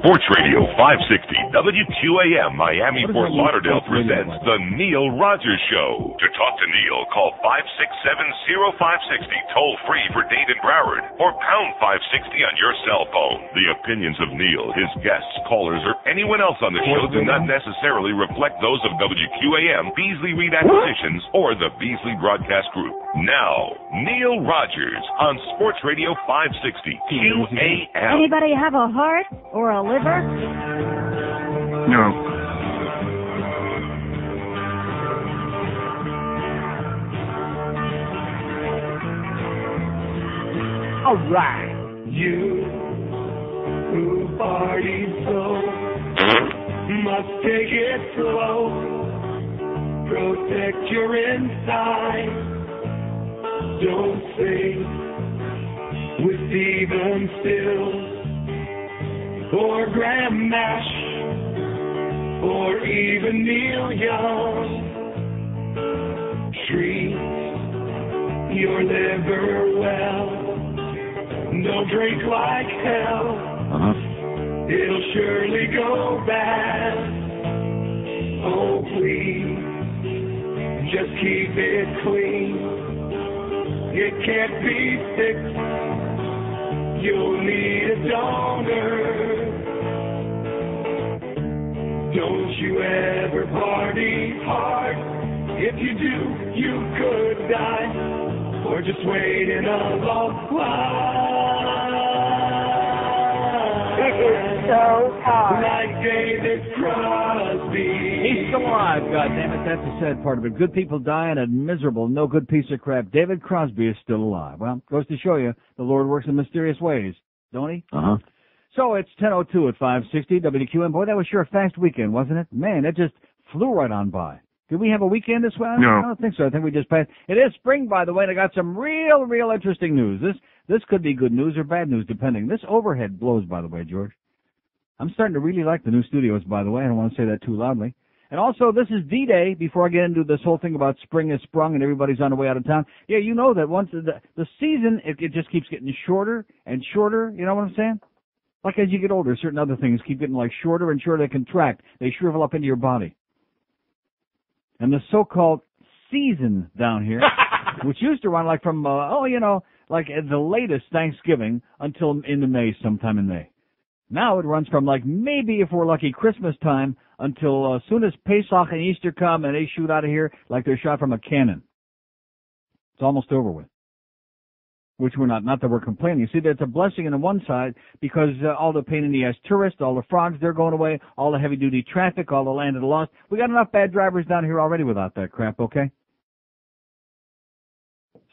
Sports Radio 560 WQAM Miami Fort Lauderdale presents The Neil Rogers Show. To talk to Neil, call 567-0560 toll free for Dade and Broward, or pound 560 on your cell phone. The opinions of Neil, his guests, callers, or anyone else on the show do not necessarily reflect those of WQAM, Beasley Reed Acquisitions, or the Beasley Broadcast Group. Now, Neil Rogers on Sports Radio 560 QAM. Anybody have a heart or a liver? No. All right. You who party so must take it slow. Protect your inside. Don't sing with Stephen Stills or Graham Nash or even Neil Young. Treat your liver well. Don't drink like hell. It'll surely go bad. Oh, please, just keep it clean. It can't be fixed. You'll need a donor. Don't you ever party hard. If you do, you could die. Or just wait in a long line. It is so hard. Like David Crosby. He's still alive, goddammit. That's the sad part of it. Good people die in a miserable, no good piece of crap. David Crosby is still alive. Well, goes to show you the Lord works in mysterious ways, don't he? Uh-huh. So it's 10:02 at 560 WQM. Boy, that was sure a fast weekend, wasn't it? Man, it just flew right on by. Did we have a weekend this week? No. I don't think so. I think we just passed. It is spring, by the way, and I got some real interesting news. This could be good news or bad news, depending. This overhead blows, by the way, George. I'm starting to really like the new studios, by the way. I don't want to say that too loudly. And also, this is D-Day, before I get into this whole thing about spring is sprung and everybody's on the way out of town. Yeah, you know that once the season, it just keeps getting shorter and shorter. You know what I'm saying? Like as you get older, certain other things keep getting like shorter and shorter. They contract. They shrivel up into your body. And the so-called season down here, which used to run like from, like at the latest Thanksgiving until into May, sometime in May. Now it runs from like maybe, if we're lucky, Christmas time until as soon as Pesach and Easter come and they shoot out of here like they're shot from a cannon. It's almost over with. Which we're not that we're complaining. You see, that's a blessing on the one side because all the pain in the ass tourists, all the frogs, they're going away, all the heavy-duty traffic, all the land of the lost. We got enough bad drivers down here already without that crap, okay?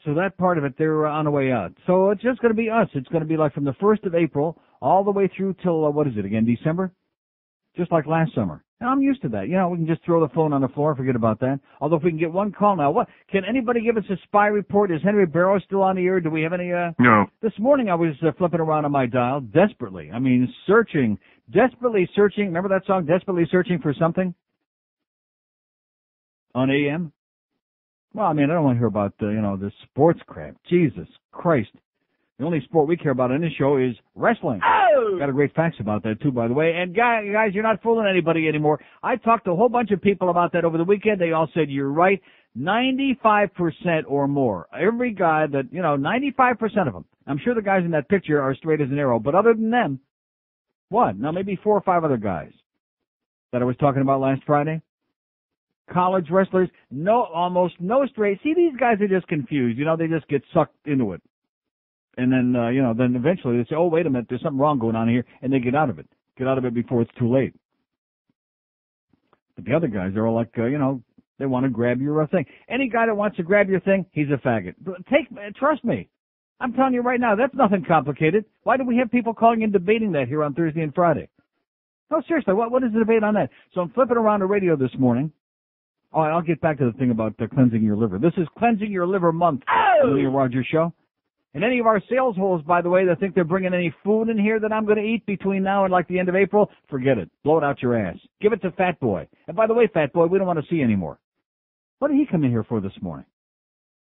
So that part of it, they're on the way out. So it's just going to be us. It's going to be like from the 1st of April all the way through till, December? Just like last summer. And I'm used to that. You know, we can just throw the phone on the floor, forget about that. Although if we can get one call now, what? Can anybody give us a spy report? Is Henry Barrow still on the air? Do we have any, No. This morning I was flipping around on my dial, desperately. I mean, desperately searching. Remember that song, Desperately Searching for Something? On AM? Well, I mean, I don't want to hear about, this sports crap. Jesus Christ. The only sport we care about on this show is wrestling. Oh! Got a great facts about that, too, by the way. And, guys, you're not fooling anybody anymore. I talked to a whole bunch of people about that over the weekend. They all said, you're right, 95% or more. Every guy that, 95% of them. I'm sure the guys in that picture are straight as an arrow. But other than them, what? Now, maybe 4 or 5 other guys that I was talking about last Friday. College wrestlers, almost no straight. See, these guys are just confused. They just get sucked into it. And then, then eventually they say, oh, wait a minute, there's something wrong going on here, and they get out of it. Get out of it before it's too late. But the other guys are all like, they want to grab your thing. Any guy that wants to grab your thing, he's a faggot. Trust me. I'm telling you right now, that's nothing complicated. Why do we have people calling in debating that here on Thursday and Friday? No, seriously, what is the debate on that? So I'm flipping around the radio this morning. Oh, I'll get back to the thing about cleansing your liver. This is Cleansing Your Liver Month on the Neil Rogers Show. And any of our sales holes, by the way, that think they're bringing any food in here that I'm going to eat between now and like the end of April, forget it. Blow it out your ass. Give it to Fat Boy. And by the way, Fat Boy, we don't want to see anymore. What did he come in here for this morning?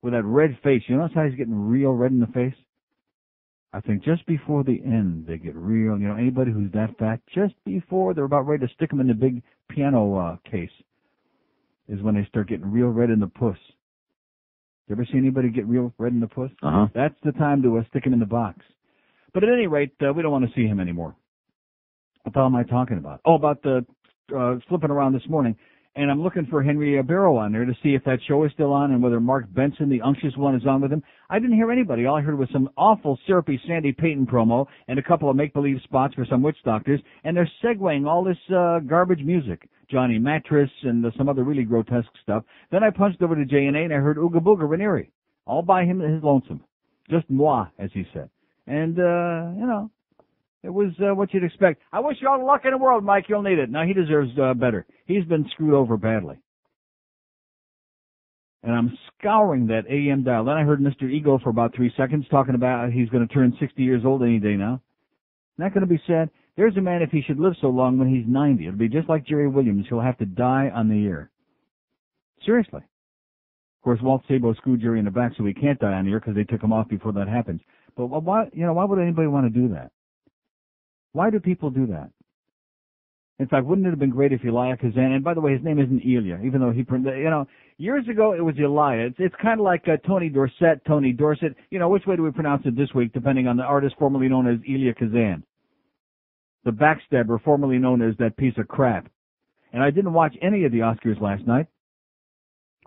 With that red face. You notice how he's getting real red in the face? I think just before the end, they get real. You know, anybody who's that fat, just before they're about ready to stick them in the big piano case, is when they start getting real red in the puss. You ever see anybody get real red in the puss? Uh-huh. That's the time to stick him in the box. But at any rate, we don't want to see him anymore. What the hell am I talking about? Oh, about the flipping around this morning. And I'm looking for Henry Barrow on there to see if that show is still on and whether Mark Benson, the unctuous one, is on with him. I didn't hear anybody. All I heard was some awful syrupy Sandy Payton promo and a couple of make-believe spots for some witch doctors. And they're segueing all this garbage music. Johnny Mattress and some other really grotesque stuff. Then I punched over to J&A and I heard Ooga Booga Ranieri. All by him and his lonesome. Just moi, as he said. And, you know, it was what you'd expect. I wish you all the luck in the world, Mike. You'll need it. Now, he deserves better. He's been screwed over badly. And I'm scouring that AM dial. Then I heard Mr. Ego for about 3 seconds talking about he's going to turn 60 years old any day now. Isn't that going to be sad? There's a man, if he should live so long when he's 90, it'll be just like Jerry Williams. He'll have to die on the air. Seriously. Of course, Walt Sabo screwed Jerry in the back so he can't die on the air because they took him off before that happens. But why would anybody want to do that? Why do people do that? In fact, wouldn't it have been great if Elia Kazan, and by the way, his name isn't Elia, even though years ago it was Elia. It's kind of like Tony Dorsett. Which way do we pronounce it this week, depending on the artist formerly known as Elia Kazan? The backstabber formerly known as that piece of crap. And I didn't watch any of the Oscars last night.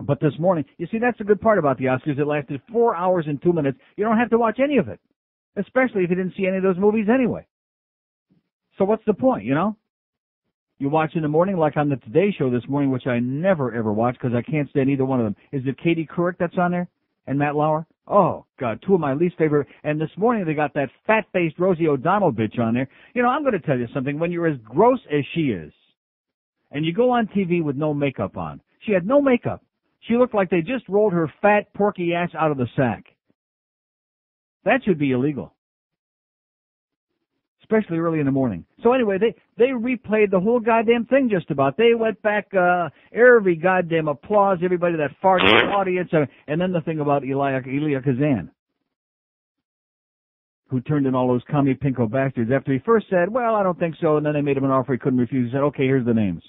But this morning, you see, that's the good part about the Oscars. It lasted 4 hours and 2 minutes. You don't have to watch any of it, especially if you didn't see any of those movies anyway. So what's the point, you know? You watch in the morning, like on the Today Show this morning, which I never, ever watch because I can't stand either one of them. Is it Katie Couric that's on there? And Matt Lauer? Oh, God, two of my least favorite. And this morning they got that fat-faced Rosie O'Donnell bitch on there. You know, I'm going to tell you something. When you're as gross as she is, and you go on TV with no makeup on, she had no makeup. She looked like they just rolled her fat, porky ass out of the sack. That should be illegal. Especially early in the morning. So anyway, they replayed the whole goddamn thing just about. They went back, every goddamn applause, everybody that farted in the audience, and then the thing about Elia Kazan, who turned in all those commie pinko bastards after he first said, well, I don't think so, and then they made him an offer he couldn't refuse. He said, okay, here's the names.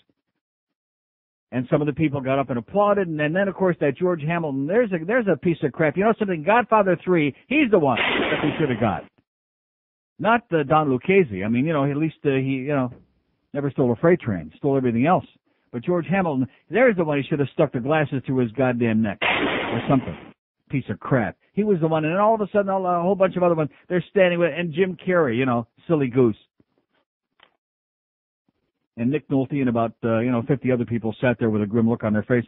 And some of the people got up and applauded, and then, of course, that George Hamilton, there's a piece of crap. You know something? Godfather 3, he's the one that we should have got. Not Don Lucchese. I mean, at least he never stole a freight train, stole everything else. But George Hamilton, there's the one he should have stuck the glasses through his goddamn neck or something. Piece of crap. He was the one, and then all of a sudden, a whole bunch of other ones, they're standing with, and Jim Carrey, silly goose. And Nick Nolte and about, 50 other people sat there with a grim look on their face.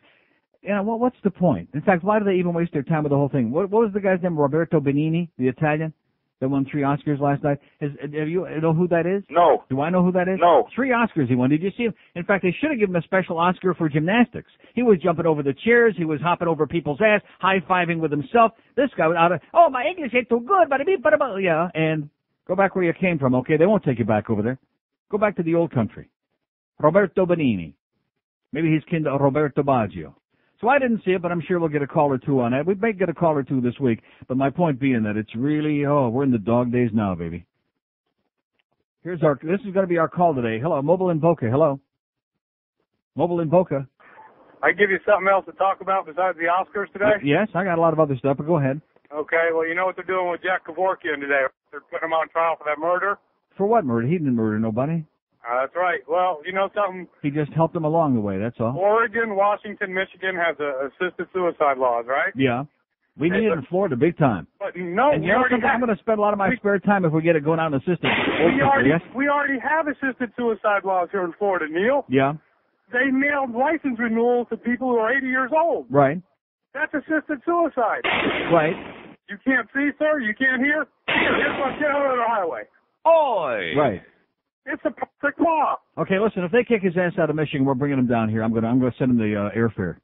What's the point? In fact, why do they even waste their time with the whole thing? What was the guy's name? Roberto Benigni, the Italian? That won 3 Oscars last night. Have you know who that is? No. Do I know who that is? No. 3 Oscars he won. Did you see him? In fact, they should have given him a special Oscar for gymnastics. He was jumping over the chairs. He was hopping over people's ass, high-fiving with himself. This guy was out of, my English ain't too good, but yeah. And go back where you came from, okay? They won't take you back over there. Go back to the old country. Roberto Benigni. Maybe he's kin to Roberto Baggio. So I didn't see it, but I'm sure we'll get a call or two on that. We may get a call or two this week, but my point being that it's really, we're in the dog days now, baby. This is going to be our call today. Hello, Mobile in Boca. Hello. Mobile in Boca. I give you something else to talk about besides the Oscars today? Yes, I got a lot of other stuff, but go ahead. Okay, well, you know what they're doing with Jack Kevorkian today? They're putting him on trial for that murder. For what murder? He didn't murder nobody. That's right. Well, you know something? He just helped him along the way, that's all. Oregon, Washington, Michigan has assisted suicide laws, right? Yeah. We need it in Florida big time. But no, and I'm going to spend a lot of my spare time if we get it going out in the system. We already have assisted suicide laws here in Florida, Neil. Yeah. They mailed license renewals to people who are 80 years old. Right. That's assisted suicide. Right. You can't see, sir? You can't hear? Here's what, get out of the highway. Oi! Right. It's a perfect law. Okay, listen, if they kick his ass out of Michigan, we're bringing him down here. I'm going to send him the airfare.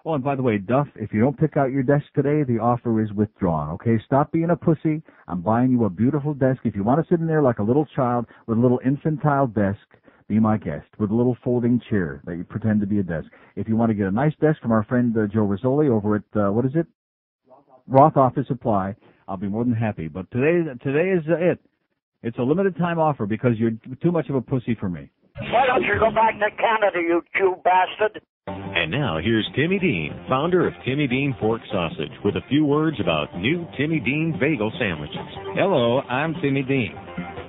Oh, and by the way, Duff, if you don't pick out your desk today, the offer is withdrawn, okay? Stop being a pussy. I'm buying you a beautiful desk. If you want to sit in there like a little child with a little infantile desk, be my guest, with a little folding chair that you pretend to be a desk. If you want to get a nice desk from our friend Joe Rizzoli over at, Roth Office Supply, I'll be more than happy. But today is it. It's a limited time offer because you're too much of a pussy for me. Why don't you go back to Canada, you Jew bastard? And now, here's Timmy Dean, founder of Timmy Dean Pork Sausage, with a few words about new Timmy Dean bagel sandwiches. Hello, I'm Timmy Dean.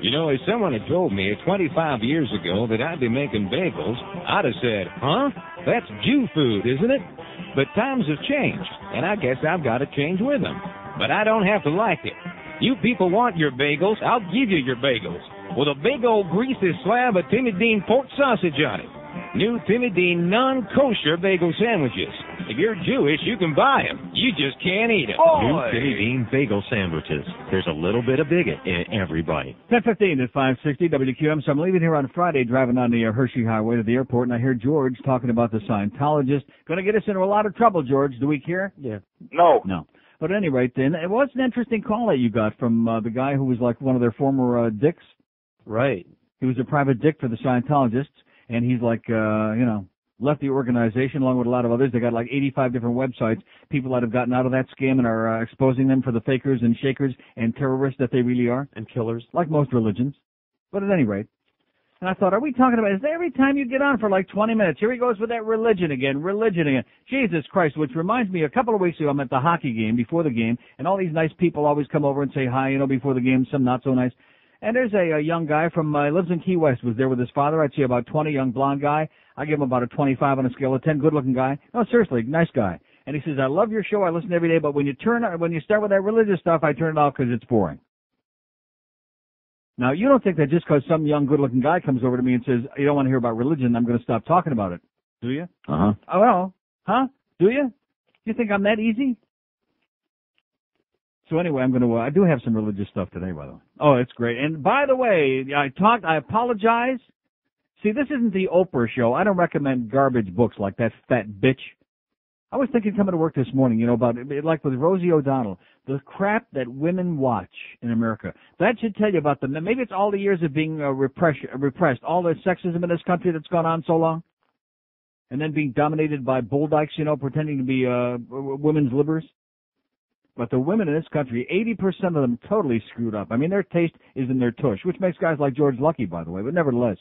You know, if someone had told me 25 years ago that I'd be making bagels, I'd have said, huh? That's Jew food, isn't it? But times have changed, and I guess I've got to change with them. But I don't have to like it. You people want your bagels, I'll give you your bagels, with a big old greasy slab of Timmy Dean pork sausage on it. New Timmy Dean non-kosher bagel sandwiches. If you're Jewish, you can buy them. You just can't eat them. New Timmy Dean bagel sandwiches. There's a little bit of bigot in every bite. 10:15 at 560 WQM. So I'm leaving here on Friday, driving on the Hershey Highway to the airport, and I hear George talking about the Scientologist. Going to get us into a lot of trouble, George. Do we care? Yeah. No. No. But at any rate, then, it was an interesting call that you got from the guy who was like one of their former dicks. Right. He was a private dick for the Scientologists, and he's like, left the organization along with a lot of others. They got like 85 different websites, people that have gotten out of that scam and are exposing them for the fakers and shakers and terrorists that they really are. And killers. Like most religions. But at any rate. And I thought, are we talking about, is that every time you get on for like 20 minutes, here he goes with that religion again. Jesus Christ, which reminds me, a couple of weeks ago, I'm at the hockey game, before the game, and all these nice people always come over and say hi, before the game, some not so nice. And there's a young guy from, lives in Key West, was there with his father. I'd say about 20, young blonde guy. I give him about a 25 on a scale of 10, good-looking guy. No, seriously, nice guy. And he says, I love your show, I listen every day, but when you start with that religious stuff, I turn it off because it's boring. Now, you don't think that just because some young, good-looking guy comes over to me and says, you don't want to hear about religion, I'm going to stop talking about it. Do you? Uh-huh. Oh, well, huh? Do you? You think I'm that easy? So anyway, I do have some religious stuff today, by the way. Oh, it's great. And by the way, I apologize. See, this isn't the Oprah show. I don't recommend garbage books like that fat bitch. I was thinking coming to work this morning, about it, like with Rosie O'Donnell, the crap that women watch in America. That should tell you about maybe it's all the years of being repressed, all the sexism in this country that's gone on so long, and then being dominated by bull dykes, pretending to be women's livers. But the women in this country, 80% of them totally screwed up. I mean, their taste is in their tush, which makes guys like George lucky, by the way, but nevertheless.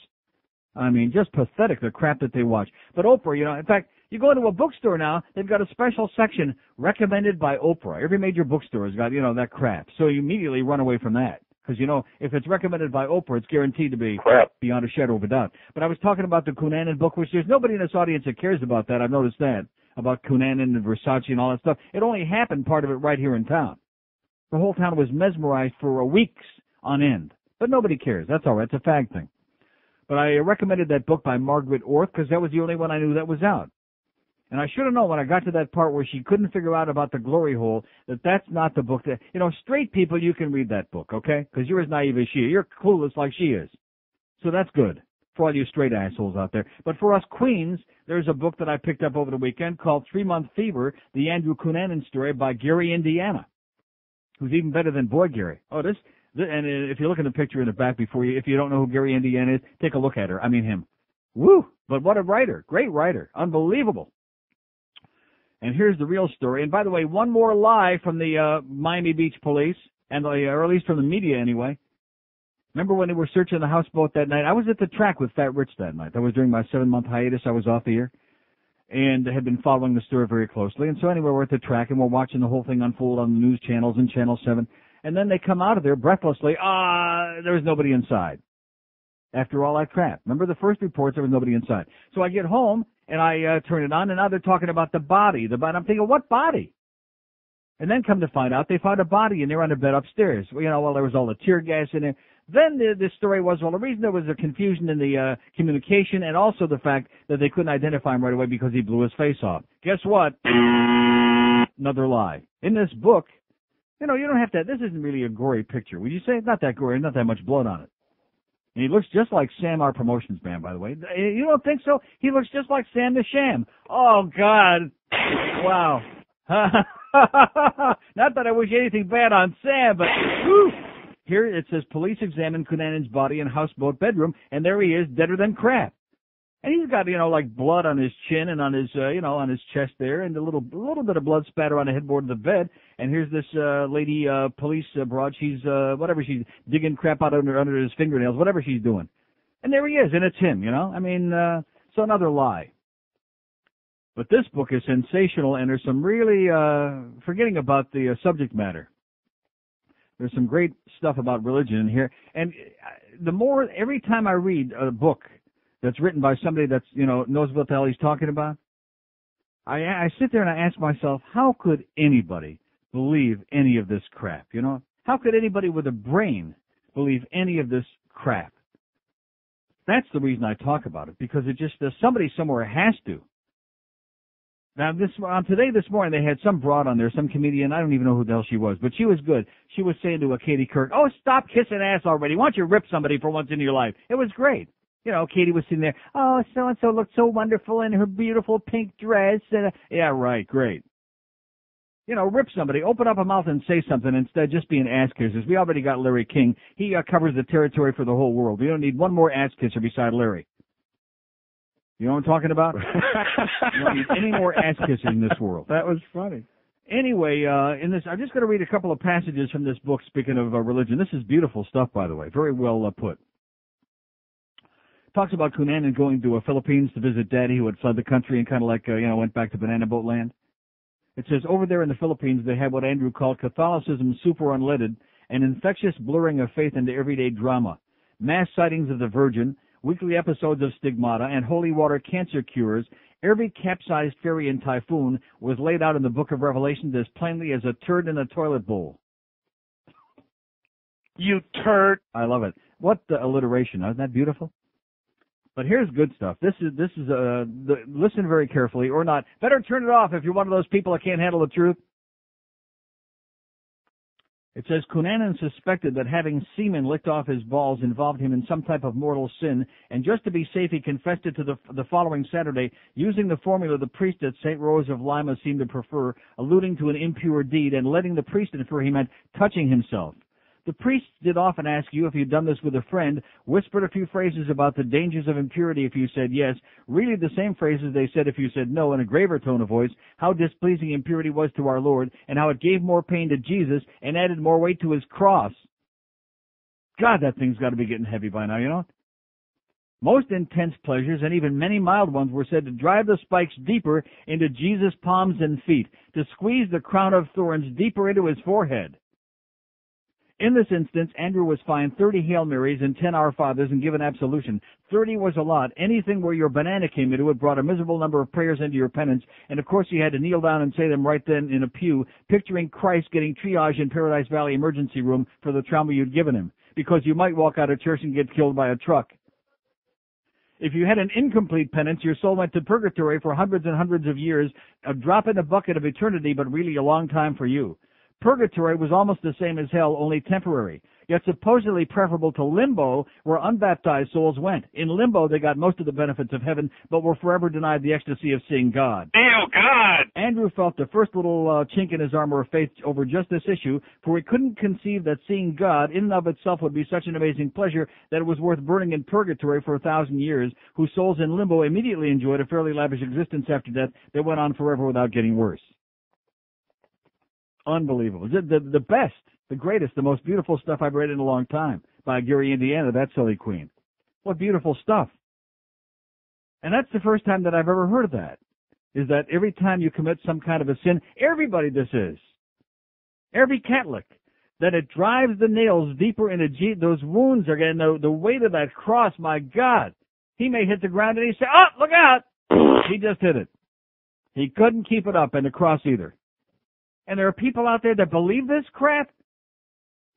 I mean, just pathetic, the crap that they watch. But Oprah, in fact, you go into a bookstore now, they've got a special section recommended by Oprah. Every major bookstore has got, that crap. So you immediately run away from that. Because, if it's recommended by Oprah, it's guaranteed to be crap beyond a shadow of a doubt. But I was talking about the Cunanan book, which there's nobody in this audience that cares about that. I've noticed that. About Cunanan and Versace and all that stuff. It only happened, part of it, right here in town. The whole town was mesmerized for weeks on end. But nobody cares. That's all right. It's a fag thing. But I recommended that book by Margaret Orth because that was the only one I knew that was out. And I should have known when I got to that part where she couldn't figure out about the glory hole that that's not the book that, straight people, you can read that book, okay? Because you're as naive as she is. You're clueless like she is. So that's good for all you straight assholes out there. But for us queens, there's a book that I picked up over the weekend called 3-Month Fever, the Andrew Cunanan story by Gary Indiana, who's even better than Boy Gary. And if you look at the picture in the back if you don't know who Gary Indiana is, take a look at her. I mean him. Woo! But what a writer. Great writer. Unbelievable. And here's the real story. And by the way, one more lie from the Miami Beach police, or at least from the media anyway. Remember when they were searching the houseboat that night? I was at the track with Fat Rich that night. That was during my 7-month hiatus. I was off the air and had been following the story very closely. And so anyway, we're at the track and we're watching the whole thing unfold on the news channels and Channel 7. And then they come out of there breathlessly. There was nobody inside. After all that crap. Remember the first reports, there was nobody inside. So I get home and I turn it on and now they're talking about the body. I'm thinking, what body? And then come to find out they found a body in there on a bed upstairs. There was all the tear gas in there. Then the story was, the reason there was a confusion in the communication and also the fact that they couldn't identify him right away because he blew his face off. Guess what? Another lie. In this book, you don't have to, this isn't really a gory picture. Would you say? It's not that gory, not that much blood on it. And he looks just like Sam, our promotions man, by the way. You don't think so? He looks just like Sam the Sham. Oh, God. Wow. Not that I wish anything bad on Sam, but whew. Here it says police examined Cunanan's body in houseboat bedroom, and there he is, deader than crap. And he's got, like blood on his chin and on his, on his chest there, and a little bit of blood spatter on the headboard of the bed. And here's this lady, police broad. She's she's digging crap out under his fingernails, whatever she's doing. And there he is, and it's him. I mean, so another lie. But this book is sensational, and there's some really forgetting about the subject matter. There's some great stuff about religion in here, and every time I read a book that's written by somebody that's, knows what the hell he's talking about, I sit there and I ask myself, how could anybody believe any of this crap, How could anybody with a brain believe any of this crap? That's the reason I talk about it, because it just, somebody somewhere has to. Now, this morning, they had some broad on there, some comedian, I don't even know who the hell she was, but she was good. She was saying to a Katie Kirk, "Oh, stop kissing ass already. Why don't you rip somebody for once in your life?" It was great. Katie was sitting there, "Oh, so-and-so looked so wonderful in her beautiful pink dress." Yeah, right, great. Rip somebody, open up a mouth and say something instead of just being ass kissers. We already got Larry King. He covers the territory for the whole world. We don't need one more ass kisser beside Larry. You know what I'm talking about? You don't need any more ass kissers in this world. That was funny. Anyway, I'm just going to read a couple of passages from this book, speaking of religion. This is beautiful stuff, by the way. Very well put. Talks about Cunanan going to the Philippines to visit Daddy, who had fled the country and kind of like, went back to banana boat land. It says, over there in the Philippines, they have what Andrew called Catholicism super unleaded, an infectious blurring of faith into everyday drama, mass sightings of the Virgin, weekly episodes of stigmata, and holy water cancer cures. Every capsized ferry and typhoon was laid out in the book of Revelation as plainly as a turd in a toilet bowl. You turd. I love it. What alliteration. Isn't that beautiful? But here's good stuff. This is listen very carefully, or not. Better turn it off if you're one of those people that can't handle the truth. It says, Cunanan suspected that having semen licked off his balls involved him in some type of mortal sin, and just to be safe, he confessed it to the following Saturday, using the formula the priest at St. Rose of Lima seemed to prefer, alluding to an impure deed, and letting the priest infer he meant touching himself. The priests did often ask you if you'd done this with a friend, whispered a few phrases about the dangers of impurity if you said yes, really the same phrases they said if you said no in a graver tone of voice, how displeasing impurity was to our Lord, and how it gave more pain to Jesus and added more weight to his cross. God, that thing's got to be getting heavy by now, Most intense pleasures, and even many mild ones, were said to drive the spikes deeper into Jesus' palms and feet, to squeeze the crown of thorns deeper into his forehead. In this instance, Andrew was fined 30 Hail Marys and 10 Our Fathers and given absolution. 30 was a lot. Anything where your banana came into it brought a miserable number of prayers into your penance, and of course you had to kneel down and say them right then in a pew, picturing Christ getting triage in Paradise Valley emergency room for the trauma you'd given him, because you might walk out of church and get killed by a truck. If you had an incomplete penance, your soul went to purgatory for hundreds and hundreds of years, a drop in the bucket of eternity, but really a long time for you. Purgatory was almost the same as hell, only temporary, yet supposedly preferable to limbo, where unbaptized souls went. In limbo, they got most of the benefits of heaven, but were forever denied the ecstasy of seeing God. Oh, God! Andrew felt the first little chink in his armor of faith over just this issue, for he couldn't conceive that seeing God in and of itself would be such an amazing pleasure that it was worth burning in purgatory for 1,000 years, whose souls in limbo immediately enjoyed a fairly lavish existence after death that went on forever without getting worse. Unbelievable. The best, the greatest, the most beautiful stuff I've read in a long time by Gary Indiana, that silly queen. What beautiful stuff. And that's the first time that I've ever heard of that, is that every time you commit some kind of a sin, everybody this is, every Catholic, that it drives the nails deeper into those wounds are getting the weight of that cross, my God. He may hit the ground and he say, "Oh, look out!" He just hit it. He couldn't keep it up, and the cross either. And there are people out there that believe this crap.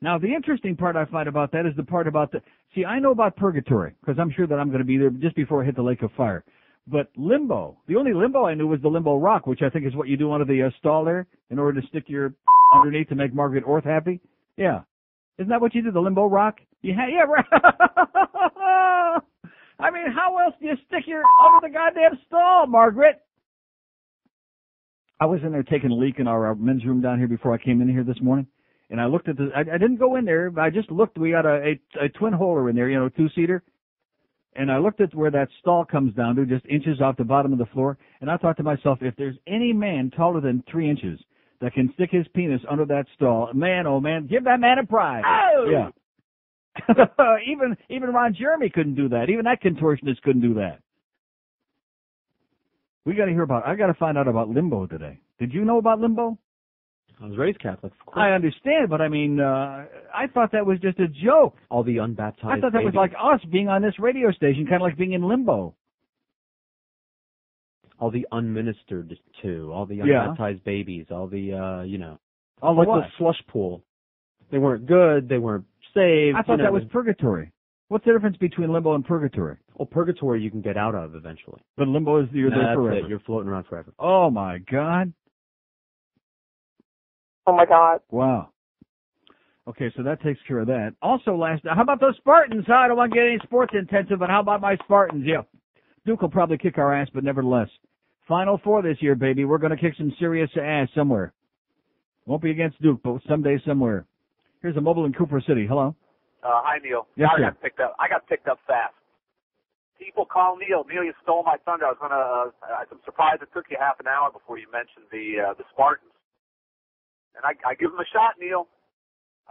Now, the interesting part I find about that is the part about see, I know about purgatory, because I'm sure that I'm going to be there just before I hit the lake of fire. But limbo, the only limbo I knew was the limbo rock, which I think is what you do under the stall there in order to stick your underneath to make Margaret Orth happy. Yeah. Isn't that what you do, the limbo rock? Yeah, right. I mean, how else do you stick your under the goddamn stall, Margaret? I was in there taking a leak in our men's room down here before I came in here this morning, and I looked at I didn't go in there, but I just looked. We got a twin holer in there, 2-seater, And I looked at where that stall comes down to, just inches off the bottom of the floor, and I thought to myself, if there's any man taller than 3 inches that can stick his penis under that stall, man, oh man, give that man a prize. Oh! Yeah. Even Ron Jeremy couldn't do that. Even that contortionist couldn't do that. I got to find out about limbo today. Did you know about limbo? I was raised Catholic, of course. I understand, but I mean, I thought that was just a joke. All the unbaptized I thought that was like us being on this radio station, kind of like being in limbo. All the unministered to, all the unbaptized babies, all the, all like the slush pool. They weren't good, they weren't saved. I thought that was purgatory. What's the difference between limbo and purgatory? Well, purgatory you can get out of eventually. But limbo is you're there forever. That's it. You're floating around forever. Oh, my God. Oh, my God. Wow. Okay, so that takes care of that. Also, how about those Spartans? I don't want to get any sports intensive, but how about my Spartans? Yeah. Duke will probably kick our ass, but nevertheless. Final Four this year, baby. We're going to kick some serious ass somewhere. Won't be against Duke, but someday somewhere. Here's a mobile in Cooper City. Hello. Hi, Neil. Yes, I sir. got picked up fast. People call Neil. Neil, you stole my thunder. I'm surprised it took you half an hour before you mentioned the Spartans. And I give them a shot, Neil.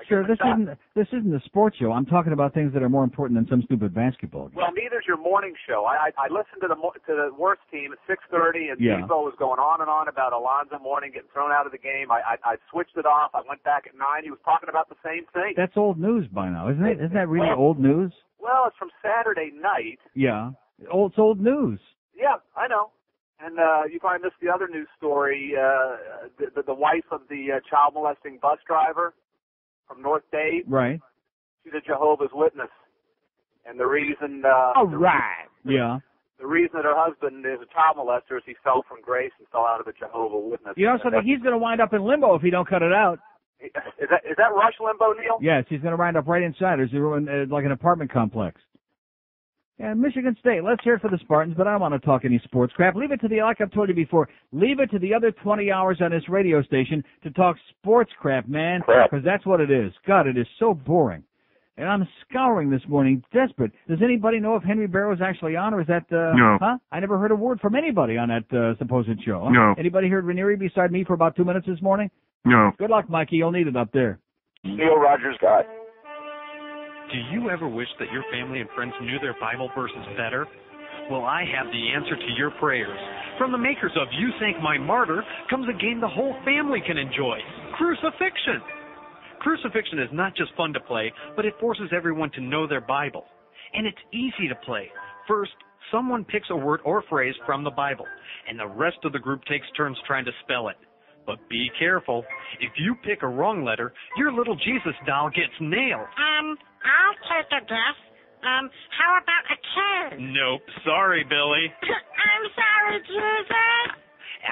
Sure, this isn't a sports show. I'm talking about things that are more important than some stupid basketball game. Well, neither's your morning show. I listened to the worst team at 6:30, and Debo was going on and on about Alonzo Mourning getting thrown out of the game. I switched it off. I went back at 9. He was talking about the same thing. That's old news by now, isn't it? Isn't that really old news? Well, it's from Saturday night. Yeah, it's old news. Yeah, I know. And you probably missed the other news story. The wife of the child molesting bus driver from North Dade. Right. She's a Jehovah's Witness. And the reason... Yeah. The reason that her husband is a child molester is he fell from grace and fell out of the Jehovah's Witness. You know something? He's going to wind up in limbo if he don't cut it out. Is that Rush limbo, Neil? Yes, he's going to wind up right inside. There's like an apartment complex. Yeah, Michigan State. Let's hear it for the Spartans, but I don't want to talk any sports crap. Leave it to like I've told you before, leave it to the other 20 hours on this radio station to talk sports crap, man, because that's what it is. God, it is so boring. And I'm scouring this morning, desperate. Does anybody know if Henry Barrow's actually on, or is that, No. Huh? I never heard a word from anybody on that supposed show. Huh? No. Anybody heard Ranieri beside me for about 2 minutes this morning? No. Good luck, Mikey. You'll need it up there. Neil Rogers God. Do you ever wish that your family and friends knew their Bible verses better? Well, I have the answer to your prayers. From the makers of You Sank My Martyr comes a game the whole family can enjoy, Crucifixion. Crucifixion is not just fun to play, but it forces everyone to know their Bible. And it's easy to play. First, someone picks a word or phrase from the Bible, and the rest of the group takes turns trying to spell it. But be careful. If you pick a wrong letter, your little Jesus doll gets nailed. I'll take a guess. How about a 10? Nope. Sorry, Billy. I'm sorry, Jesus.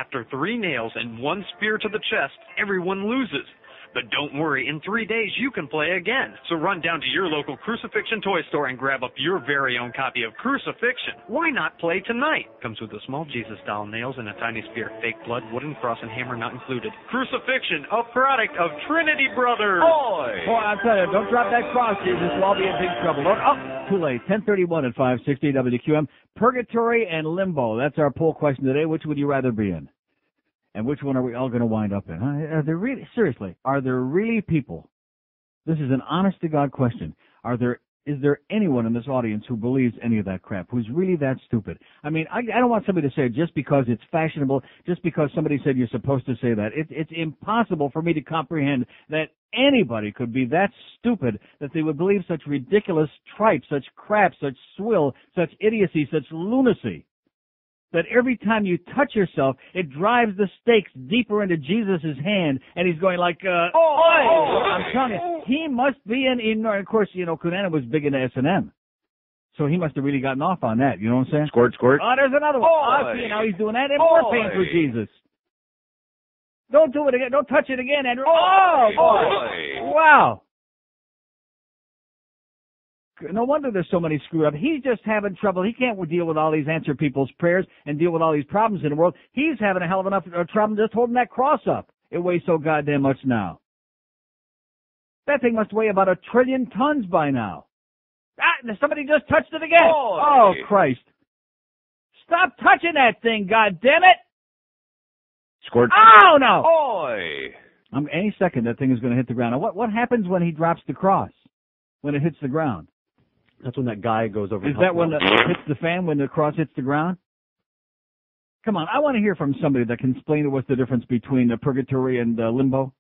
After 3 nails and 1 spear to the chest, everyone loses. But don't worry, in 3 days you can play again. So run down to your local Crucifixion toy store and grab up your very own copy of Crucifixion. Why not play tonight? Comes with a small Jesus doll, nails, and a tiny spear. Fake blood, wooden cross, and hammer not included. Crucifixion, a product of Trinity Brothers. Boy, I'll tell you, don't drop that cross, Jesus. We'll all be in big trouble. Too late. 10:31 at 560 WQM. Purgatory and limbo. That's our poll question today. Which would you rather be in? And which one are we all going to wind up in? Huh? Are there really people? This is an honest-to-God question. Is there anyone in this audience who believes any of that crap, who's really that stupid? I mean, I don't want somebody to say it just because it's fashionable, just because somebody said you're supposed to say that. It's impossible for me to comprehend that anybody could be that stupid that they would believe such ridiculous tripe, such crap, such swill, such idiocy, such lunacy. That every time you touch yourself, it drives the stakes deeper into Jesus' hand, and he's going like, I'm telling you, he must be of course, Cunanan was big into S&M. So he must have really gotten off on that, you know what I'm saying? Squirt. Oh, there's another one. See, now he's doing that, and more pain for Jesus. Don't do it again. Don't touch it again, Andrew. Oh, boy. Wow. No wonder there's so many screwed up. He's just having trouble. He can't deal with all these answer people's prayers and deal with all these problems in the world. He's having a hell of enough trouble just holding that cross up. It weighs so goddamn much now. That thing must weigh about 1 trillion tons by now. Ah, somebody just touched it again. Oy. Oh, Christ. Stop touching that thing, goddammit. Squirt. Oh, no. Oi! Any second, that thing is going to hit the ground. Now, what happens when he drops the cross? When it hits the ground? That's when that guy goes over. Is that when it hits the fan, when the cross hits the ground? Come on, I want to hear from somebody that can explain what's the difference between purgatory and limbo.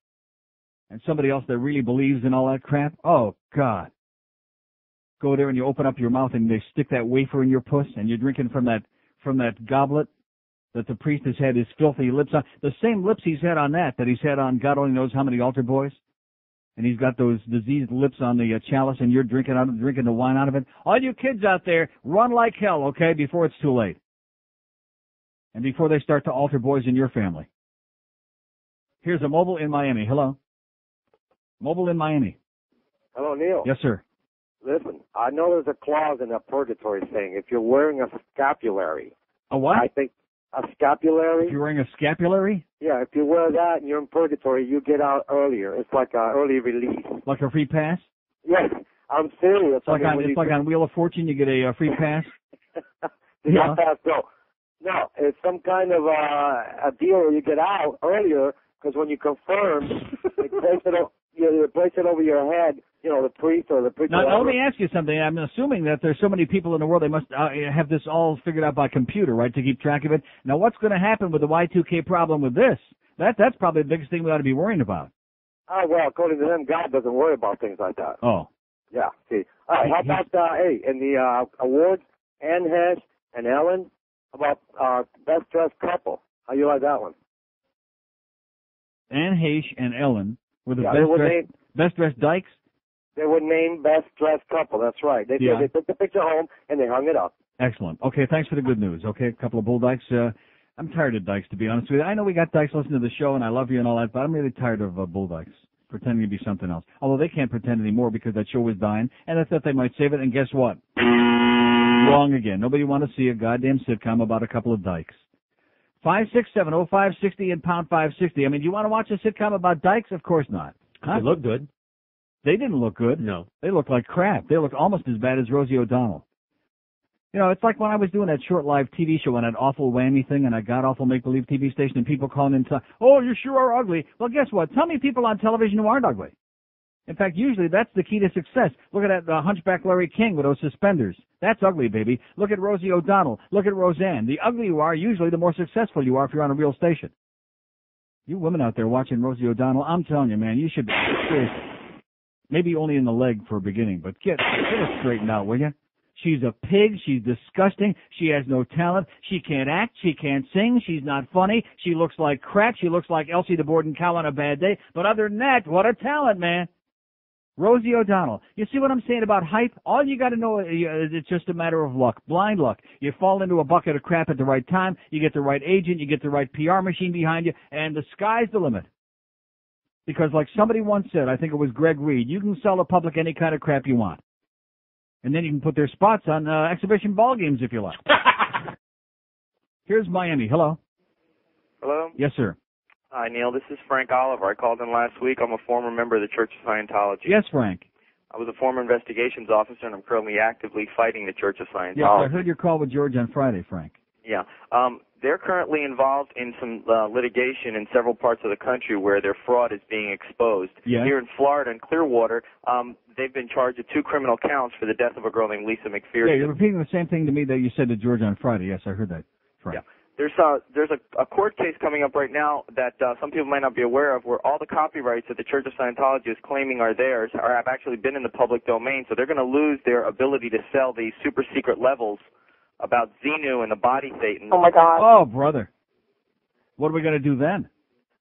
And somebody else that really believes in all that crap. Oh, God. Go there and you open up your mouth and they stick that wafer in your puss and you're drinking from that goblet that the priest has had his filthy lips on. The same lips he's had on that he's had on God only knows how many altar boys. And he's got those diseased lips on the chalice and you're drinking the wine out of it. All you kids out there, run like hell, okay, before it's too late. And before they start to altar boys in your family. Here's a mobile in Miami. Hello. Mobile in Miami. Hello, Neil. Yes, sir. Listen, I know there's a clause in that purgatory thing. If you're wearing a scapulary. A what? I think a scapulary. If you're wearing a scapulary? Yeah, if you wear that and you're in purgatory, you get out earlier. It's like an early release. Like a free pass? Yes, I'm serious. It's like on Wheel of Fortune, you get a free pass? Yeah. No, it's some kind of a deal where you get out earlier because when you confirm, they place it over your head, the priest or the preacher. Now, let me ask you something. I'm assuming that there's so many people in the world, they must have this all figured out by computer, right, to keep track of it. Now, what's going to happen with the Y2K problem with this? That's probably the biggest thing we ought to be worrying about. Oh, well, according to them, God doesn't worry about things like that. Oh. Yeah, see. All right, how about, in the awards, Anne Hesh and Ellen, about best dressed couple? How you like that one? Anne Heche and Ellen were the best dressed dykes? They were named best dressed couple, that's right. They took the picture home and they hung it up. Excellent. Okay, thanks for the good news. Okay, a couple of bull dykes. I'm tired of dykes, to be honest with you. I know we got dykes listening to the show and I love you and all that, but I'm really tired of bull dykes pretending to be something else. Although they can't pretend anymore because that show was dying and I thought they might save it, and guess what? Wrong again. Nobody want to see a goddamn sitcom about a couple of dykes. 567-0560 and pound 560. I mean, do you want to watch a sitcom about dykes? Of course not. Huh? They look good. They didn't look good. No. They looked like crap. They looked almost as bad as Rosie O'Donnell. It's like when I was doing that short live TV show on that awful whammy thing and I got awful make-believe TV station and people calling in, oh, you sure are ugly. Well, guess what? Tell me people on television who aren't ugly. In fact, usually that's the key to success. Look at that hunchback Larry King with those suspenders. That's ugly, baby. Look at Rosie O'Donnell. Look at Roseanne. The uglier you are, usually the more successful you are if you're on a real station. You women out there watching Rosie O'Donnell, I'm telling you, man, you should be serious. Maybe only in the leg for a beginning, but get it straightened out, will you? She's a pig. She's disgusting. She has no talent. She can't act. She can't sing. She's not funny. She looks like crap. She looks like Elsie the Board and Cow on a bad day. But other than that, what a talent, man. Rosie O'Donnell. You see what I'm saying about hype? All you got to know is it's just a matter of luck, blind luck. You fall into a bucket of crap at the right time, you get the right agent, you get the right PR machine behind you, and the sky's the limit. Because like somebody once said, I think it was Greg Reed, you can sell the public any kind of crap you want. And then you can put their spots on exhibition ball games if you like. Here's Miami. Hello. Hello? Yes, sir. Hi, Neil. This is Frank Oliver. I called in last week. I'm a former member of the Church of Scientology. Yes, Frank. I was a former investigations officer, and I'm currently actively fighting the Church of Scientology. Yes, I heard your call with George on Friday, Frank. Yeah. They're currently involved in some litigation in several parts of the country where their fraud is being exposed. Yeah. Here in Florida and Clearwater, they've been charged with 2 criminal counts for the death of a girl named Lisa McPherson. Yeah, you're repeating the same thing to me that you said to George on Friday. Yes, I heard that, Frank. Yeah. There's a court case coming up right now that some people might not be aware of, where all the copyrights that the Church of Scientology is claiming are theirs have actually been in the public domain, so they're going to lose their ability to sell these super secret levels about Xenu and the body Satan. Oh, my God. Oh, brother. What are we going to do then?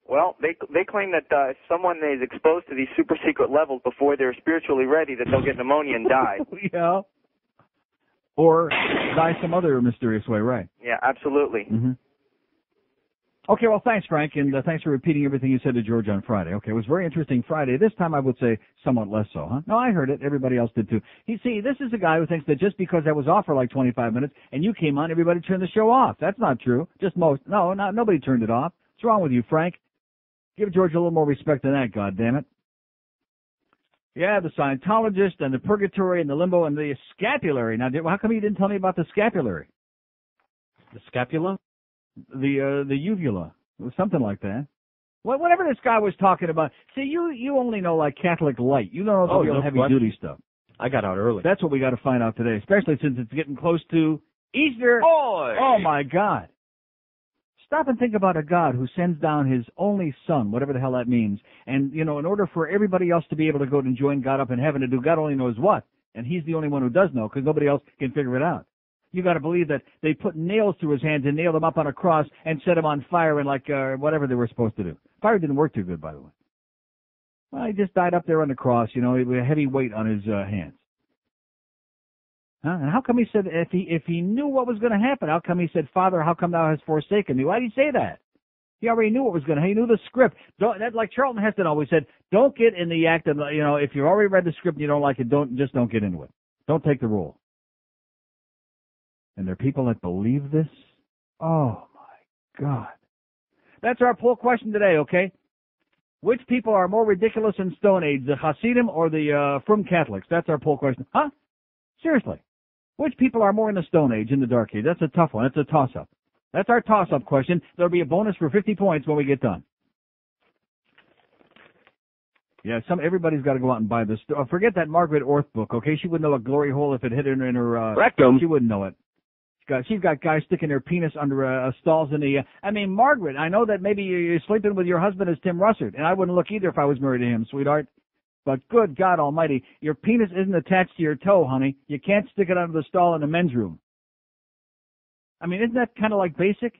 Well, they claim that if someone is exposed to these super secret levels before they're spiritually ready, that they'll get pneumonia and die. Yeah. Or die some other mysterious way, right? Yeah, absolutely. Mm-hmm. Okay, well, thanks, Frank, and thanks for repeating everything you said to George on Friday. Okay, it was very interesting Friday. This time I would say somewhat less so, huh? No, I heard it. Everybody else did, too. See, this is a guy who thinks that just because I was off for like 25 minutes and you came on, everybody turned the show off. That's not true. Nobody turned it off. What's wrong with you, Frank? Give George a little more respect than that, goddammit. Yeah, the Scientologist and the purgatory and the limbo and the scapulary. Now, how come you didn't tell me about the scapulary? The scapula? The uvula. It was something like that. Whatever this guy was talking about. See, you only know like Catholic light. You don't know the real heavy-duty stuff. I got out early. That's what we got to find out today, especially since it's getting close to Easter. Boy! Oh, my God. Stop and think about a God who sends down his only son, whatever the hell that means. And, in order for everybody else to be able to go and join God up in heaven to do God only knows what. And he's the only one who does know because nobody else can figure it out. You got to believe that they put nails through his hands and nailed him up on a cross and set him on fire and whatever they were supposed to do. Fire didn't work too good, by the way. Well, he just died up there on the cross, with a heavy weight on his hands. Huh? And how come he said, if he knew what was going to happen, how come he said, Father, how come thou hast forsaken me? Why did he say that? He already knew what was going to happen. He knew the script. Like Charlton Heston always said, don't get in the act of, if you've already read the script and you don't like it, don't get into it. Don't take the role. And there are people that believe this? Oh, my God. That's our poll question today, okay? Which people are more ridiculous in Stone Age, the Hasidim or the Frum Catholics? That's our poll question. Huh? Seriously. Which people are more in the Stone Age, in the Dark Age? That's a tough one. That's a toss-up. That's our toss-up question. There'll be a bonus for 50 points when we get done. Yeah, everybody's got to go out and buy this. Forget that Margaret Orth book, okay? She wouldn't know a glory hole if it hit her in her rectum. She wouldn't know it. She's got guys sticking their penis under stalls in the... Margaret, I know that maybe you're sleeping with your husband as Tim Russert, and I wouldn't look either if I was married to him, sweetheart. But good God almighty, your penis isn't attached to your toe, honey. You can't stick it under the stall in the men's room. Isn't that kind of like basic?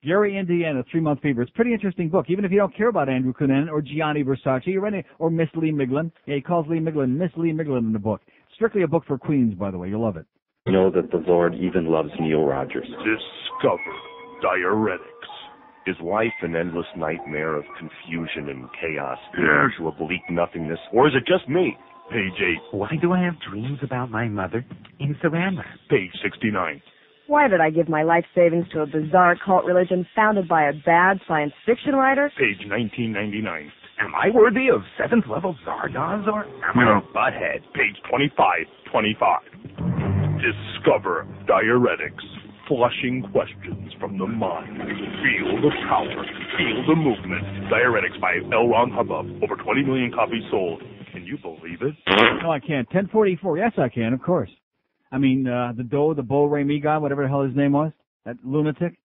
Gary, Indiana, 3-Month Fever. It's a pretty interesting book, even if you don't care about Andrew Cunanan or Gianni Versace or Miss Lee Miglin. Yeah, he calls Lee Miglin Miss Lee Miglin in the book. Strictly a book for queens, by the way. You'll love it. Know that the Lord even loves Neil Rogers. Discover diuretics. Is life an endless nightmare of confusion and chaos, usual bleak nothingness, or is it just me? Page 8. Why do I have dreams about my mother in Savannah? Page 69. Why did I give my life savings to a bizarre cult religion founded by a bad science fiction writer? Page 1999. Am I worthy of 7th level Zardoz, or am I a butthead? Page 25. Discover diuretics. Flushing questions from the mind. Feel the power. Feel the movement. Diuretics by L. Ron Hubbub. Over 20 million copies sold. Can you believe it? No, I can't. 1044. Yes, I can, of course. The Bo Remy guy, whatever the hell his name was, that lunatic.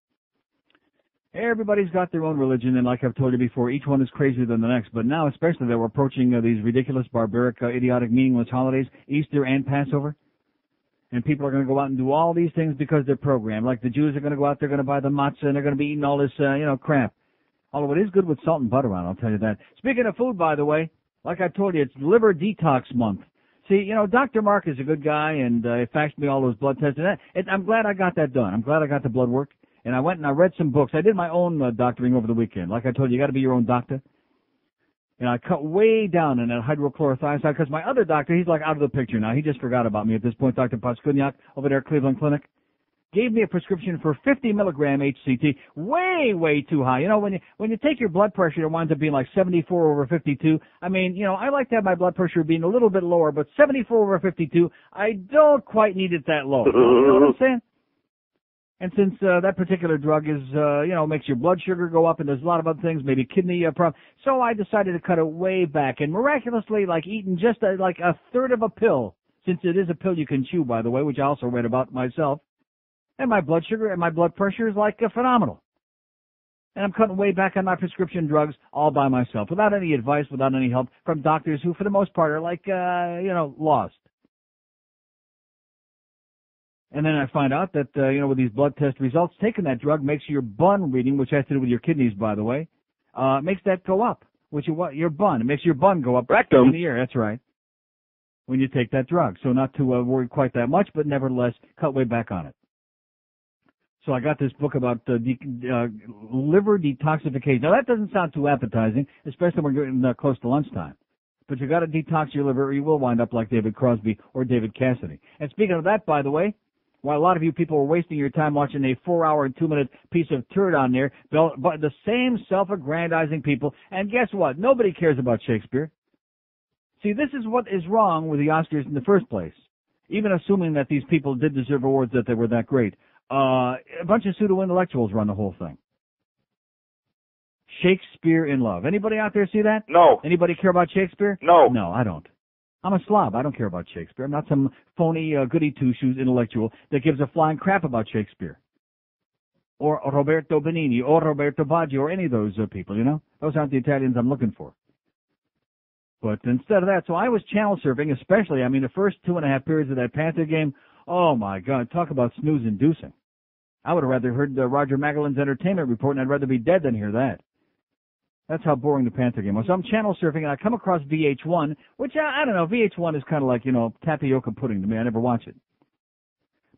Everybody's got their own religion, and like I've told you before, each one is crazier than the next. But now, especially that we're approaching these ridiculous, barbaric, idiotic, meaningless holidays, Easter and Passover. And people are going to go out and do all these things because they're programmed. Like the Jews are going to go out, they're going to buy the matzah, and they're going to be eating all this, crap. Although it is good with salt and butter on, I'll tell you that. Speaking of food, by the way, like I told you, it's liver detox month. See, Dr. Mark is a good guy, and he faxed me all those blood tests. And I'm glad I got that done. I'm glad I got the blood work. And I went and I read some books. I did my own doctoring over the weekend. Like I told you got to be your own doctor. And I cut way down in that hydrochlorothiazide because my other doctor, he's like out of the picture now. He just forgot about me at this point. Dr. Paskunyak over there at Cleveland Clinic gave me a prescription for 50 milligram HCT, way too high. When you take your blood pressure, it winds up being like 74 over 52. I like to have my blood pressure being a little bit lower, but 74 over 52, I don't quite need it that low. You know what I'm saying? And since that particular drug is, makes your blood sugar go up and there's a lot of other things, maybe kidney problems, so I decided to cut it way back. And miraculously, like eating just like a third of a pill, since it is a pill you can chew, by the way, which I also read about myself, and my blood sugar and my blood pressure is like phenomenal. And I'm cutting way back on my prescription drugs all by myself, without any advice, without any help from doctors who, for the most part, are like, lost. And then I find out that, with these blood test results, taking that drug makes your bun reading, which has to do with your kidneys, by the way, makes that go up, your bun. It makes your bun go up in the air. That's right. When you take that drug. So not to worry quite that much, but nevertheless, cut way back on it. So I got this book about liver detoxification. Now, that doesn't sound too appetizing, especially when we're getting close to lunchtime. But you got to detox your liver or you will wind up like David Crosby or David Cassidy. And speaking of that, by the way, while a lot of you people are wasting your time watching a 4-hour and 2-minute piece of turd on there, but the same self-aggrandizing people, and guess what? Nobody cares about Shakespeare. See, this is what is wrong with the Oscars in the first place. Even assuming that these people did deserve awards, that they were that great. A bunch of pseudo-intellectuals run the whole thing. Shakespeare in Love. Anybody out there see that? No. Anybody care about Shakespeare? No. No, I don't. I'm a slob. I don't care about Shakespeare. I'm not some phony goody two-shoes intellectual that gives a flying crap about Shakespeare. Or Roberto Benigni, or Roberto Baggio, or any of those people, you know? Those aren't the Italians I'm looking for. But instead of that, so I was channel surfing, especially, I mean, the first 2.5 periods of that Panther game, oh my God, talk about snooze-inducing. I would have rather heard Roger Magellan's entertainment report, and I'd rather be dead than hear that. That's how boring the Panther game was. So I'm channel surfing, and I come across VH1, which, I don't know, VH1 is kind of like, you know, tapioca pudding to me. I never watch it.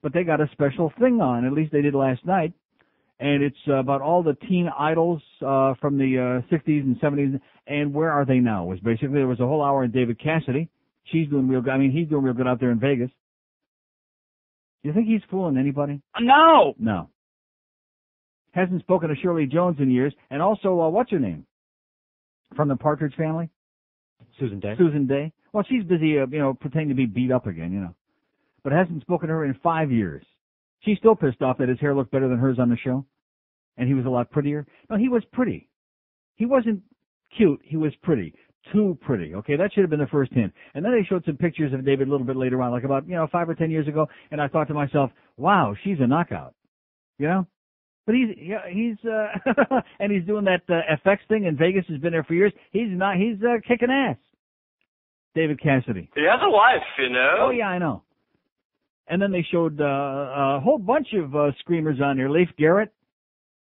But they got a special thing on, at least they did last night, and it's about all the teen idols from the 60s and 70s, and where are they now? Was basically, there was a whole hour on David Cassidy. She's doing real good. I mean, he's doing real good out there in Vegas. You think he's fooling anybody? No. No. Hasn't spoken to Shirley Jones in years, and also, what's her name? From the Partridge Family? Susan Day. Susan Day. Well, she's busy, you know, pretending to be beat up again, you know. But hasn't spoken to her in 5 years. She's still pissed off that his hair looked better than hers on the show. And he was a lot prettier. No, he was pretty. He wasn't cute. He was pretty. Too pretty. Okay, that should have been the first hint. And then they showed some pictures of David a little bit later on, like about, 5 or 10 years ago. And I thought to myself, wow, she's a knockout. You know? But he's and he's doing that FX thing in Vegas. Has been there for years. He's kicking ass. David Cassidy. He has a wife, you know. Oh yeah, I know. And then they showed a whole bunch of screamers on there. Leif Garrett,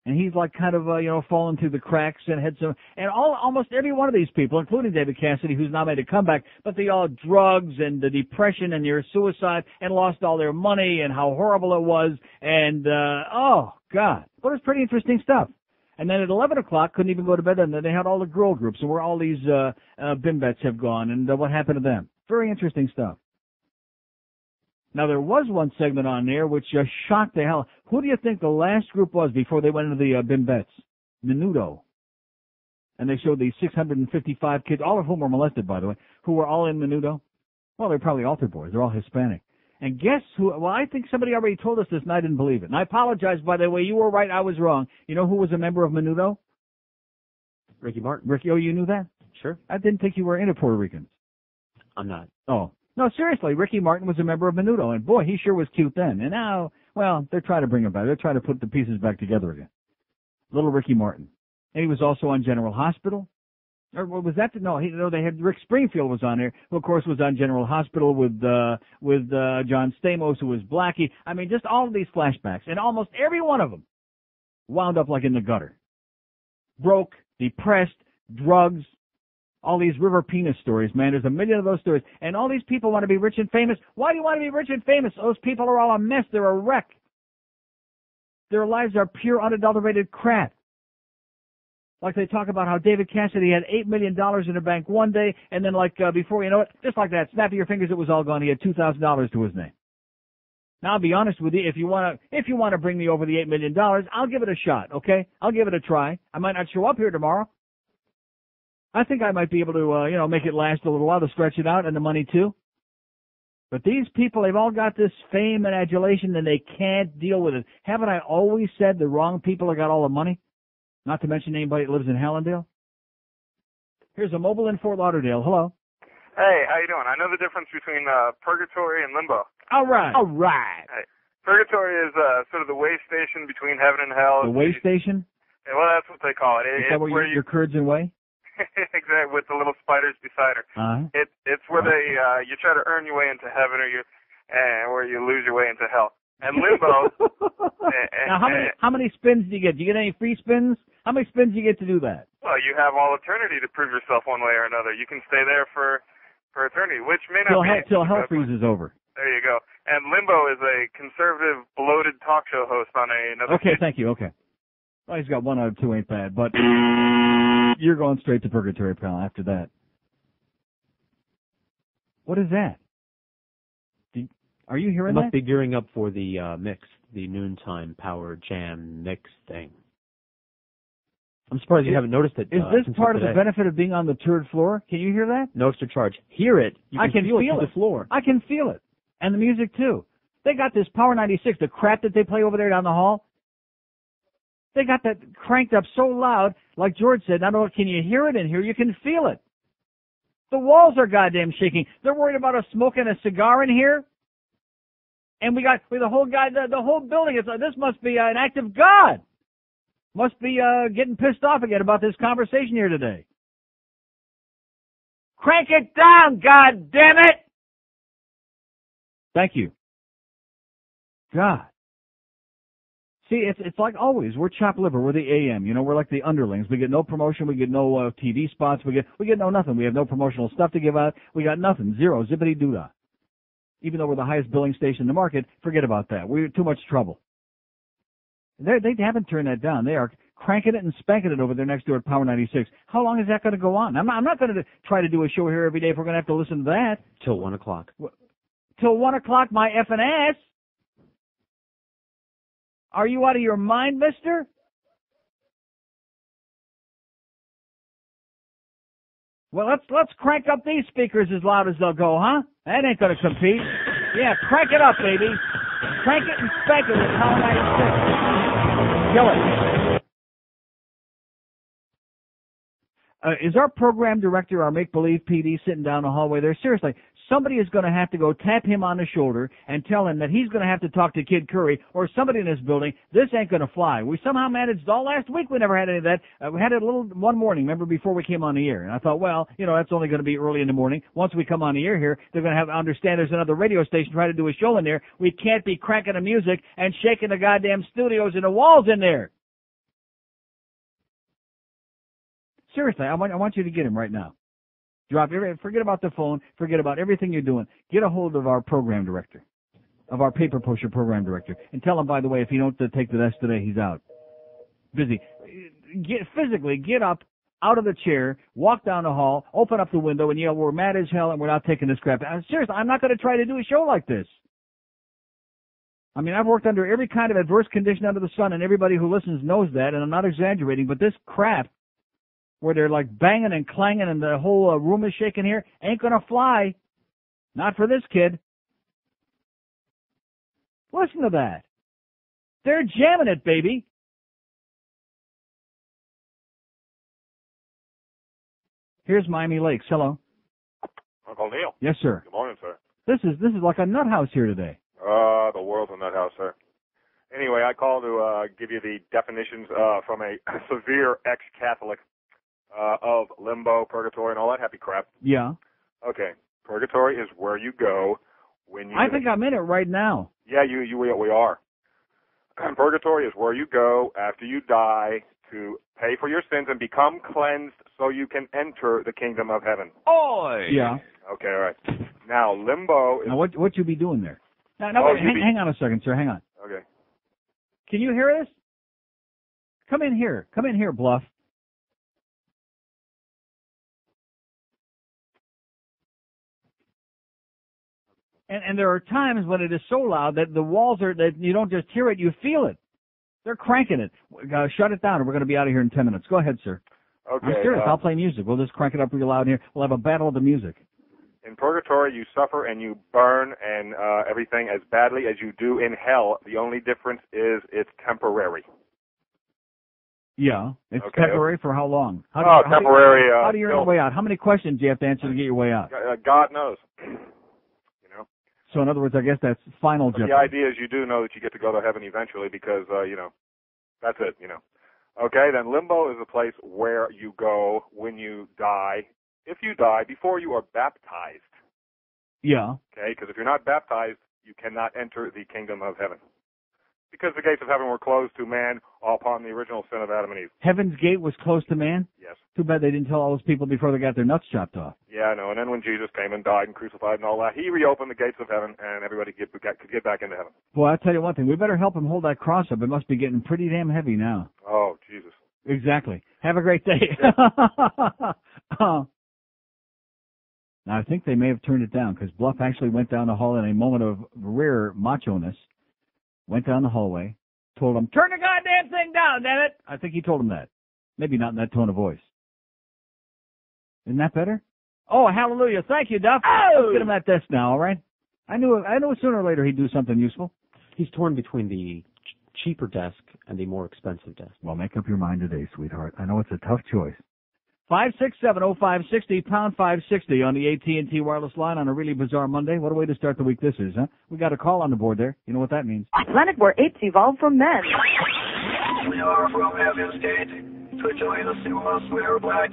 and he's like kind of falling through the cracks and had some. And almost every one of these people, including David Cassidy, who's now made a comeback, but they all drugs and the depression and their suicide and lost all their money and how horrible it was. And oh God, well, it's pretty interesting stuff. And then at 11 o'clock, couldn't even go to bed. And then they had all the girl groups and where all these bimbets have gone and what happened to them. Very interesting stuff. Now, there was one segment on there which shocked the hell. Who do you think the last group was before they went into the Bimbettes? Menudo. And they showed these 655 kids, all of whom were molested, by the way, who were all in Menudo. Well, they're probably altar boys. They're all Hispanic. And guess who? Well, I think somebody already told us this and I didn't believe it. And I apologize, by the way. You were right. I was wrong. You know who was a member of Menudo? Ricky Martin. Ricky, oh, you knew that? Sure. I didn't think you were into Puerto Ricans. I'm not. Oh. No, seriously, Ricky Martin was a member of Menudo, and boy, he sure was cute then. And now, well, they're trying to bring him back. They're trying to put the pieces back together again. Little Ricky Martin. And he was also on General Hospital. Or was that? No, they had Rick Springfield was on there, who of course was on General Hospital with John Stamos, who was Blackie. I mean, just all of these flashbacks, and almost every one of them wound up like in the gutter. Broke, depressed, drugs. All these river penis stories, man. There's a million of those stories. And all these people want to be rich and famous. Why do you want to be rich and famous? Those people are all a mess. They're a wreck. Their lives are pure, unadulterated crap. Like they talk about how David Cassidy had $8 million in the bank one day, and then before you know it, just like that, snap of your fingers, it was all gone. He had $2,000 to his name. Now, I'll be honest with you. If you want to bring me over the $8 million, I'll give it a shot, okay? I'll give it a try. I might not show up here tomorrow. I think I might be able to, make it last a little while, to stretch it out, and the money too. But these people, they've all got this fame and adulation, and they can't deal with it. Haven't I always said the wrong people have got all the money? Not to mention anybody that lives in Hallandale. Here's a mobile in Fort Lauderdale. Hello. Hey, how you doing? I know the difference between purgatory and limbo. All right. All right. Hey, purgatory is sort of the way station between heaven and hell. The way station? Yeah, well, that's what they call it. Is that where your curds and whey? Exactly, with the little spiders beside her. Uh-huh. It's where they you try to earn your way into heaven, or where you lose your way into hell. And limbo. Now, how many spins do you get? Do you get any free spins? How many spins do you get to do that? Well, you have all eternity to prove yourself one way or another. You can stay there for eternity, which may not be till hell freezes over. There you go. And limbo is a conservative, bloated talk show host on another. Okay, thank you. Okay. Well, he's got 1 out of 2, ain't bad, but you're going straight to purgatory, pal, after that. What is that? Are you hearing that? Must be gearing up for the mix, the noontime power jam mix thing. I'm surprised you haven't noticed it. Is this part of the benefit of being on the third floor? Can you hear that? No extra charge. Hear it. I can feel it. The floor. I can feel it. And the music, too. They got this Power 96, the crap that they play over there down the hall. They got that cranked up so loud, like George said, not only can you hear it in here, you can feel it. The walls are goddamn shaking. They're worried about us smoking a cigar in here. And we got the whole the whole building. This must be an act of God. Must be getting pissed off again about this conversation here today. Crank it down, God damn it! Thank you. God. See, it's like always. We're chopped liver. We're the AM. You know, we're like the underlings. We get no promotion. We get no TV spots. We get no nothing. We have no promotional stuff to give out. We got nothing. Zero. Zippity doo-dah. Even though we're the highest billing station in the market, forget about that. We're too much trouble. They haven't turned that down. They are cranking it and spanking it over there next door at Power 96. How long is that going to go on? I'm not going to try to do a show here every day if we're going to have to listen to that. Till 1 o'clock. Till 1 o'clock, my effing ass. Are you out of your mind, mister? Well, let's crank up these speakers as loud as they'll go, huh? That ain't gonna compete. Yeah, crank it up, baby. Crank it and spank it with Power 96. Kill it. Is our program director, our make-believe PD, sitting down the hallway there? Seriously, somebody is going to have to go tap him on the shoulder and tell him that he's going to have to talk to Kid Curry or somebody in this building. This ain't going to fly. We somehow managed all last week. We never had any of that. We had it one morning, remember, before we came on the air. And I thought, well, that's only going to be early in the morning. Once we come on the air here, they're going to have to understand there's another radio station trying to do a show in there. We can't be cranking the music and shaking the goddamn studios and the walls in there. Seriously, I want you to get him right now. Forget about the phone. Forget about everything you're doing. Get a hold of our program director, of our paper pusher program director, and tell him, by the way, if he don't take the test today, he's out. Busy. Physically get up out of the chair, walk down the hall, open up the window, and yell, "We're mad as hell, and we're not taking this crap." Seriously, I'm not going to try to do a show like this. I mean, I've worked under every kind of adverse condition under the sun, and everybody who listens knows that, and I'm not exaggerating, but this crap, where they're like banging and clanging and the whole room is shaking here, ain't gonna fly. Not for this kid. Listen to that. They're jamming it, baby. Here's Miami Lakes. Hello. Uncle Neil. Yes, sir. Good morning, sir. This is like a nut house here today. The world's a nut house, sir. Anyway, I called to give you the definitions from a severe ex-Catholic of limbo, purgatory, and all that happy crap. Yeah. Okay. Purgatory is where you go when you... I think I'm in it right now. Yeah, we are. Purgatory is where you go after you die to pay for your sins and become cleansed so you can enter the kingdom of heaven. Oi! Yeah. Okay, all right. Now, limbo is... Now, what you be doing there? Now, hang on a second, sir. Hang on. Okay. Can you hear this? Come in here. Come in here, Bluff. And there are times when it is so loud that the walls that you don't just hear it, you feel it. They're cranking it. Shut it down or we're going to be out of here in 10 minutes. Go ahead, sir. Okay. I'm serious. I'll play music. We'll just crank it up real loud here. We'll have a battle of the music. In purgatory, you suffer and you burn and everything as badly as you do in hell. The only difference is it's temporary. Yeah. It's temporary for how long? Temporary. How do you earn your way out? How many questions do you have to answer to get your way out? God knows. So in other words, I guess that's final jeopardy. The idea is you do know that you get to go to heaven eventually because, that's it, Okay, then limbo is a place where you go when you die, if you die, before you are baptized. Yeah. Okay, because if you're not baptized, you cannot enter the kingdom of heaven. Because the gates of heaven were closed to man upon the original sin of Adam and Eve. Heaven's gate was closed to man? Yes. Too bad they didn't tell all those people before they got their nuts chopped off. Yeah, I know. And then when Jesus came and died and crucified and all that, he reopened the gates of heaven and everybody could get back into heaven. Boy, I'll tell you one thing. We better help him hold that cross up. It must be getting pretty damn heavy now. Oh, Jesus. Exactly. Have a great day. Now, I think they may have turned it down because Bluff actually went down the hall in a moment of rare macho-ness, went down the hallway, told him, "Turn the goddamn thing down, damn it!" I think he told him that. Maybe not in that tone of voice. Isn't that better? Oh, hallelujah. Thank you, Duff. Oh! Let's get him that desk now, all right? I knew sooner or later he'd do something useful. He's torn between the cheaper desk and the more expensive desk. Well, make up your mind today, sweetheart. I know it's a tough choice. 567-0560, pound 560 on the AT&T wireless line on a really bizarre Monday. What a way to start the week this is, huh? We got a call on the board there. You know what that means. A planet where apes evolved from men. We are from Heaven's Gate. To join us, you must wear black.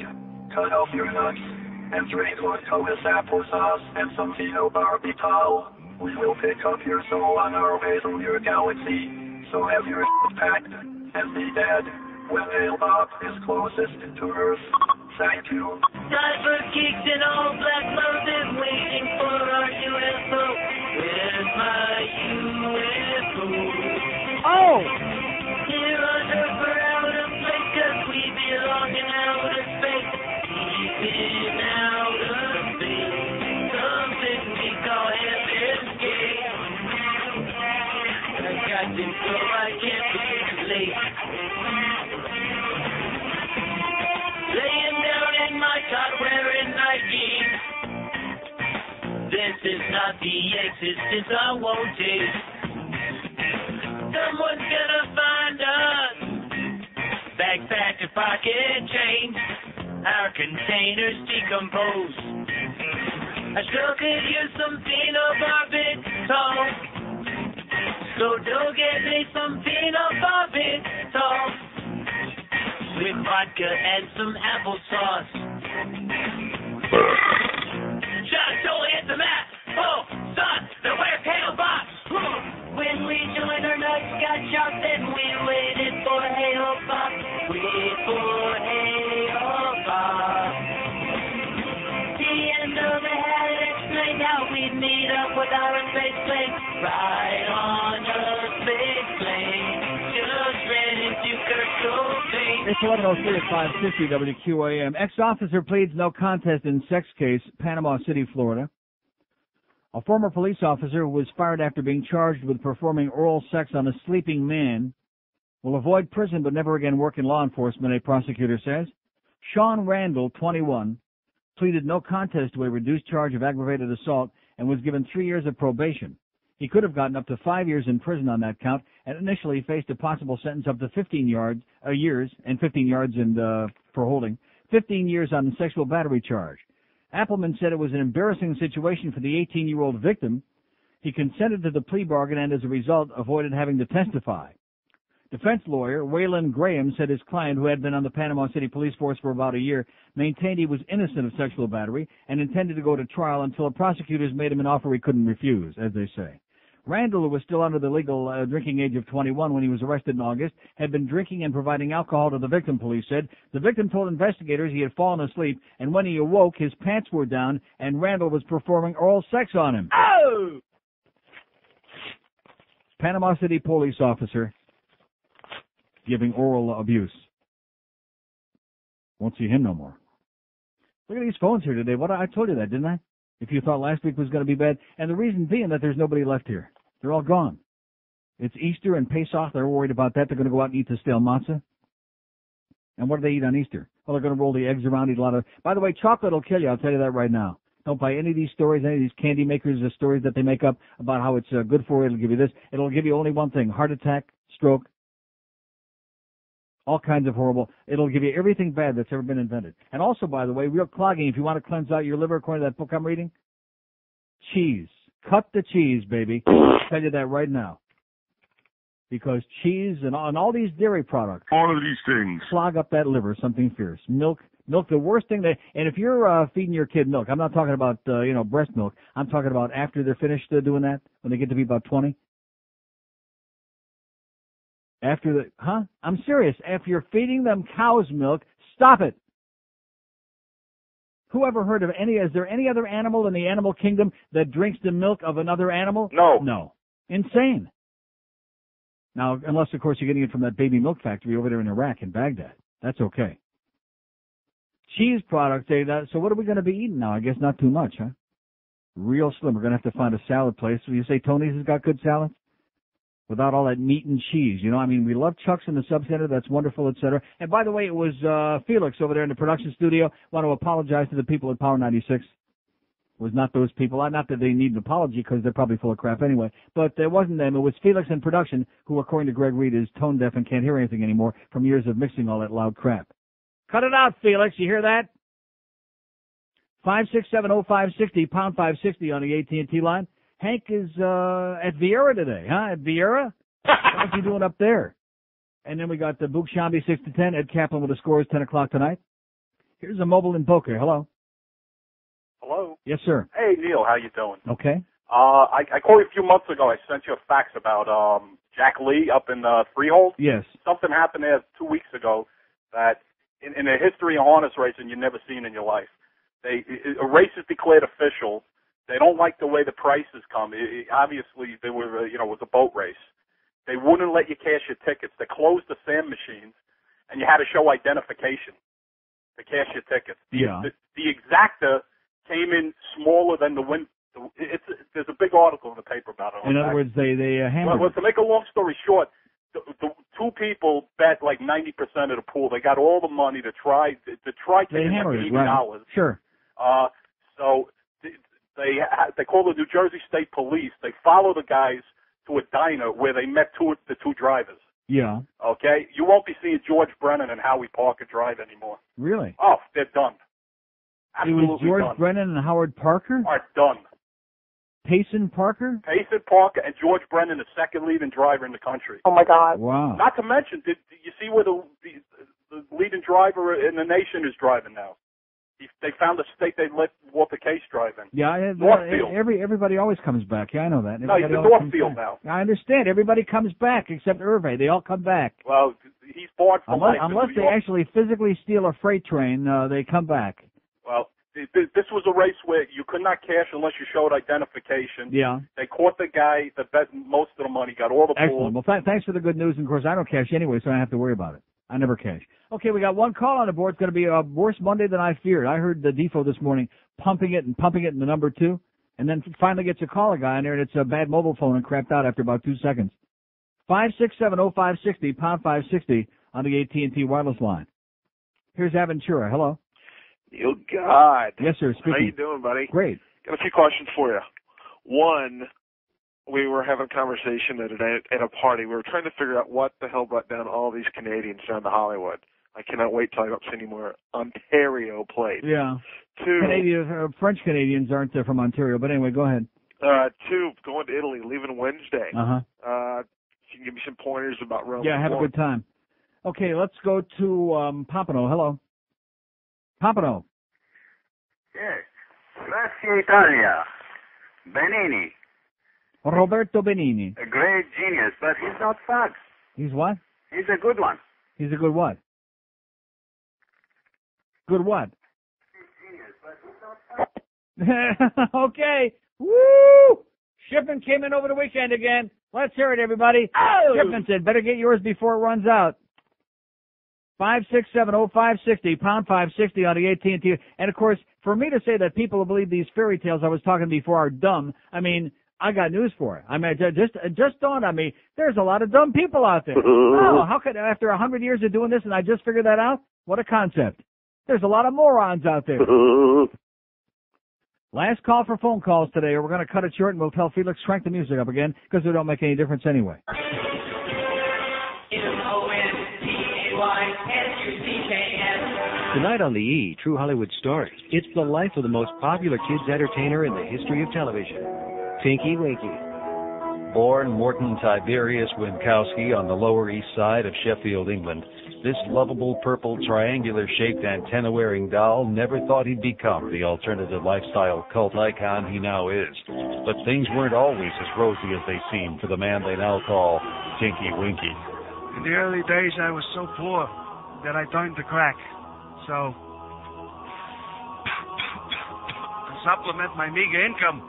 Cut off your nuts and drink vodka with applesauce and some phenobarbital. We will pick up your soul on our way through your galaxy. So have your packed and be dead when Hale-Bopp is closest to Earth. Thank you. Cyber geeks in all black clothing waiting for our UFO. Where's my UFO? Oh! Here on Earth we're out of place 'cause we belong in outer space. Deep in outer space. Something we call Heaven's Gate. I got to go, I can't be late. Laying down in my cot wearing Nike. This is not the existence I wanted. Someone's gonna find us. Backpack and pocket change. Our containers decompose. I sure could use some phenobarbital. So don't get me some phenobarbital. With vodka and some applesauce. Shot totally hit the map. Oh, son, the where's Hale-Bopp? When we joined our nuts got shot, then we waited for Hale-Bopp. Wait for Hale-Bopp. The end of it had explained how we'd meet up with our space plane. Right on a space plane. Just ran into Kurt Cobain. It's 11:03 at 550 WQAM. Ex-officer pleads no contest in sex case, Panama City, Florida. A former police officer was fired after being charged with performing oral sex on a sleeping man. Will avoid prison but never again work in law enforcement, a prosecutor says. Sean Randall, 21, pleaded no contest to a reduced charge of aggravated assault and was given 3 years of probation. He could have gotten up to 5 years in prison on that count and initially faced a possible sentence up to 15 years and 15 yards for holding, 15 years on the sexual battery charge. Appleman said it was an embarrassing situation for the 18-year-old victim. He consented to the plea bargain and, as a result, avoided having to testify. Defense lawyer Waylon Graham said his client, who had been on the Panama City police force for about a year, maintained he was innocent of sexual battery and intended to go to trial until prosecutors made him an offer he couldn't refuse, as they say. Randall, who was still under the legal drinking age of 21 when he was arrested in August, had been drinking and providing alcohol to the victim, police said. The victim told investigators he had fallen asleep, and when he awoke, his pants were down, and Randall was performing oral sex on him. Oh! Panama City police officer giving oral abuse. Won't see him no more. Look at these phones here today. I told you that, didn't I? If you thought last week was going to be bad. And the reason being that there's nobody left here. They're all gone. It's Easter and Pesach. They're worried about that. They're going to go out and eat the stale matzah. And what do they eat on Easter? Well, they're going to roll the eggs around, eat a lot of... By the way, chocolate will kill you. I'll tell you that right now. Don't buy any of these stories, any of these candy makers, the stories that they make up about how it's good for you. It'll give you this. It'll give you only one thing: heart attack, stroke, all kinds of horrible. It'll give you everything bad that's ever been invented. And also, by the way, real clogging, if you want to cleanse out your liver, according to that book I'm reading, cheese. Cut the cheese, baby. I'll tell you that right now. Because cheese and all these dairy products, all of these things, clog up that liver, something fierce. Milk, the worst thing and if you're feeding your kid milk, I'm not talking about, breast milk. I'm talking about after they're finished doing that, when they get to be about 20. I'm serious. After you're feeding them cow's milk, stop it. Who ever heard of is there any other animal in the animal kingdom that drinks the milk of another animal? No. No. Insane. Now, unless, of course, you're getting it from that baby milk factory over there in Iraq, in Baghdad. That's okay. Cheese products, so what are we going to be eating now? I guess not too much, huh? Real slim. We're going to have to find a salad place. Will you say Tony's has got good salads? without all that meat and cheese. You know, I mean, we love Chuck's in the Subcenter. That's wonderful, etc. And by the way, it was Felix over there in the production studio. Want to apologize to the people at Power 96. It was not those people. Not that they need an apology because they're probably full of crap anyway. But it wasn't them. It was Felix in production who, according to Greg Reed, is tone deaf and can't hear anything anymore from years of mixing all that loud crap. Cut it out, Felix. You hear that? 5670560, pound 560 on the AT&T line. Hank is at Vieira today, huh? At Vieira? What's he doing up there? And then we got the Book Shambi 6 to 10. Ed Kaplan with the scores 10 o'clock tonight. Here's a mobile in Boca. Hello. Hello. Yes, sir. Hey, Neil. How you doing? Okay. I called you a few months ago. I sent you a fax about Jack Lee up in Freehold. Yes. Something happened there 2 weeks ago that in the history of harness racing you've never seen in your life. A race is declared official. They don't like the way the prices come. Obviously, there were, it was a boat race. They wouldn't let you cash your tickets. They closed the sand machines, and you had to show identification to cash your tickets. The exacta came in smaller than the wind. There's a big article in the paper about it. In other words, they hammered. Well, to make a long story short, the two people bet like 90% of the pool. They got all the money to try tickets at $80. Right. Sure. So they call the New Jersey State Police. They follow the guys to a diner where they met the two drivers. Yeah. Okay? You won't be seeing George Brennan and Howie Parker drive anymore. Really? Oh, they're done. Absolutely it was George done. Brennan and Howard Parker? Are done. Payson Parker? Payson Parker and George Brennan, the second leading driver in the country. Oh, my God. Wow. Not to mention, did you see where the leading driver in the nation is driving now? They found a state they let Walter Case drive in. Yeah, Northfield. Everybody always comes back. Yeah, I know that. No, he's in Northfield now. I understand. Everybody comes back except Hervé. They all come back. Well, he's barred for life. Unless they actually physically steal a freight train, they come back. Well, this was a race where you could not cash unless you showed identification. Yeah. They caught the guy that bet most of the money, got all the Excellent. Well, thanks for the good news. And, of course, I don't cash anyway, so I don't have to worry about it. I never cash. Okay, we got one call on the board. It's going to be a worse Monday than I feared. I heard the Defo this morning pumping it in the number 2, and then finally gets a call a guy in there, and it's a bad mobile phone and crapped out after about 2 seconds. 5670560, pound 560 on the AT&T wireless line. Here's Aventura. Hello. Neil God. Yes, sir. Speaking. How you doing, buddy? Great. Got a few questions for you. One, we were having a conversation at a party. We were trying to figure out what the hell brought down all these Canadians down to Hollywood. I cannot wait till I don't see any more Ontario plates. Yeah. Two, French Canadians aren't from Ontario, but anyway, go ahead. Two, going to Italy, leaving Wednesday. Uh-huh. You can give me some pointers about Rome. Yeah, have a good time. Okay, let's go to Pompano. Hello. Pompano. Yes. Grazie Italia. Benini. Roberto Benini. A great genius, but he's not fax. He's what? He's a good one. He's a good what? Good what? Okay. Woo! Shipment came in over the weekend again. Let's hear it, everybody. Oh! Shipment said, better get yours before it runs out. 5670560, pound 560 on the AT&T. And, of course, for me to say that people who believe these fairy tales I was talking before are dumb, I mean, I got news for it. I mean, just dawned on me, there's a lot of dumb people out there. Oh, how could, after 100 years of doing this and I just figured that out? What a concept. There's a lot of morons out there. Last call for phone calls today, or we're going to cut it short and we'll tell Felix crank the music up again because it don't make any difference anyway. Tonight on the E! True Hollywood Stories, it's the life of the most popular kids entertainer in the history of television, Tinky Winky. Born Morton Tiberius Winkowski on the Lower East Side of Sheffield, England, this lovable purple triangular-shaped antenna-wearing doll never thought he'd become the alternative lifestyle cult icon he now is. But things weren't always as rosy as they seemed for the man they now call Tinky Winky. In the early days, I was so poor that I turned to crack. So, to supplement my meager income,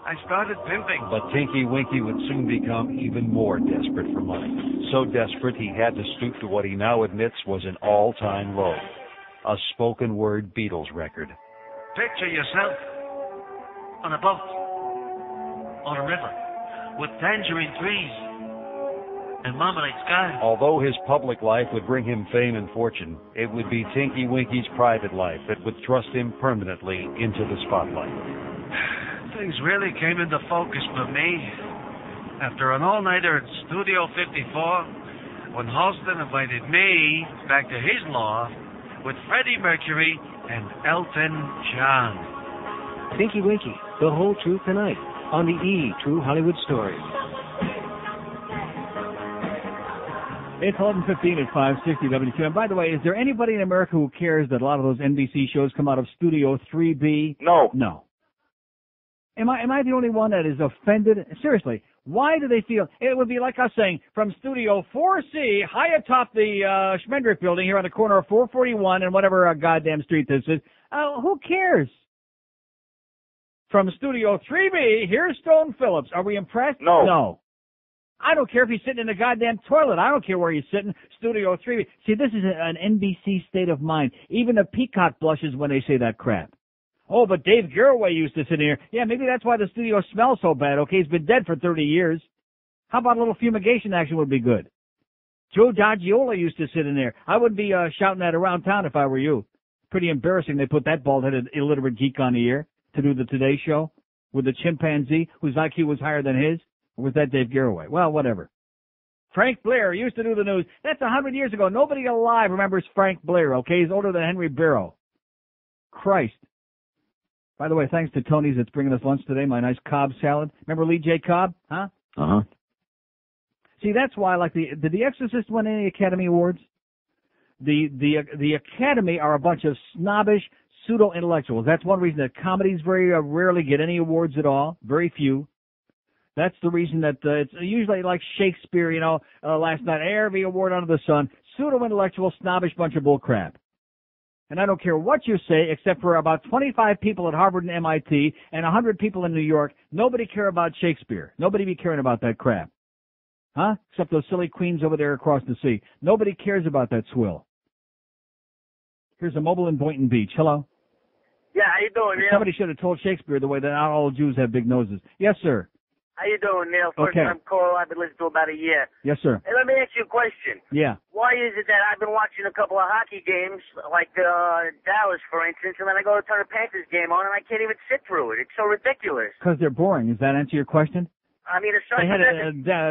I started pimping. But Tinky Winky would soon become even more desperate for money. So desperate he had to stoop to what he now admits was an all-time low. A spoken word Beatles record. Picture yourself on a boat, on a river, with tangerine trees and Marmalade Sky. Although his public life would bring him fame and fortune, it would be Tinky Winky's private life that would thrust him permanently into the spotlight. Things really came into focus for me after an all-nighter at Studio 54 when Halston invited me back to his loft with Freddie Mercury and Elton John. Tinky Winky, the whole truth tonight on the True Hollywood Story. It's 11:15 at 560 WQ. And by the way, is there anybody in America who cares that a lot of those NBC shows come out of Studio 3B? No. No. Am I the only one that is offended? Seriously, why do they feel it would be like us saying from Studio 4C, high atop the Schmendrick building here on the corner of 441 and whatever goddamn street this is? Who cares? From Studio 3B, here's Stone Phillips. Are we impressed? No. No. I don't care if he's sitting in the goddamn toilet. I don't care where he's sitting. Studio 3B. See, this is an NBC state of mind. Even the peacock blushes when they say that crap. Oh, but Dave Garroway used to sit in here. Yeah, maybe that's why the studio smells so bad, okay? He's been dead for 30 years. How about a little fumigation action would be good? Joe Giaggiola used to sit in there. I wouldn't be shouting that around town if I were you. Pretty embarrassing they put that bald-headed illiterate geek on the air to do the Today Show with the chimpanzee whose IQ was higher than his. Or was that Dave Garroway? Well, whatever. Frank Blair used to do the news. That's 100 years ago. Nobody alive remembers Frank Blair, okay? He's older than Henry Barrow. Christ. By the way, thanks to Tony's that's bringing us lunch today, my nice Cobb salad. Remember Lee J. Cobb? Huh? Uh-huh. See, that's why, like, did The Exorcist win any Academy Awards? The Academy are a bunch of snobbish pseudo-intellectuals. That's one reason that comedies very rarely get any awards at all. Very few. That's the reason that it's usually like Shakespeare, last night, every award under the sun. Pseudo-intellectual, snobbish bunch of bull crap. And I don't care what you say, except for about 25 people at Harvard and MIT and 100 people in New York. Nobody care about Shakespeare. Nobody be caring about that crap. Huh? Except those silly queens over there across the sea. Nobody cares about that swill. Here's a mobile in Boynton Beach. Hello? Yeah, how you doing, Neil? Somebody should have told Shakespeare the way that not all Jews have big noses. Yes, sir. How you doing, Neil? First time caller. I've been listening to about a year. Yes, sir. Hey, let me ask you a question. Yeah. Why is it that I've been watching a couple of hockey games, like Dallas, for instance, and then I go to turn a Panthers game on, and I can't even sit through it? It's so ridiculous. Because they're boring. Does that answer your question? I mean, it's they had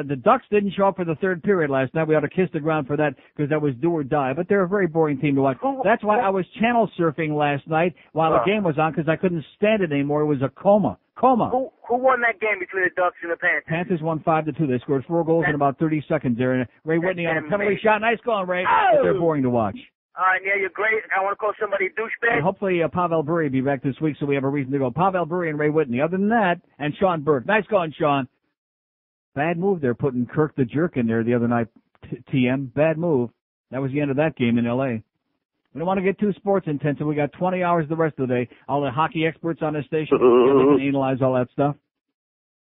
the Ducks didn't show up for the third period last night. We ought to kiss the ground for that because that was do or die. But they're a very boring team to watch. That's why I was channel surfing last night while the game was on because I couldn't stand it anymore. It was a coma. Who won that game between the Ducks and the Panthers? Panthers won 5-2. They scored 4 goals in about 30 seconds there. And Ray Whitney on a penalty shot. Nice going, Ray. Oh! But they're boring to watch. All right, Neil, you're great. I want to call somebody a douchebag. And hopefully Pavel Bure will be back this week so we have a reason to go. Pavel Bure and Ray Whitney. Other than that, and Sean Burke. Nice going, Sean. Bad move there, putting Kirk the Jerk in there the other night, TM. Bad move. That was the end of that game in L.A. We don't want to get too sports intensive. We got 20 hours the rest of the day. All the hockey experts on this station. They can analyze all that stuff.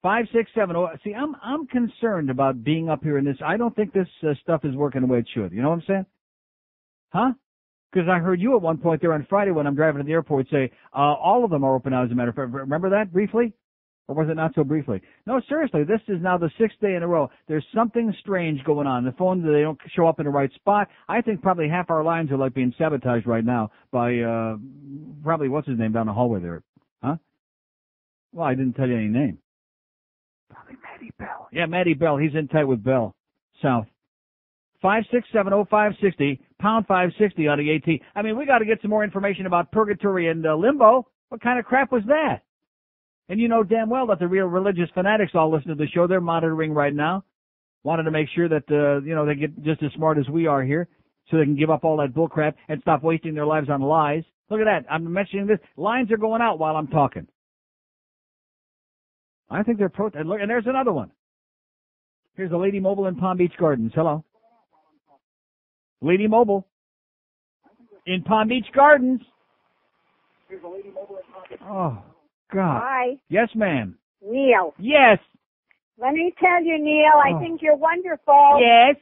567. See, I'm concerned about being up here in this. I don't think this stuff is working the way it should. You know what I'm saying? Huh? Because I heard you at one point there on Friday when I'm driving to the airport say, all of them are open now, as a matter of fact. Remember that briefly? Or was it not so briefly? No, seriously, this is now the 6th day in a row. There's something strange going on. The phones, they don't show up in the right spot. I think probably half our lines are like being sabotaged right now by, probably, what's his name down the hallway there? Huh? Well, I didn't tell you any name. Probably Matty Bell. Yeah, Matty Bell. He's in tight with Bell. South. 5670560, pound 560 on the AT. I mean, we got to get some more information about purgatory and limbo. What kind of crap was that? And you know damn well that the real religious fanatics all listen to the show. They're monitoring right now. Wanted to make sure that, they get just as smart as we are here so they can give up all that bull crap and stop wasting their lives on lies. Look at that. I'm mentioning this. Lines are going out while I'm talking. I think they're protesting. Look, and there's another one. Here's a Lady Mobile in Palm Beach Gardens. Hello. Lady Mobile in Palm Beach Gardens. Here's a Lady Mobile in Palm Beach. Oh. God. Hi. Yes, ma'am. Neil. Yes. Let me tell you, Neil, I think you're wonderful. Yes.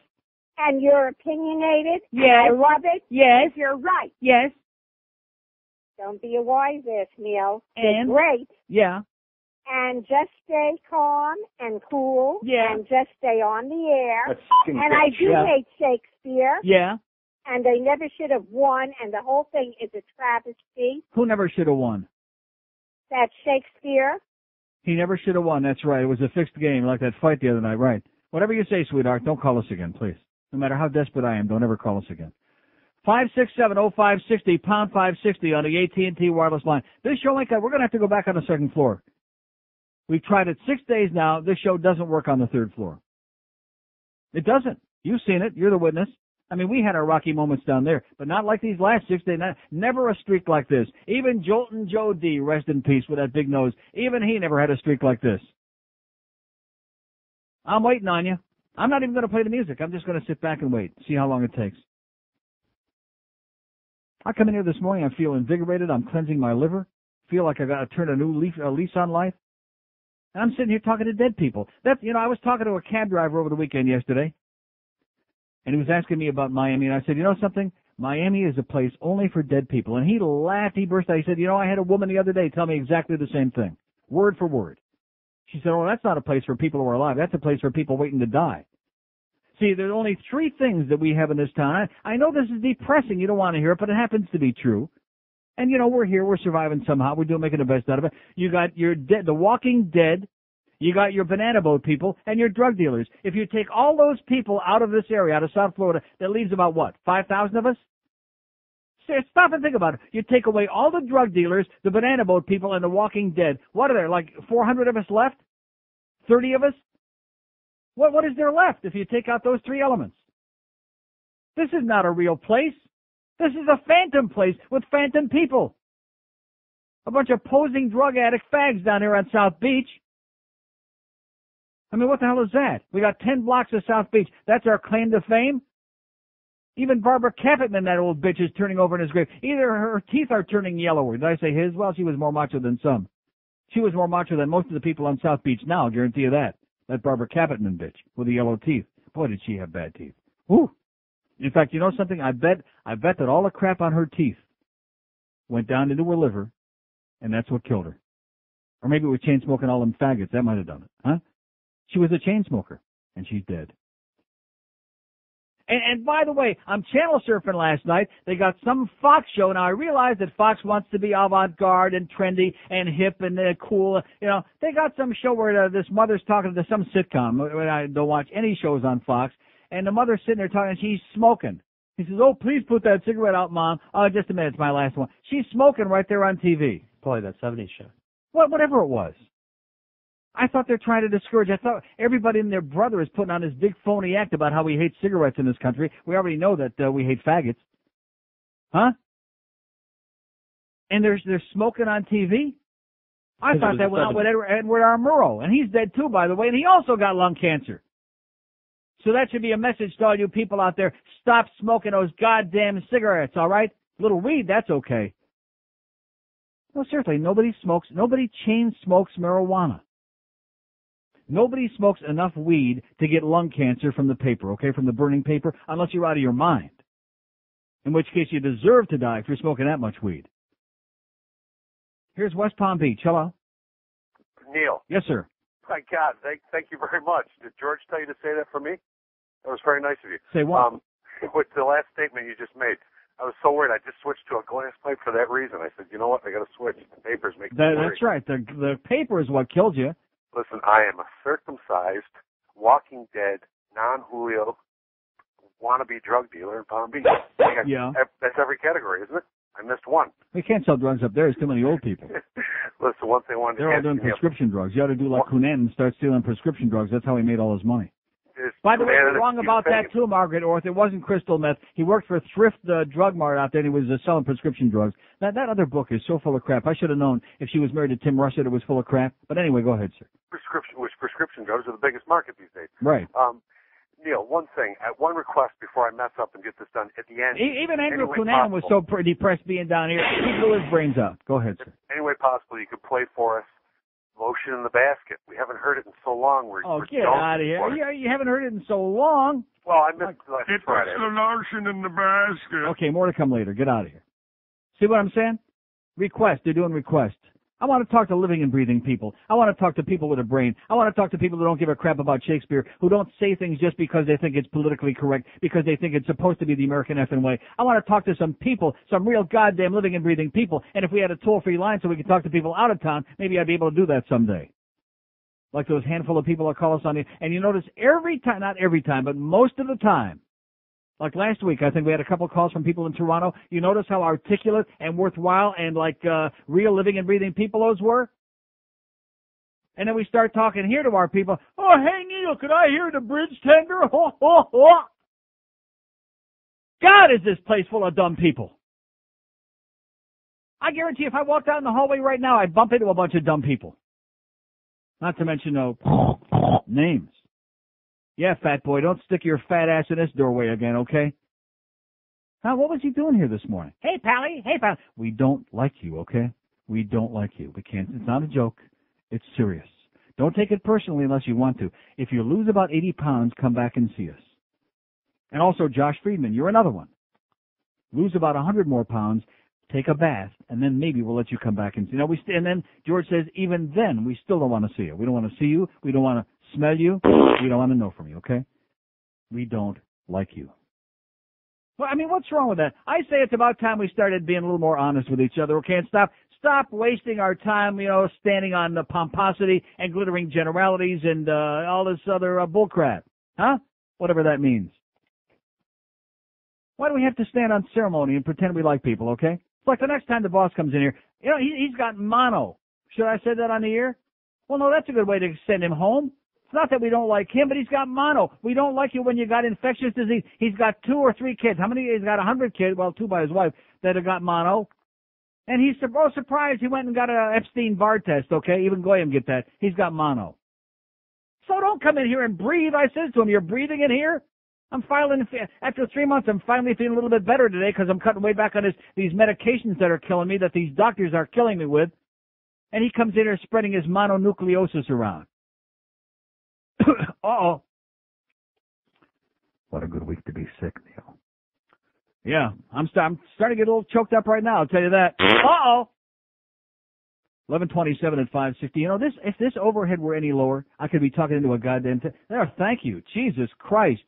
And you're opinionated. Yes. I love it. Yes. You're right. Yes. Don't be a wise ass, Neil. And? You're great. Yeah. and just stay calm and cool. Yeah. And just stay on the air. That's And I do hate Shakespeare. Yeah. And they never should have won, and the whole thing is a travesty. Who never should have won? That's Shakespeare. He never should have won. That's right. It was a fixed game, like that fight the other night. Right. Whatever you say, sweetheart, don't call us again, please. No matter how desperate I am, don't ever call us again. 567-0560, pound 560 on the AT&T wireless line. This show ain't got, we're going to have to go back on the second floor. We've tried it 6 days now. This show doesn't work on the third floor. It doesn't. You've seen it. You're the witness. I mean, we had our rocky moments down there, but not like these last 6 days. Never a streak like this. Even Joltin' Joe D, rest in peace with that big nose, even he never had a streak like this. I'm waiting on you. I'm not even going to play the music. I'm just going to sit back and wait, see how long it takes. I come in here this morning, I feel invigorated. I'm cleansing my liver. Feel like I got to turn a new lease on life. And I'm sitting here talking to dead people. I was talking to a cab driver over the weekend yesterday. And he was asking me about Miami, and I said, you know something? Miami is a place only for dead people. And he laughed, he burst out. He said, I had a woman the other day tell me exactly the same thing, word for word. She said, that's not a place for people who are alive. That's a place for people waiting to die. See, there's only 3 things that we have in this town. I know this is depressing. You don't want to hear it, but it happens to be true. And, we're here. We're surviving somehow. We're making the best out of it. You got your dead, the walking dead. You got your banana boat people and your drug dealers. If you take all those people out of this area, out of South Florida, that leaves about, 5,000 of us? Stop and think about it. You take away all the drug dealers, the banana boat people, and the walking dead. What are there, like 400 of us left? 30 of us? What is there left if you take out those 3 elements? This is not a real place. This is a phantom place with phantom people. A bunch of posing drug addict fags down here on South Beach. I mean, what the hell is that? We got 10 blocks of South Beach. That's our claim to fame? Even Barbara Capitman, that old bitch, is turning over in his grave. Either her teeth are turning yellower. Did I say his? Well, she was more macho than some. She was more macho than most of the people on South Beach now, I guarantee you that. That Barbara Capitman bitch with the yellow teeth. Boy, did she have bad teeth. Whew. In fact, you know something? I bet that all the crap on her teeth went down into her liver, and that's what killed her. Or maybe it was chain smoking all them faggots. That might have done it, huh? She was a chain smoker, and she's dead. And by the way, I'm channel surfing last night. They got some Fox show. Now, I realize that Fox wants to be avant-garde and trendy and hip and cool. They got some show where this mother's talking to some sitcom. I don't watch any shows on Fox. And the mother's sitting there talking, and she's smoking. He says, please put that cigarette out, Mom. Oh, just a minute. It's my last one. She's smoking right there on TV. Probably that 70s show. Whatever it was. I thought they're trying to discourage. I thought everybody and their brother is putting on this big phony act about how we hate cigarettes in this country. We already know that we hate faggots. Huh? And they're smoking on TV? I thought that went on with Edward R. Murrow. And he's dead too, by the way, and he also got lung cancer. So that should be a message to all you people out there. Stop smoking those goddamn cigarettes, all right? Little weed, that's okay. No, seriously, nobody chain smokes marijuana. Nobody smokes enough weed to get lung cancer from the paper, okay, from the burning paper, unless you're out of your mind. In which case you deserve to die if you're smoking that much weed. Here's West Palm Beach. Hello. Neil. Yes, sir. My God, thank you very much. Did George tell you to say that for me? That was very nice of you. Say what? With the last statement you just made. I was so worried. I just switched to a glass pipe for that reason. I said, you know what? I got to switch. The papers make me worry. That's right. The paper is what killed you. Listen, I am a circumcised, Walking Dead, non-Julio, wannabe drug dealer in Palm Beach. Yeah. That's every category, isn't it? I missed one. We can't sell drugs up there. There's too many old people. Listen, one thing I wanted to They're all doing prescription drugs. You ought to do like Cunanan and start stealing prescription drugs. That's how he made all his money. By the way, you're wrong about that too, Margaret Orth. It wasn't crystal meth. He worked for Thrift Drug Mart out there, and he was selling prescription drugs. That other book is so full of crap. I should have known if she was married to Tim Rush that it was full of crap. But anyway, go ahead, sir. Prescription drugs are the biggest market these days. Right. Neil, one thing, one request before I mess up and get this done at the end. Even Andrew Cunanan was so depressed being down here. He blew his brains out. Go ahead, sir. Any way possible you could play for us Lotion in the Basket. We haven't heard it in so long. Get out of here. You haven't heard it in so long. Well, I missed last Friday. It's the lotion in the basket. Okay, more to come later. Get out of here. See what I'm saying? Request. They're doing requests. I want to talk to living and breathing people. I want to talk to people with a brain. I want to talk to people who don't give a crap about Shakespeare, who don't say things just because they think it's politically correct, because they think it's supposed to be the American effing way. I want to talk to some people, some real goddamn living and breathing people. And if we had a toll-free line so we could talk to people out of town, maybe I'd be able to do that someday. Like those handful of people that call us on the, and you notice every time, not every time, but most of the time, like last week, I think we had a couple of calls from people in Toronto. You notice how articulate and worthwhile and real living and breathing people those were? And then we start talking here to our people. Oh, hey, Neil, could I hear the bridge tender? Ho, ho, ho. God, is this place full of dumb people. I guarantee if I walked out in the hallway right now, I'd bump into a bunch of dumb people. Not to mention no names. Yeah, fat boy, don't stick your fat ass in this doorway again, okay? Now, what was he doing here this morning? Hey, Pally. Hey, Pally. We don't like you, okay? We don't like you. We can't. It's not a joke. It's serious. Don't take it personally unless you want to. If you lose about 80 pounds, come back and see us. And also, Josh Friedman, you're another one. Lose about 100 more pounds, take a bath, and then maybe we'll let you come back and see. And then George says, even then, we still don't want to see you. We don't want to see you. We don't want to smell you. We don't want to know from you, okay? We don't like you. Well, I mean, what's wrong with that? I say it's about time we started being a little more honest with each other, okay? And stop wasting our time, standing on the pomposity and glittering generalities and all this other bullcrap. Huh? Whatever that means. Why do we have to stand on ceremony and pretend we like people, okay? It's like the next time the boss comes in here, he's got mono. Should I say that on the air? Well, no, that's a good way to send him home. It's not that we don't like him, but he's got mono. We don't like you when you got infectious disease. He's got 2 or 3 kids. How many? He's got 100 kids, well, 2 by his wife, that have got mono. And he's surprised he went and got a Epstein-Barr test, okay? Even Goyam get that. He's got mono. So don't come in here and breathe. I said to him, you're breathing in here? After 3 months, I'm finally feeling a little bit better today because I'm cutting way back on these medications that are killing me, that these doctors are killing me with. And he comes in here spreading his mononucleosis around. Uh-oh. What a good week to be sick, Neil. Yeah, I'm starting to get a little choked up right now, I'll tell you that. Uh-oh. 11:27 at 5:60. If this overhead were any lower, I could be talking into a goddamn... thank you. Jesus Christ.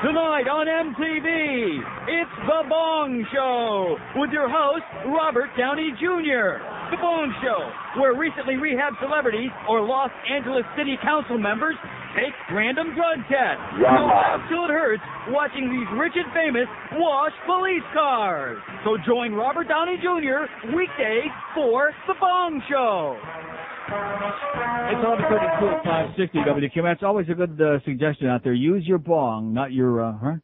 Tonight on MTV, it's The Bong Show with your host, Robert Downey Jr. The Bong Show, where recently rehabbed celebrities or Los Angeles City Council members take random drug tests. You'll laugh till it hurts watching these rich and famous wash police cars. So join Robert Downey Jr. weekdays for The Bong Show. It's 11:32 at 560 WQ. That's always a good suggestion out there. Use your bong, not your,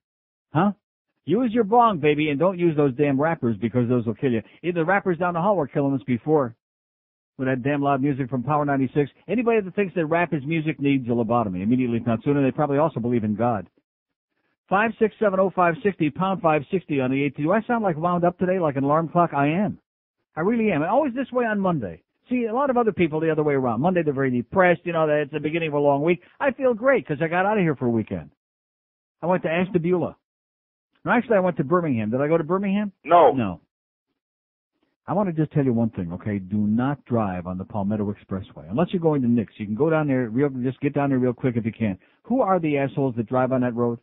Use your bong, baby, and don't use those damn rappers because those will kill you. The rappers down the hall were killing us before with that damn loud music from Power 96. Anybody that thinks that rap is music needs a lobotomy immediately, if not sooner. They probably also believe in God. 5670560, pound 560 on the 8. Do I sound like wound up today, like an alarm clock? I am. I really am. And always this way on Monday. See, a lot of other people the other way around. Monday they're very depressed, that it's the beginning of a long week. I feel great because I got out of here for a weekend. I went to Ashtabula. No, actually, I went to Birmingham. Did I go to Birmingham? No. No. I want to just tell you one thing, okay? Do not drive on the Palmetto Expressway. Unless you're going to Nick's. You can go down there, just get down there real quick if you can. Who are the assholes that drive on that road?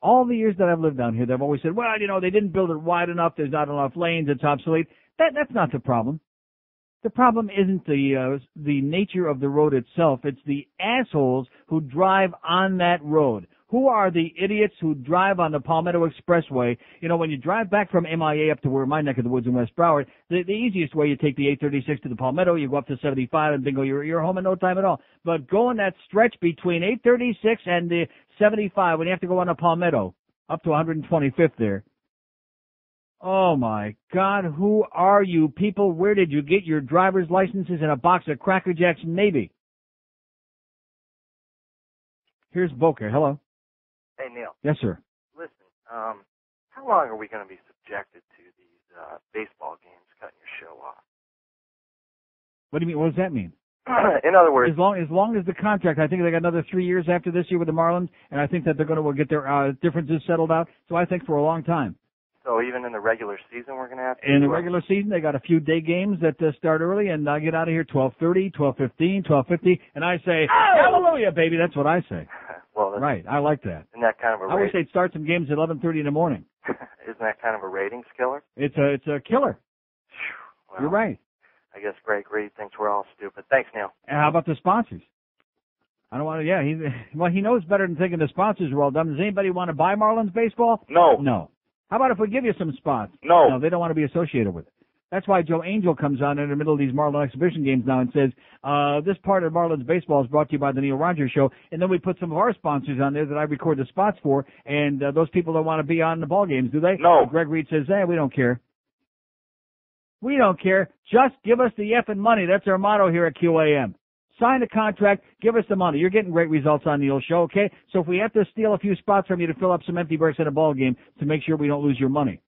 All the years that I've lived down here, they've always said, well, they didn't build it wide enough. There's not enough lanes. It's obsolete. That's not the problem. The problem isn't the nature of the road itself. It's the assholes who drive on that road. Who are the idiots who drive on the Palmetto Expressway? When you drive back from MIA up to where my neck of the woods in West Broward, the easiest way, you take the 836 to the Palmetto, you go up to 75, and bingo, you're home in no time at all. But going that stretch between 836 and the 75, when you have to go on the Palmetto, up to 125th there, oh, my God, who are you people? Where did you get your driver's licenses and a box of Cracker Jacks? Maybe. Here's Boker. Hello. Hey, Neil. Yes, sir. Listen, how long are we going to be subjected to these baseball games cutting your show off? What do you mean? What does that mean? In other words, as long as the contract, I think they got another 3 years after this year with the Marlins, and I think that they're going to get their differences settled out. So I think for a long time. So even in the regular season, we're going to have to... In the regular season, they got a few day games that start early, and I get out of here 12:30, 12:15, 12:50, and I say, hallelujah, baby. That's what I say. Well, right. I like that. Isn't that kind of a I wish they'd start some games at 11:30 in the morning. Isn't that kind of a ratings killer? It's a killer. Well, You're right. I guess Greg Reed thinks we're all stupid. Thanks, Neil. And how about the sponsors? I don't want to, yeah, he knows better than thinking the sponsors are all done. Does anybody want to buy Marlins baseball? No. No. How about if we give you some spots? No. No, they don't want to be associated with it. That's why Joe Angel comes on in the middle of these Marlins exhibition games now and says, this part of Marlins baseball is brought to you by the Neil Rogers Show. And then we put some of our sponsors on there that I record the spots for, and those people don't want to be on the ball games, do they? No. And Greg Reed says, we don't care. We don't care. Just give us the effing money. That's our motto here at QAM. Sign the contract. Give us the money. You're getting great results on the old show, okay? So if we have to steal a few spots from you to fill up some empty berths in a ball game to make sure we don't lose your money.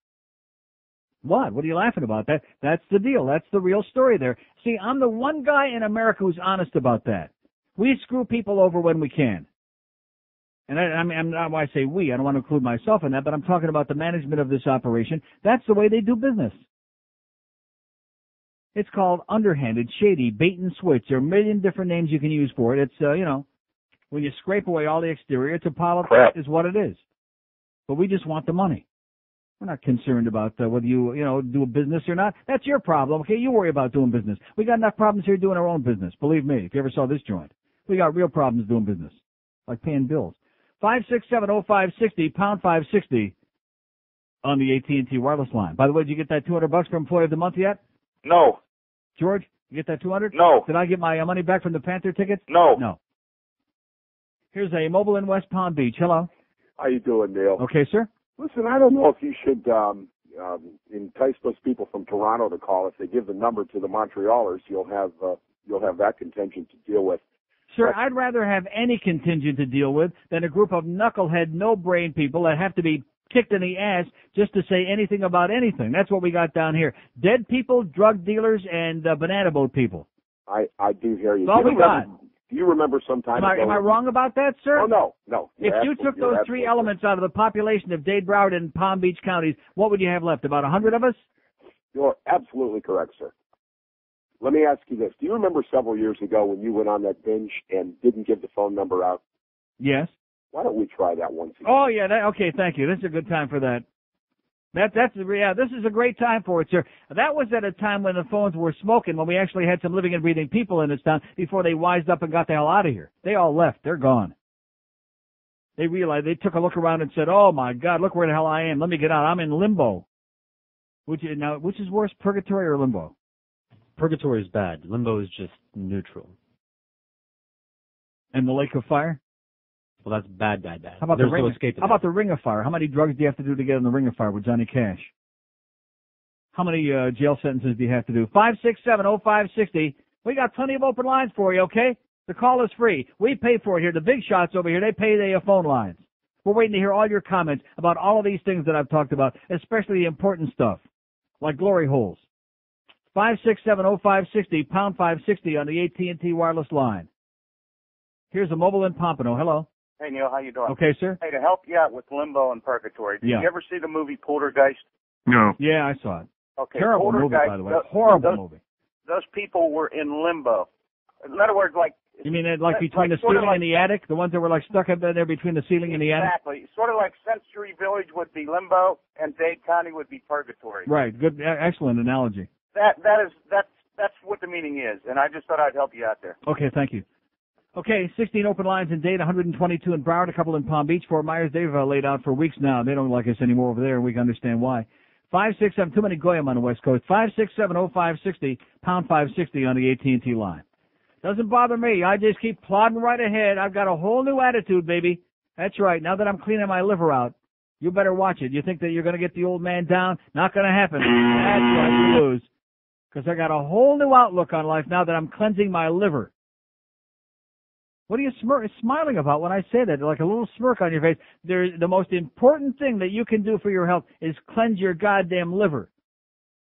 What? What are you laughing about? That's the deal. That's the real story there. See, I'm the one guy in America who's honest about that. We screw people over when we can. And I'm not why I say we. I don't want to include myself in that, but I'm talking about the management of this operation. That's the way they do business. It's called underhanded, shady, bait and switch. There are a million different names you can use for it. It's, when you scrape away all the exterior, it's a pile of crap is what it is. But we just want the money. We're not concerned about whether you do a business or not. That's your problem, okay? You worry about doing business. We got enough problems here doing our own business. Believe me, if you ever saw this joint. We got real problems doing business, like paying bills. 5670560, pound 560 on the AT&T wireless line. By the way, did you get that $200 for Employee of the Month yet? No. George, you get that 200? No. Did I get my money back from the Panther tickets? No. No. Here's a mobile in West Palm Beach. Hello. How you doing, Neil? Okay, sir. Listen, I don't know if you should entice those people from Toronto to call. If they give the number to the Montrealers, you'll have that contingent to deal with. Sir, I'd rather have any contingent to deal with than a group of knucklehead, no-brain people that have to be kicked in the ass just to say anything about anything. That's what we got down here. Dead people, drug dealers, and banana boat people. I do hear you. That's all we got. Do you remember some time ago? Am I wrong about that, sir? Oh, no. If you took those three elements out of the population of Dade, Broward, and Palm Beach counties, what would you have left? About 100 of us? You're absolutely correct, sir. Let me ask you this. Do you remember several years ago when you went on that binge and didn't give the phone number out? Yes. Why don't we try that once again? Oh, yeah. Okay, thank you. This is a good time for that. This is a great time for it, sir. That was at a time when the phones were smoking, when we actually had some living and breathing people in this town before they wised up and got the hell out of here. They all left. They're gone. They realized, they took a look around and said, oh, my God, look where the hell I am. Let me get out. I'm in limbo. Which is worse, purgatory or limbo? Purgatory is bad. Limbo is just neutral. And the lake of fire? Well, that's bad. How about There's no escape to How about the ring of fire? How many drugs do you have to do to get in the ring of fire with Johnny Cash? How many jail sentences do you have to do? 5670560. We got plenty of open lines for you, okay? The call is free. We pay for it here. The big shots over here, they pay their phone lines. We're waiting to hear all your comments about all of these things that I've talked about, especially the important stuff, like glory holes. 5670560, pound 560 on the AT&T wireless line. Here's a mobile in Pompano. Hello. Hey, Neil, how you doing? Okay, sir. Hey, to help you out with Limbo and Purgatory, did you ever see the movie Poltergeist? No. Yeah, I saw it. Okay, terrible movie, by the way. Horrible movie. Those people were in limbo. In other words, like... You mean like between the ceiling and the attic? The ones that were like stuck up there between the ceiling and the attic? Exactly. Sort of like Century Village would be Limbo and Dade County would be Purgatory. Right. Good. Excellent analogy. That's what the meaning is, and I just thought I'd help you out there. Okay, thank you. Okay, 16 open lines in Dade, 122 in Broward, a couple in Palm Beach. Fort Myers, they've laid out for weeks now. They don't like us anymore over there, and we can understand why. 567, too many Goyim on the West Coast. 5670560, pound 560 on the AT&T line. Doesn't bother me. I just keep plodding right ahead. I've got a whole new attitude, baby. That's right. Now that I'm cleaning my liver out, you better watch it. You think that you're going to get the old man down? Not going to happen. That's right, you lose. Because I got a whole new outlook on life now that I'm cleansing my liver. What are you smiling about when I say that? Like a little smirk on your face. The most important thing that you can do for your health is cleanse your goddamn liver.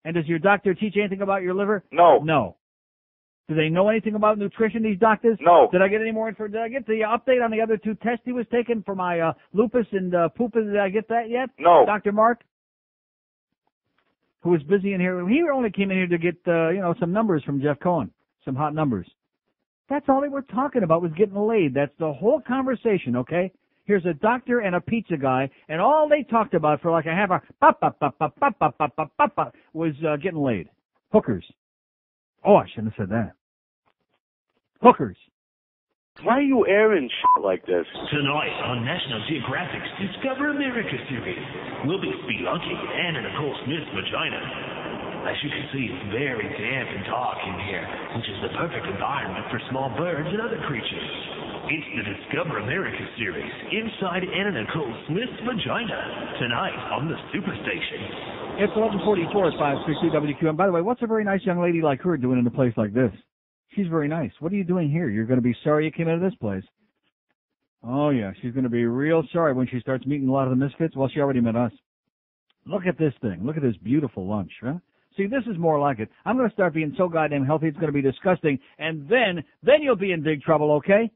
And does your doctor teach anything about your liver? No. No. Do they know anything about nutrition, these doctors? No. Did I get any more info? Did I get the update on the other two tests he was taking for my lupus and poopa? Did I get that yet? No. Dr. Mark? who was busy in here. He only came in here to get, some numbers from Jeff Cohen, some hot numbers. That's all they were talking about was getting laid. That's the whole conversation, okay? Here's a doctor and a pizza guy, and all they talked about for like a half hour was getting laid. Hookers. Oh, I shouldn't have said that. Hookers. Why are you airing shit like this? Tonight on National Geographic's Discover America series, we'll be spelunking Anna Nicole Smith's vagina. As you can see, it's very damp and dark in here, which is the perfect environment for small birds and other creatures. It's the Discover America series, inside Anna Nicole Smith's vagina, tonight on the Superstation. It's 11:44 at 560 WQ. And by the way, what's a very nice young lady like her doing in a place like this? She's very nice. What are you doing here? You're going to be sorry you came into this place. Oh, yeah, she's going to be real sorry when she starts meeting a lot of the misfits. Well, she already met us. Look at this thing. Look at this beautiful lunch, huh? See, this is more like it. I'm going to start being so goddamn healthy, it's going to be disgusting. And then you'll be in big trouble, okay?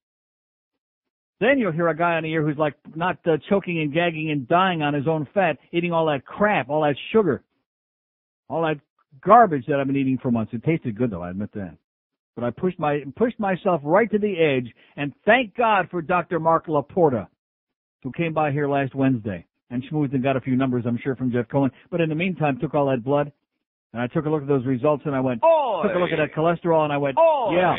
Then you'll hear a guy on the air who's like not choking and gagging and dying on his own fat, eating all that crap, all that sugar, all that garbage that I've been eating for months. It tasted good, though, I admit that. But I pushed myself right to the edge, and thank God for Dr. Mark Laporta, who came by here last Wednesday and schmoozed and got a few numbers, I'm sure, from Jeff Cohen. But in the meantime, took all that blood, and I took a look at those results, and I went, took a look at that cholesterol, and I went, yeah.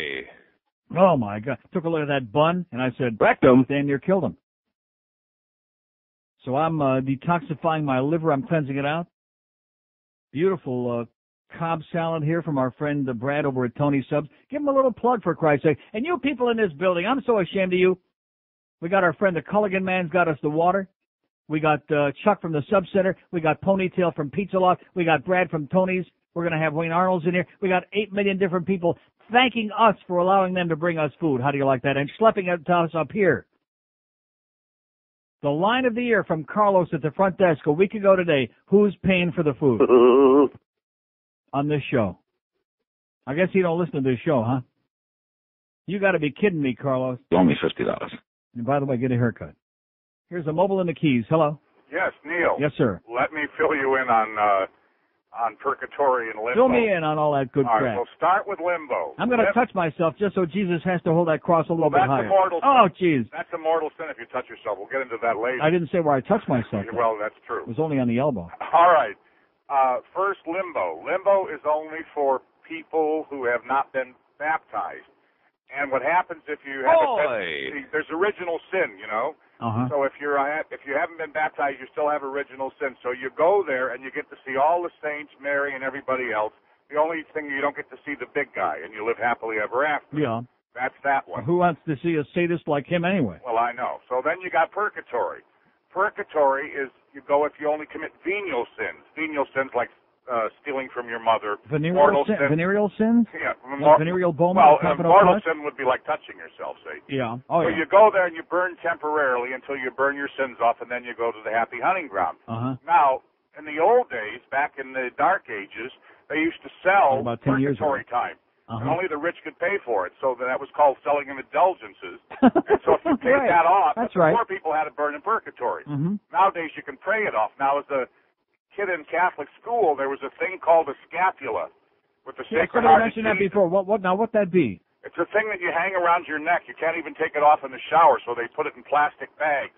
Oh, my God. Took a look at that bun, and I said, rectum, damn near killed him. So I'm detoxifying my liver. I'm cleansing it out. Beautiful Cobb salad here from our friend Brad over at Tony Subs. Give him a little plug, for Christ's sake. And you people in this building, I'm so ashamed of you. We got our friend the Culligan Man's got us the water. We got Chuck from the Sub Center. We got Ponytail from Pizza Loft. We got Brad from Tony's. We're going to have Wayne Arnold's in here. We got 8 million different people thanking us for allowing them to bring us food. How do you like that? And schlepping it to us up here. The line of the year from Carlos at the front desk a week ago today. Who's paying for the food? On this show. I guess you don't listen to this show, huh? You got to be kidding me, Carlos. Only $50. And by the way, get a haircut. Here's a mobile in the Keys. Hello. Yes, Neil. Yes, sir. Let me fill you in on purgatory and limbo. Fill me in on all that good all crap. right, so start with limbo. I'm going to touch myself just so Jesus has to hold that cross a little bit higher. That's a mortal sin. Oh, jeez. That's a mortal sin if you touch yourself. We'll get into that later. I didn't say where I touched myself. Well, that's true. It was only on the elbow. All right. First, limbo. Limbo is only for people who have not been baptized. And what happens if you haven't there's original sin, you know. Uh-huh. So if you haven't been baptized, you still have original sin. So you go there and you get to see all the saints, Mary, and everybody else. The only thing you don't get to see the big guy, and you live happily ever after. Yeah. That's that one. Who wants to see a sadist like him anyway? Well, I know. So then you got purgatory. Purgatory is you go if you only commit venial sins. Venial sins like stealing from your mother. Venereal sins? Yeah. Like venereal bone? Well, mortal sin would be like touching yourself, see? Yeah. Oh, so yeah. you go there and you burn temporarily until you burn your sins off, and then you go to the happy hunting ground. Uh-huh. Now, in the old days, back in the Dark Ages, they used to sell about 10 years ago. purgatory time. Uh-huh. And only the rich could pay for it, so that was called selling them indulgences. And so if you paid Right. that off, That's the right. poor people had to burn in purgatory. Mm-hmm. Nowadays, you can pray it off. Now, as a kid in Catholic school, there was a thing called a scapula with the Yeah, Sacred somebody Heart of mentioned that Jesus. before. What'd that be? It's a thing that you hang around your neck. You can't even take it off in the shower, so they put it in plastic bags.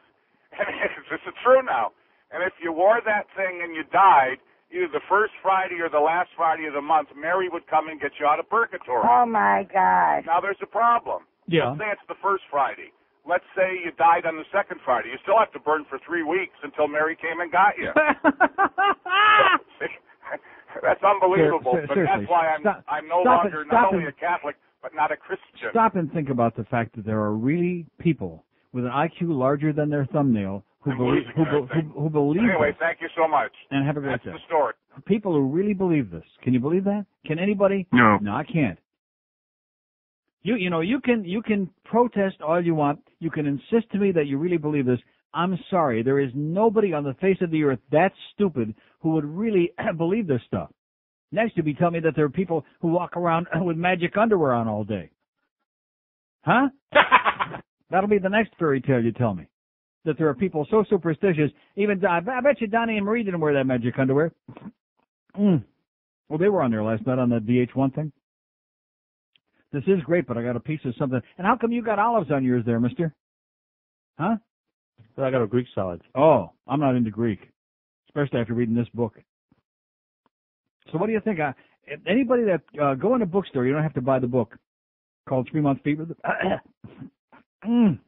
And this is true now. And if you wore that thing and you died, either the first Friday or the last Friday of the month, Mary would come and get you out of purgatory. Oh, my God. Now, there's a problem. Yeah. Let's say it's the first Friday. Let's say you died on the second Friday. You still have to burn for 3 weeks until Mary came and got you. That's unbelievable. But that's why I'm no longer not only a Catholic, but not a Christian. Stop and think about the fact that there are really people with an IQ larger than their thumbnail who believe Anyway, this. thank you so much. And have a great day. That's the story. People who really believe this. Can you believe that? Can anybody? No. No, I can't. You can protest all you want. You can insist to me that you really believe this. I'm sorry. There is nobody on the face of the earth that stupid who would really believe this stuff. Next, you'll be telling me that there are people who walk around with magic underwear on all day. Huh? That'll be the next fairy tale you tell me. That there are people so superstitious. Even I bet you Donnie and Marie didn't wear that magic underwear. Well, they were on there last night on the DH1 thing. This is great, but I got a piece of something. And how come you got olives on yours there, mister? Huh? I got a Greek salad. Oh, I'm not into Greek, especially after reading this book. So what do you think? Anybody that go in a bookstore, you don't have to buy the book, called 3 Month Fever, and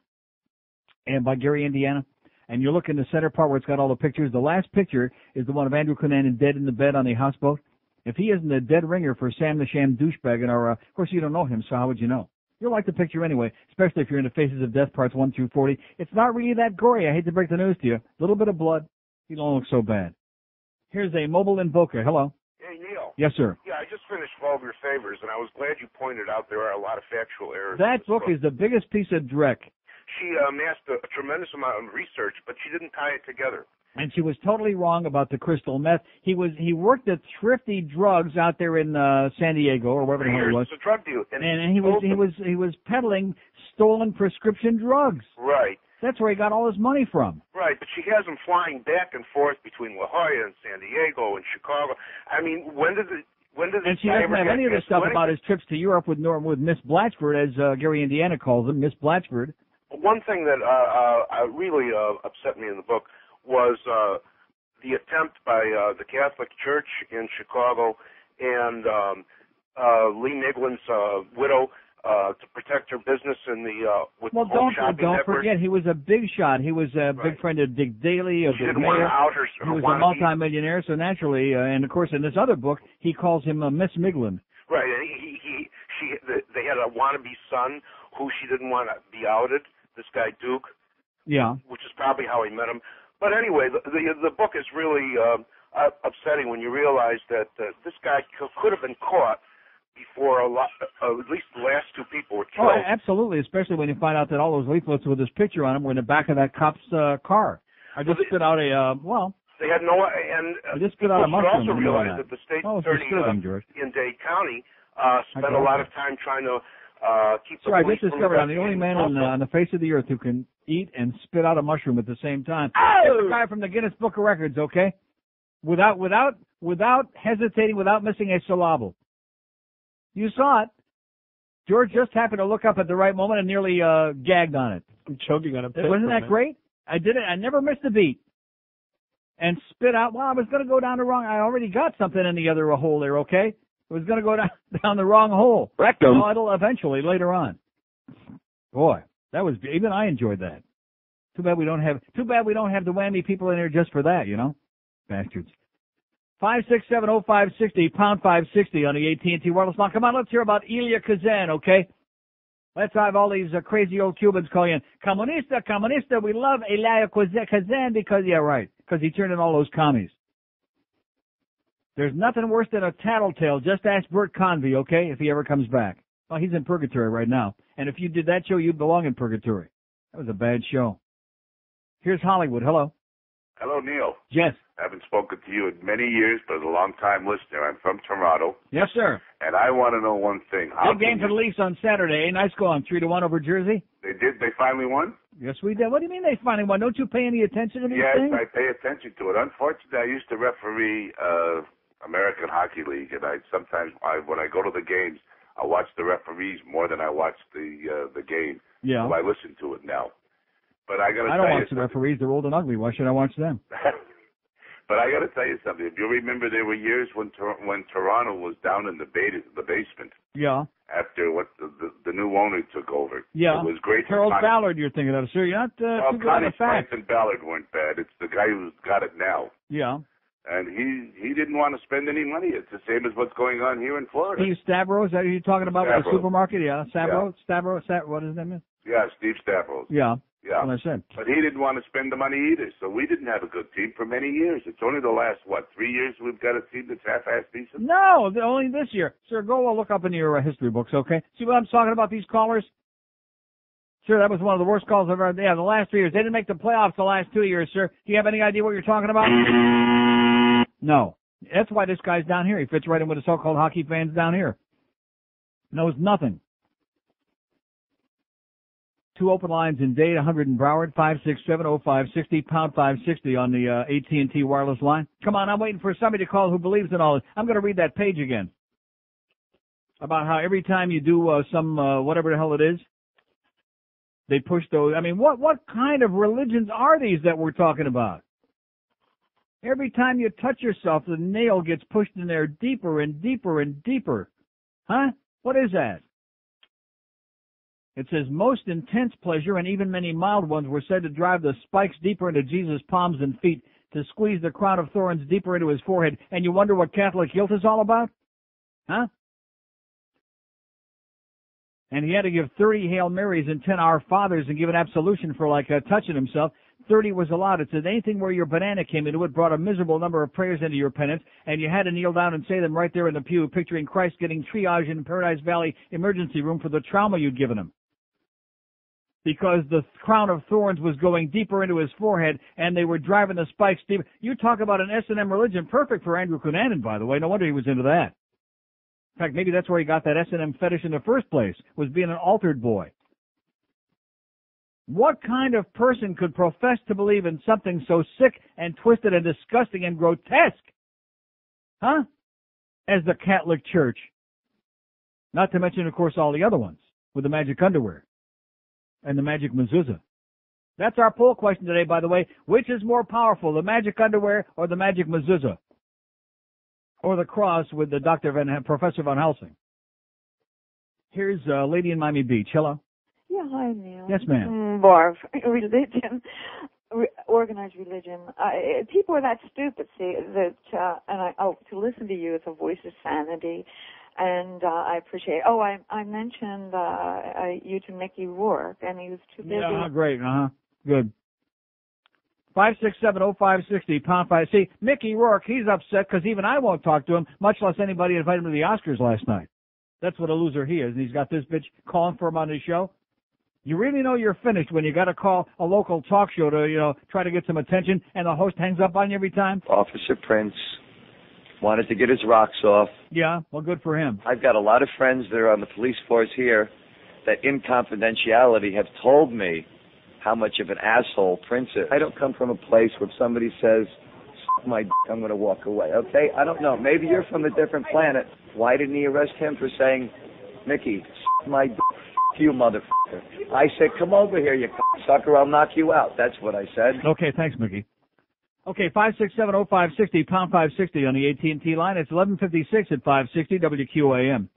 by Gary, Indiana. And you look in the center part where it's got all the pictures. The last picture is the one of Andrew Cunanan dead in the bed on the houseboat. If he isn't a dead ringer for Sam the Sham douchebag, and of course you don't know him, so how would you know? You'll like the picture anyway, especially if you're into Faces of Death parts 1 through 40. It's not really that gory. I hate to break the news to you. A little bit of blood. You don't look so bad. Here's a mobile invoker. Hello. Hey, Neil. Yes, sir. Yeah, I just finished Vulgar Favors, and I was glad you pointed out there are a lot of factual errors. That book is the biggest piece of dreck. She amassed a tremendous amount of research, but she didn't tie it together. And she was totally wrong about the crystal meth. He worked at Thrifty Drugs out there in San Diego or wherever the hell it was. It's a drug dealer, and he was peddling stolen prescription drugs. Right. That's where he got all his money from. Right, but she has him flying back and forth between La Jolla and San Diego and Chicago. I mean, when did and she doesn't have any of the stuff about his trips to Europe with Miss Blatchford, as Gary Indiana calls him, Miss Blatchford. One thing that really upset me in the book was the attempt by the Catholic Church in Chicago and Lee Niglin's widow to protect her business in the with the whole shopping don't network. forget, he was a big shot. He was a big friend of Dick Daley, of She the didn't want to mayor. out her He was a multimillionaire, so naturally, and of course, in this other book, he calls him Miss Miglin. Right, and they had a wannabe son who she didn't want to be outed. This guy Duke. Yeah. Which is probably how he met him. But anyway, the book is really upsetting when you realize that this guy could have been caught before at least the last 2 people were killed. Oh, absolutely, especially when you find out that all those leaflets with his picture on them were in the back of that cop's car. I just spit out They had no, and I just spit out a mushroom. Also realized that the state attorney in Dade County spent a lot of time trying to keep the I police just discovered I'm the only man on the face of the earth who can eat and spit out a mushroom at the same time. Oh! It's a guy from the Guinness Book of Records, okay? Without hesitating, without missing a syllable. You saw it. George just happened to look up at the right moment and nearly gagged on it. I'm choking on a pit. Wasn't that great? I did it. I never missed a beat. And spit out. Well, I was going to go down the wrong. I already got something in the other hole there, okay? It was going to go down the wrong hole. Rectum. No, it'll eventually later on. Boy, that was even I enjoyed that. Too bad we don't have the whammy people in here just for that, you know, bastards. 5670560 pound 560 on the AT&T wireless line. Come on, let's hear about Elia Kazan, okay? Let's have all these crazy old Cubans call in. Comunista, we love Elia Kazan because he turned in all those commies. There's nothing worse than a tattletale. Just ask Bert Convey, okay, if he ever comes back. Well, he's in purgatory right now. And if you did that show, you'd belong in purgatory. That was a bad show. Here's Hollywood. Hello. Hello, Neil. Yes. I haven't spoken to you in many years, but as a long-time listener, I'm from Toronto. Yes, sir. And I want to know one thing. Big game for the Leafs on Saturday. Nice going, 3-1 over Jersey. They did? They finally won? Yes, we did. What do you mean they finally won? Don't you pay any attention to these things? Yes, I pay attention to it. Unfortunately, I used to referee American Hockey League, and sometimes when I go to the games, I watch the referees more than I watch the game. Yeah. So I listen to it now. But I don't watch the referees. They're old and ugly. Why should I watch them? But I got to tell you something. If you remember, there were years when Toronto was down in the basement. Yeah. After what the new owner took over. Yeah. It was great. Harold Ballard, you're thinking of, sir. You're not too good on the facts. and Ballard weren't bad. It's the guy who's got it now. Yeah. And he didn't want to spend any money. It's the same as what's going on here in Florida. Steve Stavros, is that who you're talking about with the supermarket? Yeah. Stavros? Yeah. Stavros, what is his name? Yeah, Steve Stavros. Yeah. Yeah. That's what I said. But he didn't want to spend the money either, so we didn't have a good team for many years. It's only the last, 3 years we've got a team that's half-assed decent? No, only this year. Sir, go look up in your history books, okay? See what I'm talking about, these callers? Sure, that was one of the worst calls I've ever had. Yeah, the last 3 years. They didn't make the playoffs the last 2 years, sir. Do you have any idea what you're talking about? No. That's why this guy's down here. He fits right in with the so-called hockey fans down here. Knows nothing. 2 open lines in Dade, 100 in Broward, 567-0560, pound 560 on the AT&T wireless line. Come on, I'm waiting for somebody to call who believes in all this. I'm going to read that page again about how every time you do some whatever the hell it is, they push those. I mean, what kind of religions are these that we're talking about? Every time you touch yourself, the nail gets pushed in there deeper and deeper and deeper. Huh? What is that? It says most intense pleasure and even many mild ones were said to drive the spikes deeper into Jesus' palms and feet, to squeeze the crown of thorns deeper into his forehead. And you wonder what Catholic guilt is all about? Huh? And he had to give 30 Hail Marys and 10 Our Fathers and give an absolution for touching himself. 30 was allowed. It said anything where your banana came into it brought a miserable number of prayers into your penance, and you had to kneel down and say them right there in the pew, picturing Christ getting triage in Paradise Valley emergency room for the trauma you'd given him. Because the crown of thorns was going deeper into his forehead, and they were driving the spikes deeper. You talk about an S&M religion, perfect for Andrew Cunanan, by the way. No wonder he was into that. In fact, maybe that's where he got that S&M fetish in the first place, was being an altered boy. What kind of person could profess to believe in something so sick and twisted and disgusting and grotesque? Huh? As the Catholic Church. Not to mention, of course, all the other ones with the magic underwear and the magic mezuzah. That's our poll question today, by the way. Which is more powerful, the magic underwear or the magic mezuzah? Or the cross with the Professor Van Helsing? Here's a lady in Miami Beach. Hello. Yeah, hi, Neil. Yes, ma'am. Barf. Religion, organized religion. People are that stupid, see, that, to listen to you is a voice of sanity, and I appreciate it. Oh, I mentioned you to Mickey Rourke, and he was too busy. Yeah, great, good. 567-0560, pound 5. See, Mickey Rourke, he's upset because even I won't talk to him, much less anybody invited him to the Oscars last night. That's what a loser he is, and he's got this bitch calling for him on his show. You really know you're finished when you got to call a local talk show to, try to get some attention, and the host hangs up on you every time? Officer Prince wanted to get his rocks off. Yeah, well, good for him. I've got a lot of friends that are on the police force here that in confidentiality have told me how much of an asshole Prince is. I don't come from a place where somebody says, "Suck my d-, I'm going to walk away." Okay? I don't know. Maybe you're from a different planet. Why didn't he arrest him for saying, "Mickey, suck my d-, f*** you, motherfucker"? I said, "Come over here, you sucker. I'll knock you out." That's what I said. Okay, thanks, Mickey. Okay, 567-0560, pound 560 on the AT&T line. It's 11:56 at 560 WQAM.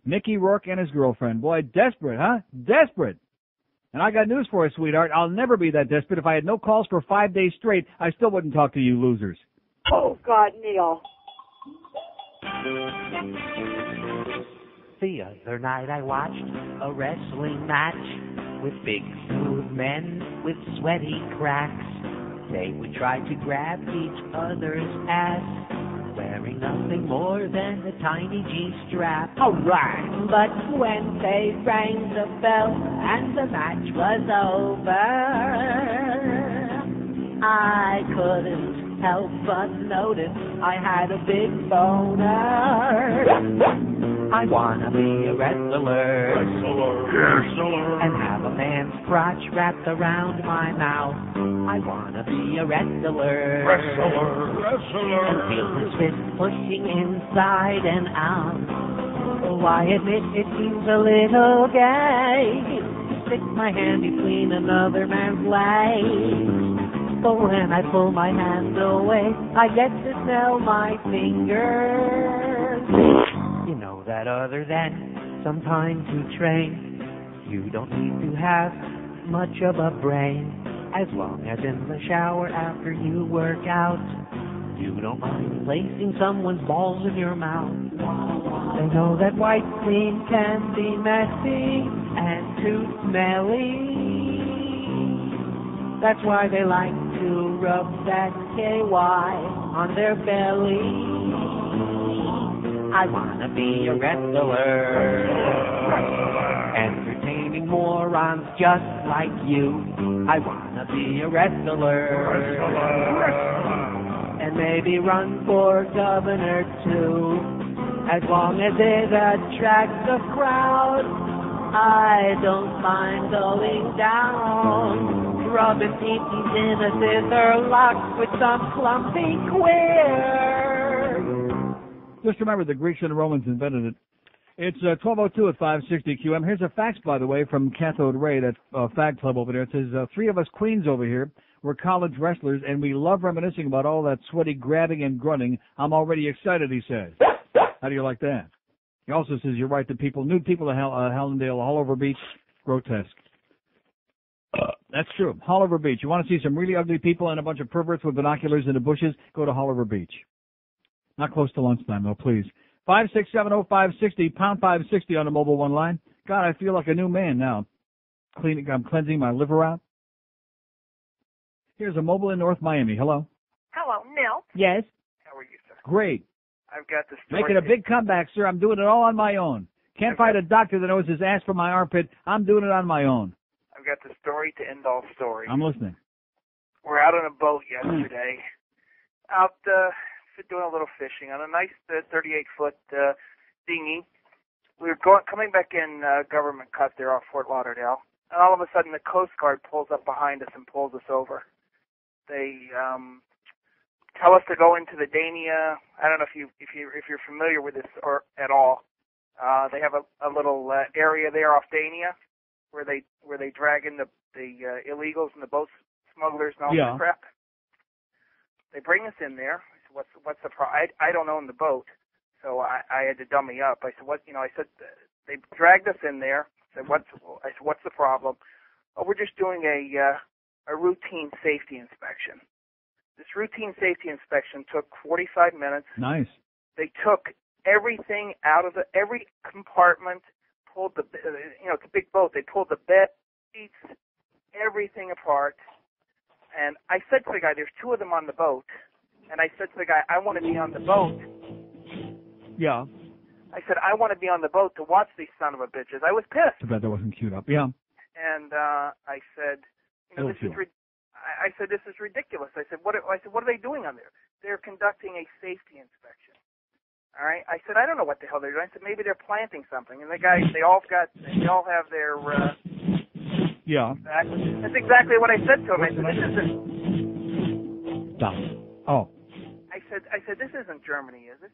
Mickey Rourke and his girlfriend. Boy, desperate, huh? Desperate. And I got news for you, sweetheart. I'll never be that desperate. If I had no calls for 5 days straight, I still wouldn't talk to you losers. Oh, God, Neil. The other night I watched a wrestling match with big smooth men with sweaty cracks. They would try to grab each other's ass, wearing nothing more than a tiny G-strap. Alright! But when they rang the bell and the match was over, I couldn't help but notice I had a big boner. I wanna be a wrestler, and have a man's crotch wrapped around my mouth. I wanna be a wrestler, and feel his fist pushing inside and out. Oh, I admit it seems a little gay to stick my hand between another man's legs. But when I pull my hand away, I get to smell my fingers. You know that other than some time to train, you don't need to have much of a brain. As long as in the shower after you work out, you don't mind placing someone's balls in your mouth. They know that white clean can be messy and too smelly. That's why they like to rub that KY on their belly. I wanna be a wrestler, entertaining morons just like you. I wanna be a wrestler, and maybe run for governor too. As long as it attracts a crowd, I don't mind going down, rubbing peepees in a dither lock with some clumpy queer. Just remember, the Greeks and the Romans invented it. It's 12:02 at 560 QM. Here's a fax, by the way, from Cathode Ray, that fag club over there. It says, 3 of us queens over here were college wrestlers, and we love reminiscing about all that sweaty grabbing and grunting. I'm already excited, he says. How do you like that? He also says, you're right, nude people at Hallandale, Haulover Beach, grotesque. That's true. Haulover Beach. You want to see some really ugly people and a bunch of perverts with binoculars in the bushes? Go to Haulover Beach. Not close to lunchtime, though, please. 5670560, pound 560 on the mobile one line. God, I feel like a new man now. I'm cleansing my liver out. Here's a mobile in North Miami. Hello. Hello, Milt. Yes. How are you, sir? Great. I've got the story. Making a big comeback, sir. I'm doing it all on my own. Can't find a doctor that knows his ass from my armpit. I'm doing it on my own. I've got the story to end all stories. I'm listening. We're out on a boat yesterday, out doing a little fishing on a nice 38-foot dinghy. We were coming back in government cut there off Fort Lauderdale, and all of a sudden the Coast Guard pulls up behind us and pulls us over. They tell us to go into the Dania. I don't know if you're familiar with this or at all. They have a little area there off Dania where they drag in the illegals and the boat smugglers and all that crap. They bring us in there. What's the problem? I don't own the boat, so I had to dummy up. I said, I said, they dragged us in there. I said, what's the problem? Oh, we're just doing a routine safety inspection. This routine safety inspection took 45 minutes. Nice. They took everything out of every compartment, pulled it's a big boat. They pulled the bed, seats, everything apart. And I said to the guy, there's 2 of them on the boat. And I said to the guy, I want to be on the boat. Yeah. I said, I want to be on the boat to watch these son of a bitches. I was pissed. Too bad that wasn't queued up. Yeah. And I said, this is ridiculous. I said, what are they doing on there? They're conducting a safety inspection. All right. I said, I don't know what the hell they're doing. I said, maybe they're planting something. And the guys, they all have their. Yeah. That's exactly what I said to him. I said, this isn't. Stop. Oh. I said, this isn't Germany, is it?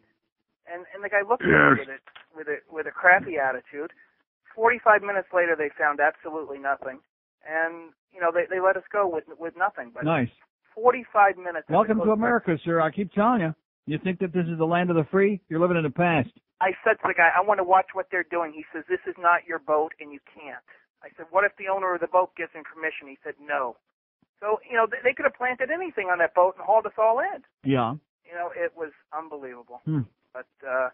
And the guy looked at me with a crappy attitude. 45 minutes later, they found absolutely nothing, and they let us go with nothing. But nice. 45 minutes. Welcome to America, sir. I keep telling you. You think that this is the land of the free? You're living in the past. I said to the guy, I want to watch what they're doing. He says, this is not your boat, and you can't. I said, what if the owner of the boat gives him permission? He said, no. So, they could have planted anything on that boat and hauled us all in. Yeah. It was unbelievable. But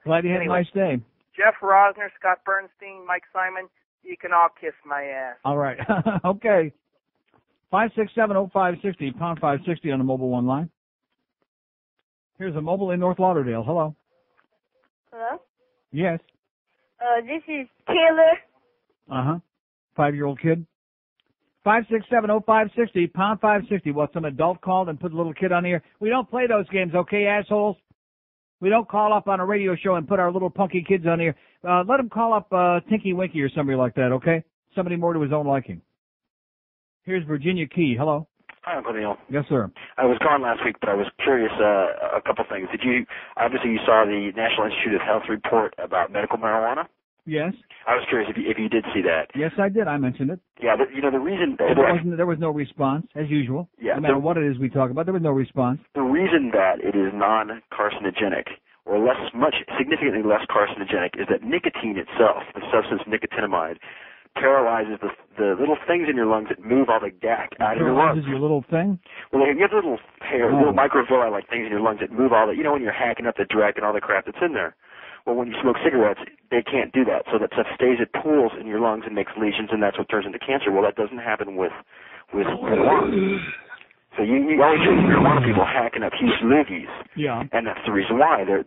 glad you had a nice day. Jeff Rosner, Scott Bernstein, Mike Simon, you can all kiss my ass. All right. Okay. 5670560, pound 560 on the mobile one line. Here's a mobile in North Lauderdale. Hello. Hello? Yes. This is Taylor. Uh-huh. 5-year-old kid. 5670560, pound 560. What, some adult called and put a little kid on here? We don't play those games, okay, assholes? We don't call up on a radio show and put our little punky kids on here. Let them call up Tinky Winky or somebody like that, okay? Somebody more to his own liking. Here's Virginia Key. Hello. Hi, Uncle Neil. Yes, sir. I was gone last week, but I was curious a couple things. Obviously you saw the National Institute of Health report about medical marijuana? Yes. I was curious if you did see that. Yes, I did. I mentioned it. Yeah, but the reason there was no response, as usual. Yeah, no matter what it is we talk about, there was no response. The reason that it is non-carcinogenic or significantly less carcinogenic is that nicotine itself, the substance nicotinamide, paralyzes the little things in your lungs that move all the gack out of your lungs. Paralyzes your little thing? Well, you have little microvilli-like things in your lungs that move all that. When you're hacking up the dreck and all the crap that's in there. Well, when you smoke cigarettes, they can't do that. So that stuff stays, it pools in your lungs and makes lesions, and that's what turns into cancer. Well, that doesn't happen with marijuana. So you always hear marijuana people hacking up huge loogies. Yeah. And that's the reason why their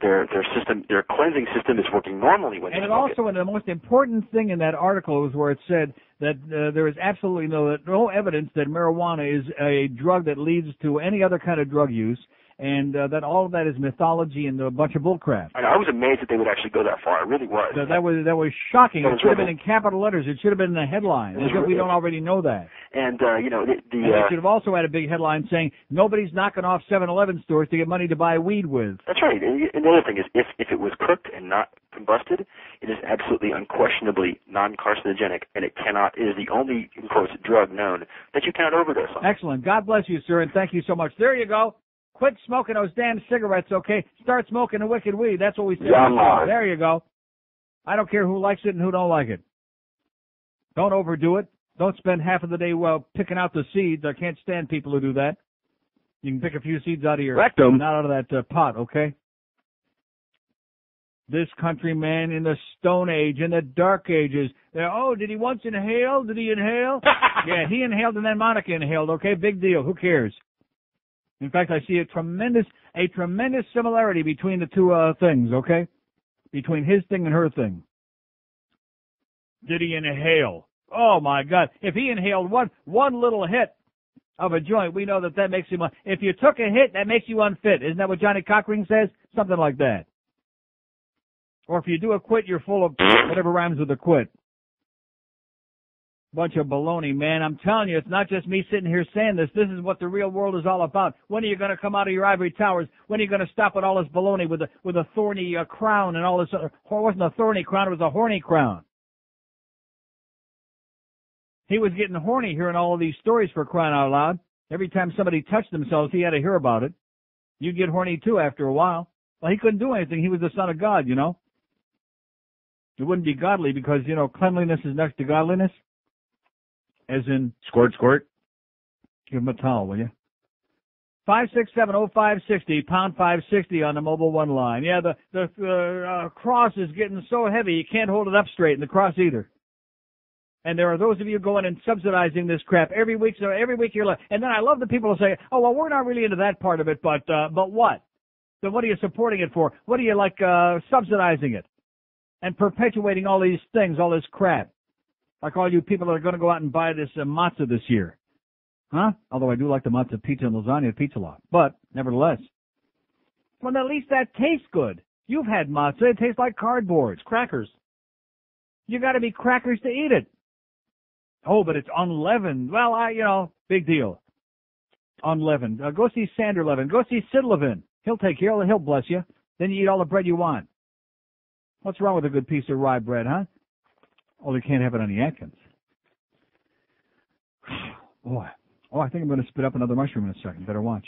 cleansing system is working normally when they smoke and the most important thing in that article was where it said that there is absolutely no evidence that marijuana is a drug that leads to any other kind of drug use. and that all of that is mythology and a bunch of bullcrap. I was amazed that they would actually go that far. I really was. That was shocking. That it was should have been in capital letters. It should have been in the headline. Because we don't already know that. And you know, and they should have also had a big headline saying nobody's knocking off 7-Eleven stores to get money to buy weed with. That's right. And the other thing is, if it was cooked and not combusted, it is absolutely unquestionably non-carcinogenic, and it is the only, in quotes, drug known that you cannot overdose on. Excellent. God bless you, sir, and thank you so much. There you go. Quit smoking those damn cigarettes, okay? Start smoking the wicked weed. That's what we say. Yeah, there you go. I don't care who likes it and who don't like it. Don't overdo it. Don't spend half of the day picking out the seeds. I can't stand people who do that. You can pick a few seeds out of your rectum, not out of that pot, okay? This countryman in the Stone Age, in the Dark Ages. Did he once inhale? Did he inhale? Yeah, he inhaled and then Monica inhaled, okay? Big deal. Who cares? In fact, I see a tremendous similarity between the two things, okay? Between his thing and her thing. Did he inhale? Oh, my God. If he inhaled one little hit of a joint, we know that makes him... If you took a hit, that makes you unfit. Isn't that what Johnny Cochran says? Something like that. Or if you do a quit, you're full of whatever rhymes with a quit. Bunch of baloney, man. I'm telling you, it's not just me sitting here saying this. This is what the real world is all about. When are you going to come out of your ivory towers? When are you going to stop with all this baloney with a thorny crown and all this? It wasn't a thorny crown, it was a horny crown. He was getting horny hearing all of these stories, for crying out loud. Every time somebody touched themselves, he had to hear about it. You'd get horny too after a while. Well, he couldn't do anything. He was the son of God, you know. It wouldn't be godly because, you know, cleanliness is next to godliness. As in... Squirt, squirt. Give him a towel, will you? 567-0560, pound 560 on the mobile one line. Yeah, the cross is getting so heavy you can't hold it up straight, and the cross either. And there are those of you going and subsidizing this crap every week. So every week you're like, and then I love the people who say, oh, well, we're not really into that part of it, but what? Then what are you supporting it for? What are you subsidizing it? And perpetuating all these things, all this crap. Like all you people that are going to go out and buy this matzah this year. Huh? Although I do like the matzah pizza and lasagna pizza lot. But, nevertheless. Well, at least that tastes good. You've had matzah. It tastes like cardboard. It's crackers. You got to be crackers to eat it. Oh, but it's unleavened. Well, big deal. Unleavened. Go see Sander Levin. Go see Sid Levin. He'll take care. He'll bless you. Then you eat all the bread you want. What's wrong with a good piece of rye bread, huh? Oh, they can't have it on the Atkins. Boy. Oh, I think I'm going to spit up another mushroom in a second. Better watch.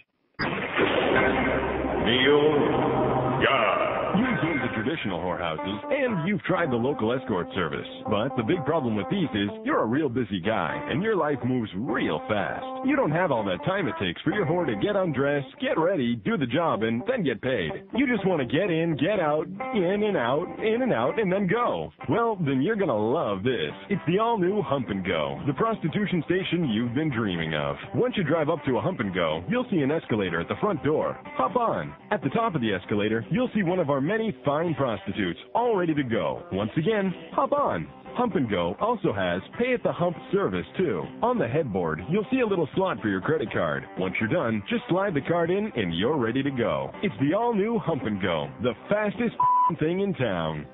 You've been to traditional whorehouses, and you've tried the local escort service. But the big problem with these is you're a real busy guy, and your life moves real fast. You don't have all that time it takes for your whore to get undressed, get ready, do the job, and then get paid. You just want to get in, get out, in and out, and then go. Well, then you're going to love this. It's the all-new Hump and Go, the prostitution station you've been dreaming of. Once you drive up to a Hump and Go, you'll see an escalator at the front door. Hop on. At the top of the escalator, you'll see one of our many fine prostitutes all ready to go. Once again, hop on. Hump and Go also has Pay at the Hump service, too. On the headboard, you'll see a little slot for your credit card. Once you're done, just slide the card in and you're ready to go. It's the all-new Hump and Go, the fastest thing in town.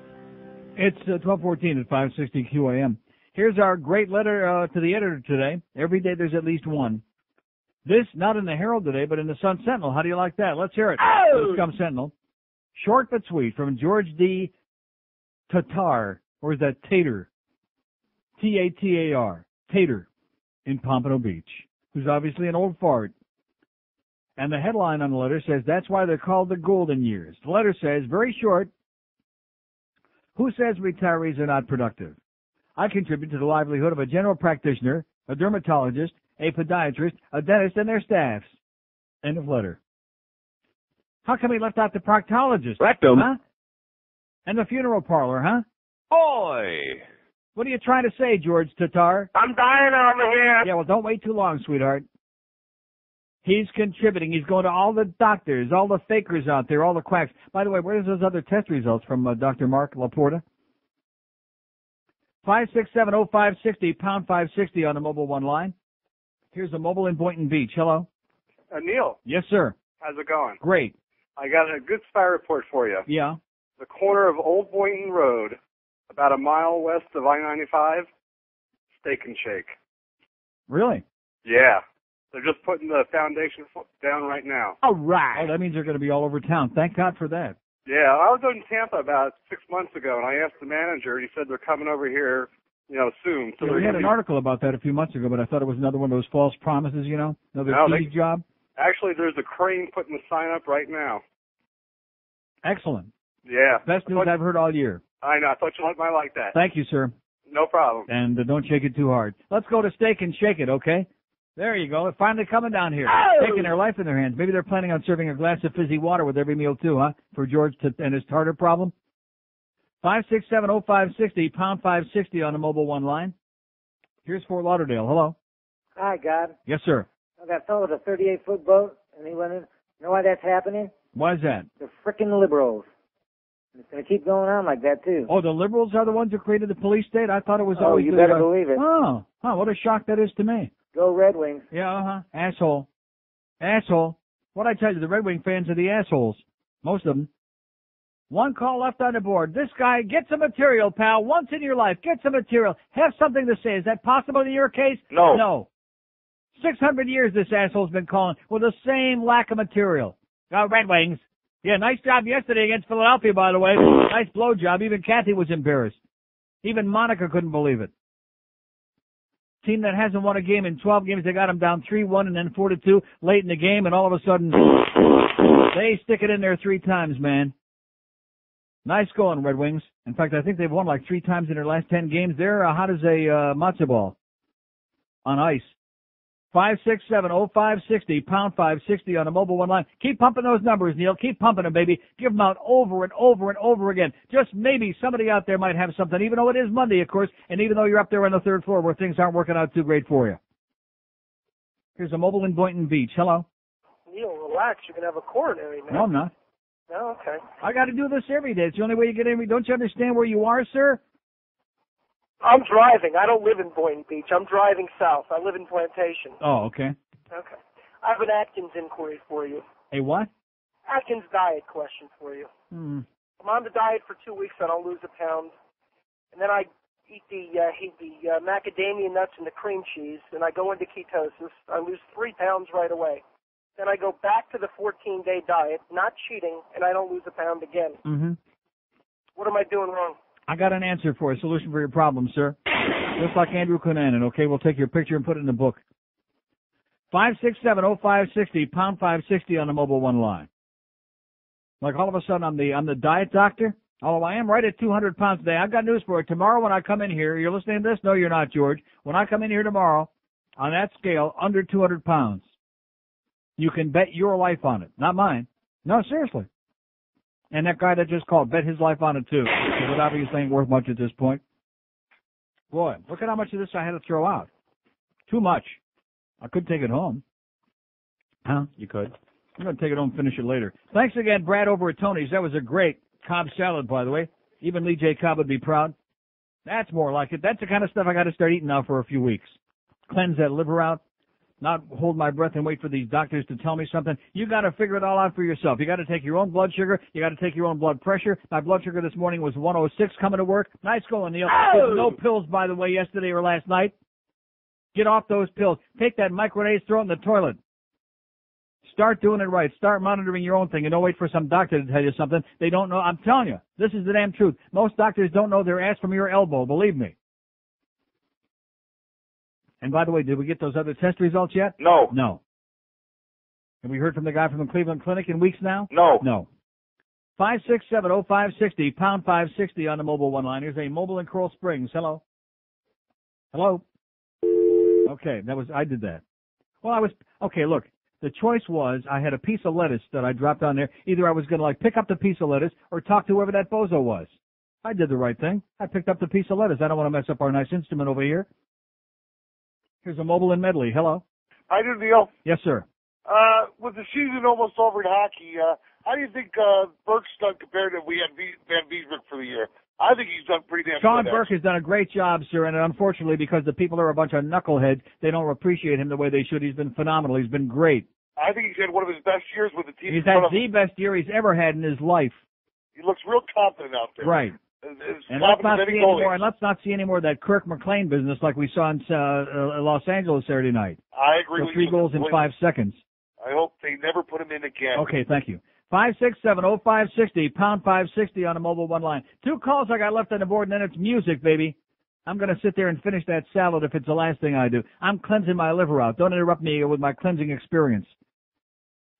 It's 12:14 at 560 QAM. Here's our great letter to the editor today. Every day there's at least one. This, not in the Herald today, but in the Sun Sentinel. How do you like that? Let's hear it. Oh! Scum Sentinel. Short but sweet from George D. Tatar, or is that Tater? T-A-T-A-R. Tater in Pompano Beach, who's obviously an old fart. And the headline on the letter says, that's why they're called the golden years. The letter says, very short, who says retirees are not productive? I contribute to the livelihood of a general practitioner, a dermatologist, a podiatrist, a dentist, and their staffs. End of letter. How come he left out the proctologist? Rectum. Huh? And the funeral parlor, huh? Oi! What are you trying to say, George Tatar? I'm dying over here. Yeah, well, don't wait too long, sweetheart. He's contributing. He's going to all the doctors, all the fakers out there, all the quacks. By the way, where's those other test results from Dr. Mark Laporta? 567-0560, pound 560 on the mobile one line. Here's a mobile in Boynton Beach. Hello. Neil. Yes, sir. How's it going? Great. I got a good spy report for you. Yeah. The corner of Old Boynton Road, about a mile west of I-95, Steak and Shake. Really? Yeah. They're just putting the foundation down right now. All right. Oh, that means they're going to be all over town. Thank God for that. Yeah, I was in Tampa about 6 months ago, and I asked the manager, and he said they're coming over here, soon. So Yeah, we had an article about that a few months ago, but I thought it was another one of those false promises, another TV job. Actually, there's a crane putting the sign up right now. Excellent. Yeah. Best news I've heard all year. I know. I thought you might like that. Thank you, sir. No problem. And don't shake it too hard. Let's go to Steak and Shake It, okay? There you go. They're finally coming down here. Oh! Taking their life in their hands. Maybe they're planning on serving a glass of fizzy water with every meal, too, huh? For George and his tartar problem. 567-0560, pound 560 on the Mobile One line. Here's Fort Lauderdale. Hello. Hi, God. Yes, sir. That fellow with a 38-foot boat, and he went in. You know why that's happening? Why is that? The frickin' liberals. And it's going to keep going on like that, too. Oh, the liberals are the ones who created the police state? I thought it was Oh, always you the, better believe it. Oh, what a shock that is to me. Go Red Wings. Yeah, Asshole. Asshole. What'd I tell you? The Red Wing fans are the assholes. Most of them. One call left on the board. This guy, get some material, pal. Once in your life, get some material. Have something to say. Is that possible in your case? No. No. 600 years this asshole's been calling with the same lack of material. Go Red Wings. Yeah, nice job yesterday against Philadelphia, by the way. Nice blow job. Even Kathy was embarrassed. Even Monica couldn't believe it. Team that hasn't won a game in 12 games, they got them down 3-1 and then 4-2 late in the game, and all of a sudden, they stick it in there 3 times, man. Nice going, Red Wings. In fact, I think they've won like 3 times in their last 10 games. They're hot as a matzo ball on ice. 567-0560, pound 560 on the Mobile One line. Keep pumping those numbers, Neil. Keep pumping them, baby. Give them out over and over and over again. Just maybe somebody out there might have something, even though it is Monday, of course, and even though you're up there on the 3rd floor where things aren't working out too great for you. Here's a Mobile in Boynton Beach. Hello. Neil, relax. You're going to have a coronary now. No, I'm not. No, okay. I got to do this every day. It's the only way you get in. Don't you understand where you are, sir? I'm driving. I don't live in Boynton Beach. I'm driving south. I live in Plantation. Oh, okay. Okay. I have an Atkins inquiry for you. A what? Atkins diet question for you. I'm on the diet for 2 weeks. I don't lose a pound. And then I eat the macadamia nuts and the cream cheese, and I go into ketosis. I lose 3 pounds right away. Then I go back to the 14-day diet, not cheating, and I don't lose a pound again. Mm-hmm. What am I doing wrong? I got an answer for a solution for your problem, sir. Just like Andrew Cunanan, okay? We'll take your picture and put it in the book. 567-0560, pound 560 on the Mobile One line. Like all of a sudden I'm the diet doctor. Oh, I am right at 200 pounds today. I've got news for you. Tomorrow when I come in here, you're listening to this? No, you're not, George. When I come in here tomorrow, on that scale, under 200 pounds. You can bet your life on it. Not mine. No, seriously. And that guy that just called, bet his life on it too. Because it obviously ain't worth much at this point. Boy, look at how much of this I had to throw out. Too much. I could take it home. Huh? You could. I'm going to take it home and finish it later. Thanks again, Brad, over at Tony's. That was a great Cobb salad, by the way. Even Lee J. Cobb would be proud. That's more like it. That's the kind of stuff I got to start eating now for a few weeks. Cleanse that liver out. Not hold my breath and wait for these doctors to tell me something. You got to figure it all out for yourself. You got to take your own blood sugar. You got to take your own blood pressure. My blood sugar this morning was 106 coming to work. Nice going, Neil. Oh! No pills, by the way, yesterday or last night. Get off those pills. Take that micronase, throw it in the toilet. Start doing it right. Start monitoring your own thing and don't wait for some doctor to tell you something. They don't know. I'm telling you, this is the damn truth. Most doctors don't know their ass from your elbow. Believe me. And by the way, did we get those other test results yet? No. No. Have we heard from the guy from the Cleveland Clinic in weeks now? No. No. 567-0560, pound 560 on the Mobile One line. Here's a mobile in Coral Springs. Hello. Hello. Okay, I did that. Well, okay, look, the choice was I had a piece of lettuce that I dropped on there. Either I was going to pick up the piece of lettuce or talk to whoever that bozo was. I did the right thing. I picked up the piece of lettuce. I don't want to mess up our nice instrument over here. Here's a mobile in Medley. Hello. Hi there, Neil. Yes, sir. With the season almost over in hockey, how do you think Burke's done compared to Van Beesbrook for the year? I think he's done pretty damn Sean good. Burke has done a great job, sir, and unfortunately, because the people are a bunch of knuckleheads, they don't appreciate him the way they should. He's been phenomenal. He's been great. I think he's had one of his best years with the team. He's had the best year he's ever had in his life. He looks real confident out there. Right. And let's not see any more of that Kirk McLean business like we saw in Los Angeles Saturday night. I agree with you. 3 goals in 5 seconds. I hope they never put him in again. Okay, thank you. 567-0560, pound 560 on a mobile one line. 2 calls I got left on the board, and then it's music, baby. I'm going to sit there and finish that salad if it's the last thing I do. I'm cleansing my liver out. Don't interrupt me with my cleansing experience.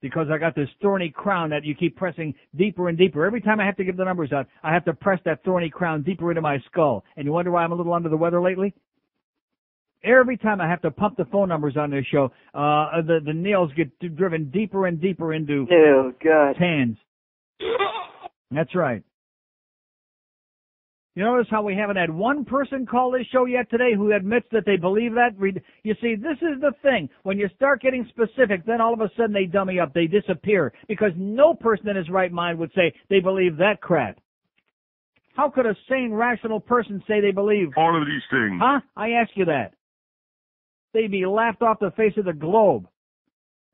Because I got this thorny crown that you keep pressing deeper and deeper. Every time I have to give the numbers out, I have to press that thorny crown deeper into my skull. And you wonder why I'm a little under the weather lately? Every time I have to pump the phone numbers on this show, the nails get driven deeper and deeper into hands. That's right. You notice how we haven't had one person call this show yet today who admits that they believe that? You see, this is the thing. When you start getting specific, then all of a sudden they dummy up. They disappear. Because no person in his right mind would say they believe that crap. How could a sane, rational person say they believe all of these things? Huh? I ask you that. They'd be laughed off the face of the globe.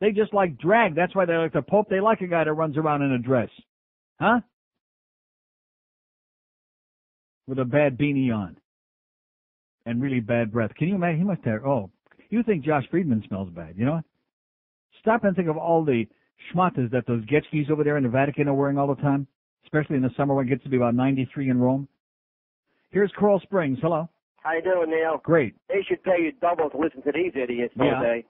They just like drag. That's why they like the Pope. They like a guy that runs around in a dress. Huh? With a bad beanie on. And really bad breath. Can you imagine? He must have, you think Josh Friedman smells bad. You know what? Stop and think of all the schmatas that those Getskis over there in the Vatican are wearing all the time. Especially in the summer when it gets to be about 93 in Rome. Here's Coral Springs. Hello. How you doing, Neil? Great. They should pay you double to listen to these idiots all day.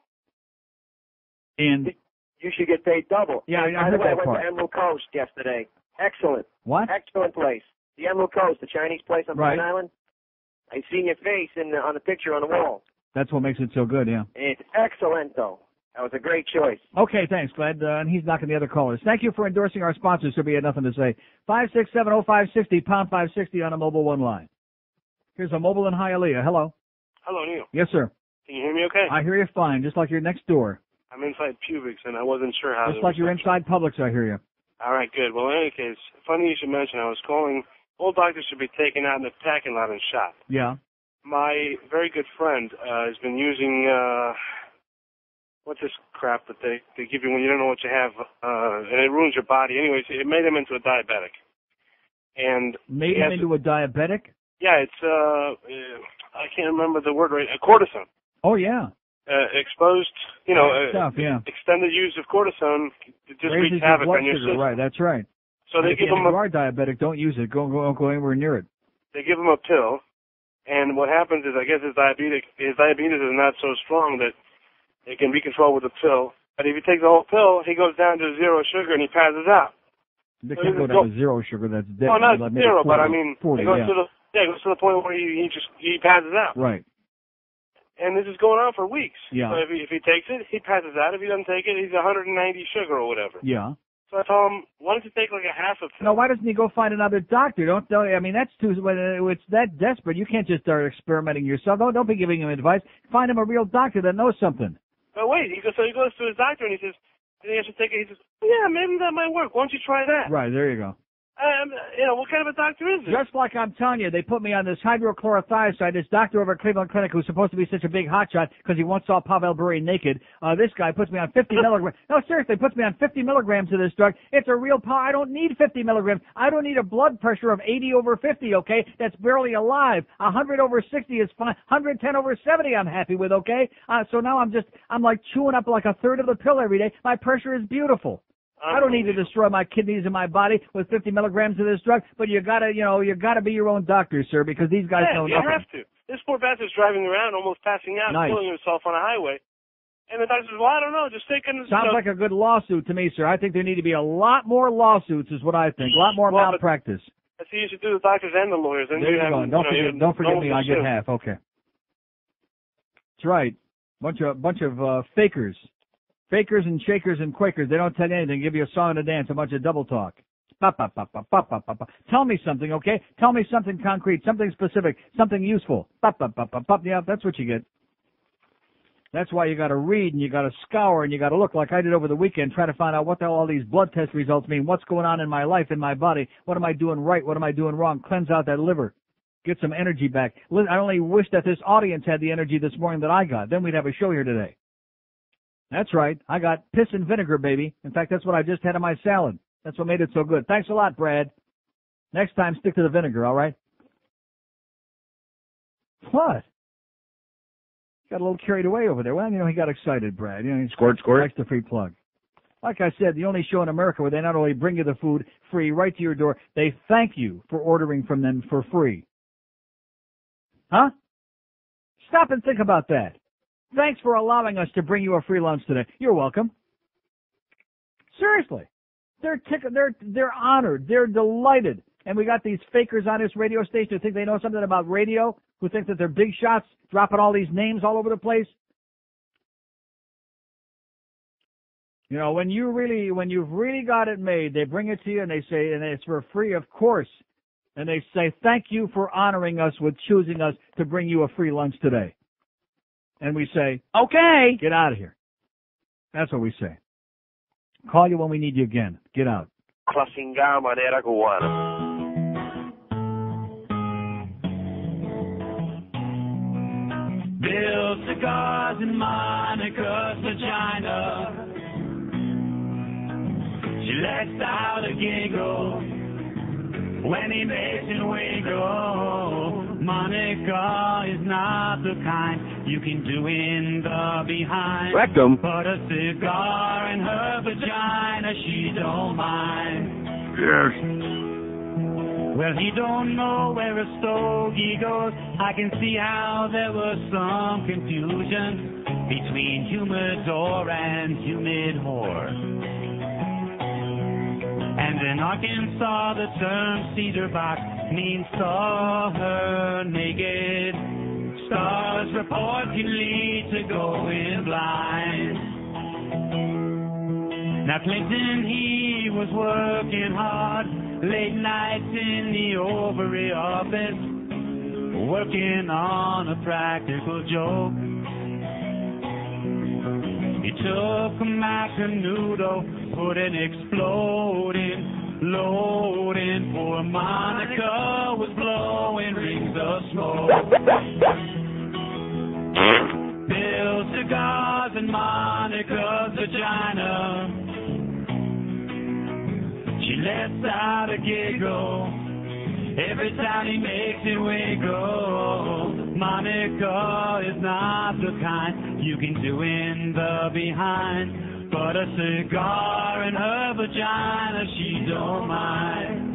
And you should get paid double. Yeah, I By the heard way, I that went part. to Emerald Coast yesterday. Excellent. What? Excellent place. The Emerald Coast, the Chinese place on Right. Pine Island. I seen your face on the picture on the wall. That's what makes it so good, yeah. It's excellent, though. That was a great choice. Okay, thanks, Glad. And he's knocking the other callers. Thank you for endorsing our sponsors, so we had nothing to say. 567-0560, pound 560 on a mobile one line. Here's a mobile in Hialeah. Hello. Hello, Neil. Yes, sir. Can you hear me okay? I hear you fine, just like you're next door. I'm inside Pubics, and I wasn't sure how Just like you're inside Publix, I hear you. All right, good. Well, in any case, funny you should mention, I was calling, all doctors should be taken out in the parking lot and shot. Yeah. My very good friend has been using, what's this crap that they give you when you don't know what you have, and it ruins your body. Anyways, it made him into a diabetic. And Made him into a diabetic? Yeah, it's, I can't remember the word right, cortisone. Oh, yeah. Exposed, Stuff, yeah. extended use of cortisone just Raises wreaks havoc your blood on your sugar, system. right, that's right. So they give if him you are diabetic, don't use it. Don't go anywhere near it. They give him a pill, and what happens is, I guess his diabetes is not so strong that it can be controlled with a pill. But if he takes the whole pill, he goes down to 0 sugar and he passes out. They can't go down to 0 sugar. That's dead. Oh, not like 0, 40, but I mean, 40, it goes yeah. it goes to the point where he passes out. Right. And this is going on for weeks. Yeah. So if he takes it, he passes out. If he doesn't take it, he's 190 sugar or whatever. Yeah. So I told him, why don't you take like a half of it? No, why doesn't he go find another doctor? I mean, that's too, when it's that desperate, you can't just start experimenting yourself. Don't be giving him advice. Find him a real doctor that knows something. But wait, he goes to his doctor and he says, I think I should take it. He says, yeah, maybe that might work. Why don't you try that? Right, there you go. What kind of a doctor is this? Just like I'm telling you, they put me on this hydrochlorothiazide. This doctor over at Cleveland Clinic, who's supposed to be such a big hotshot because he once saw Pavel Bure naked, this guy puts me on 50 milligrams. No, seriously, puts me on 50 milligrams of this drug. It's a real power. I don't need 50 milligrams. I don't need a blood pressure of 80 over 50, okay? That's barely alive. 100 over 60 is fine. 110 over 70 I'm happy with, okay? So now I'm like chewing up like a third of the pill every day. My pressure is beautiful. I don't need to destroy my kidneys and my body with 50 milligrams of this drug, but you gotta be your own doctor, sir, because these guys know you nothing. have to. This poor bastard's driving around, almost passing out, Nice. killing himself on a highway. And the doctor says, well, I don't know, just take it. Sounds like a good lawsuit to me, sir. I think there need to be a lot more lawsuits, is what I think. A lot more malpractice. That's what you should do, the doctors and the lawyers. And There you go. Don't forget me. I get half. Okay. That's right. Bunch of fakers. Fakers and shakers and quakers. They don't tell you anything. Give you a song and a dance. A bunch of double talk. Tell me something, okay? Tell me something concrete, something specific, something useful. Yeah, that's what you get. That's why you got to read and you got to scour and you got to look like I did over the weekend, trying to find out what the hell all these blood test results mean. What's going on in my life, in my body? What am I doing right? What am I doing wrong? Cleanse out that liver. Get some energy back. I only wish that this audience had the energy this morning that I got. Then we'd have a show here today. That's right. I got piss and vinegar, baby. In fact, that's what I just had in my salad. That's what made it so good. Thanks a lot, Brad. Next time, stick to the vinegar, all right? What? Got a little carried away over there. Well, he got excited, Brad. He Squirt. likes the free plug. Like I said, the only show in America where they not only bring you the food free right to your door, they thank you for ordering from them for free. Huh? Stop and think about that. Thanks for allowing us to bring you a free lunch today. You're welcome. Seriously. They're honored. They're delighted. And we got these fakers on this radio station who think they know something about radio, who think that they're big shots, dropping all these names all over the place. When you've really got it made, they bring it to you and they say, and it's for free, of course. And they say, thank you for honoring us with choosing us to bring you a free lunch today. And we say, okay, get out of here. That's what we say. Call you when we need you again. Get out. Clasinga manera cubana. Build cigars in Monica's vagina. She lets out a giggle when he makes it wiggle. Monica is not the kind you can do in the behind. Rectum. But a cigar in her vagina, she don't mind. Yes. Well, he don't know where a stogie goes. I can see how there was some confusion between humidor and humid whore. And in Arkansas, the term cedar box means saw her naked. Stars report can lead to going blind. Now Clinton, he was working hard, late nights in the ovary office, working on a practical joke. He took a Macanudo, put an exploding load in. Poor Monica was blowing rings of smoke. Bill cigars in Monica's vagina. She lets out a giggle every time he makes it wiggle. Monica is not the kind you can do in the behind, but a cigar in her vagina she don't mind.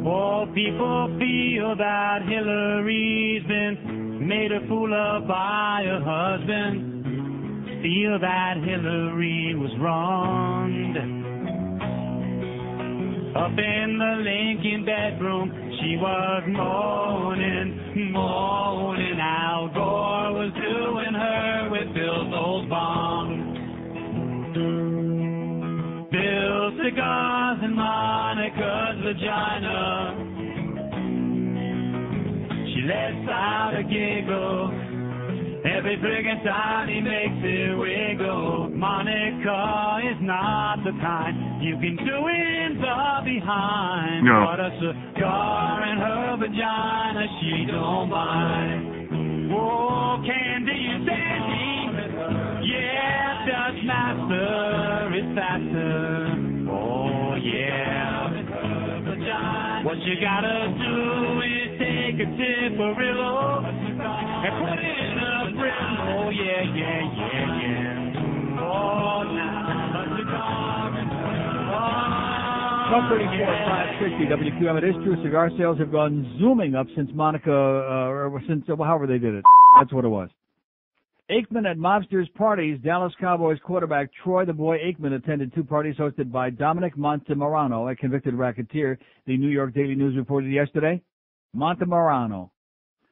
Oh, people feel that Hillary's been made a fool of by her husband. Feel that Hillary was wronged. Up in the Lincoln bedroom, she was moaning, moaning. Al Gore was doing her with Bill's old bong. Bill cigars in Monica's vagina. She lets out a giggle every friggin' time he makes it wiggle. Monica is not the kind you can do in the behind. No. But a cigar in her vagina, she don't mind. Oh, Candy and Sandy, yeah, Dutch Master is faster. Oh, yeah. What you gotta do is take a Tipperillo and put it in a brill. Oh, yeah, yeah, yeah, yeah. Oh, now a cigar and 134, 560 WQM. It is true, cigar sales have gone zooming up since Monica, or since, however they did it. That's what it was. Aikman at mobsters' parties. Dallas Cowboys quarterback Troy the Boy Aikman attended two parties hosted by Dominic Montemarano, a convicted racketeer, the New York Daily News reported yesterday. Montemarano.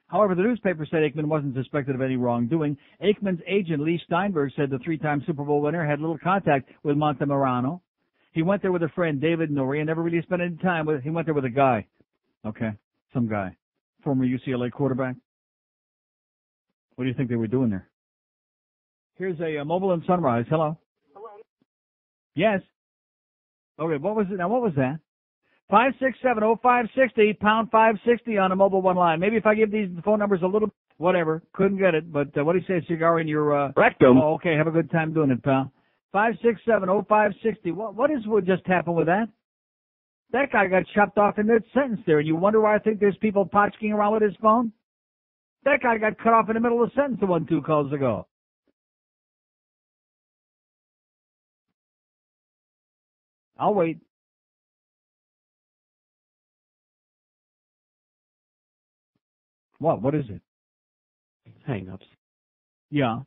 However, the newspaper said Aikman wasn't suspected of any wrongdoing. Aikman's agent, Lee Steinberg, said the three-time Super Bowl winner had little contact with Montemarano. He went there with a friend, David Norrie, and never really spent any time with. He went there with a guy. Okay, some guy. Former UCLA quarterback. What do you think they were doing there? Here's a mobile in Sunrise. Hello. Hello. Yes. Okay, what was it? Now, what was that? 567-0560, pound 560 on a mobile one line. Maybe if I give these phone numbers a little Whatever. Couldn't get it, but what do you say, cigar in your, rectum? Oh, okay. Have a good time doing it, pal. 5670560. What just happened with that? That guy got chopped off in mid-sentence there, and you wonder why I think there's people potchking around with his phone? That guy got cut off in the middle of the sentence 2 calls ago. I'll wait. What? What is it? Hang-ups. Yeah.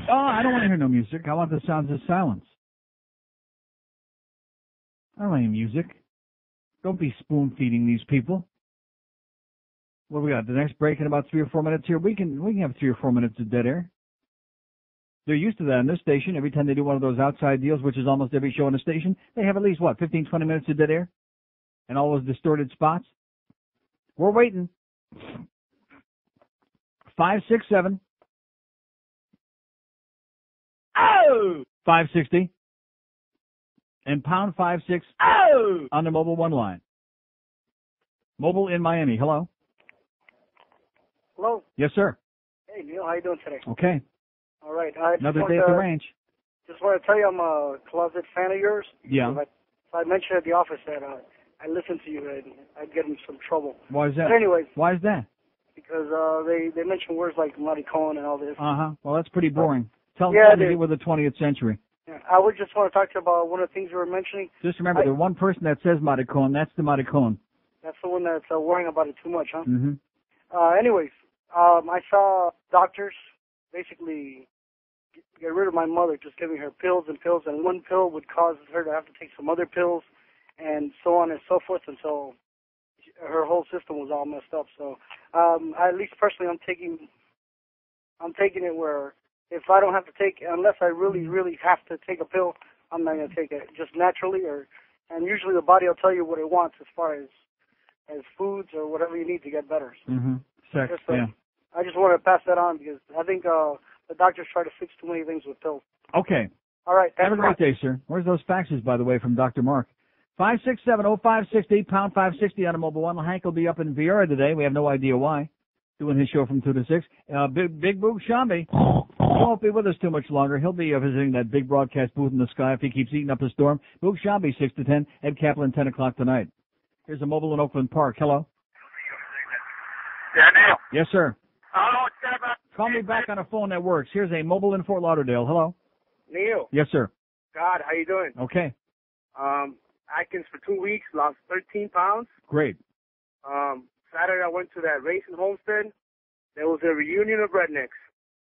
Oh, I don't want to hear no music. I want the sounds of silence. I don't want any music. Don't be spoon-feeding these people. What we got? The next break in about 3 or 4 minutes here. We can have 3 or 4 minutes of dead air. They're used to that on this station. Every time they do one of those outside deals, which is almost every show on the station, they have at least, 15, 20 minutes of dead air? And all those distorted spots? We're waiting. 567. Oh! 560. And pound 56. Oh! On the Mobile One line. Mobile in Miami. Hello? Hello? Yes, sir. Hey, Neil. How you doing today? Okay. All right. Another day at the ranch. Just want to tell you I'm a closet fan of yours. Yeah. I mentioned at the office that I listen to you and I get in some trouble. Why is that? But anyways. Why is that? Because they mention words like maricon and all this. Uh-huh. Well, that's pretty boring. Tell Yeah, them to get with the 20th century. Yeah, I would just want to talk to you about one of the things you were mentioning. Just remember, the one person that says maricon, that's the maricon. That's the one that's worrying about it too much, huh? Mm-hmm. Anyways, I saw doctors basically get rid of my mother, just giving her pills and pills, and one pill would cause her to have to take some other pills, and so on and so forth, until her whole system was all messed up. So, at least personally, I'm taking it where if I don't have to take, unless I really, really have to take a pill, I'm not going to take it just naturally, and usually the body will tell you what it wants as far as foods or whatever you need to get better. So Mm-hmm. Sex, yeah. I just want to pass that on because I think the doctors try to fix too many things with pills. Okay. All right. Have a great day, sir. Where's those faxes, by the way, from Dr. Mark? 5670560, pound 560 on a Mobile One. Hank will be up in Vieira today. We have no idea why. Doing his show from 2 to 6. Big Boog Shambi. He won't be with us too much longer. He'll be visiting that big broadcast booth in the sky if he keeps eating up a storm. Boog Shambi, 6 to 10. Ed Kaplan, 10 o'clock tonight. Here's a Mobile in Oakland Park. Hello? Yeah, Neil. Yes, sir. Oh, Call me back on a phone that works. Here's a Mobile in Fort Lauderdale. Hello? Neil. Yes, sir. God, how you doing? Okay. Atkins for 2 weeks, lost 13 pounds. Great. Saturday I went to that race in Homestead. There was a reunion of rednecks.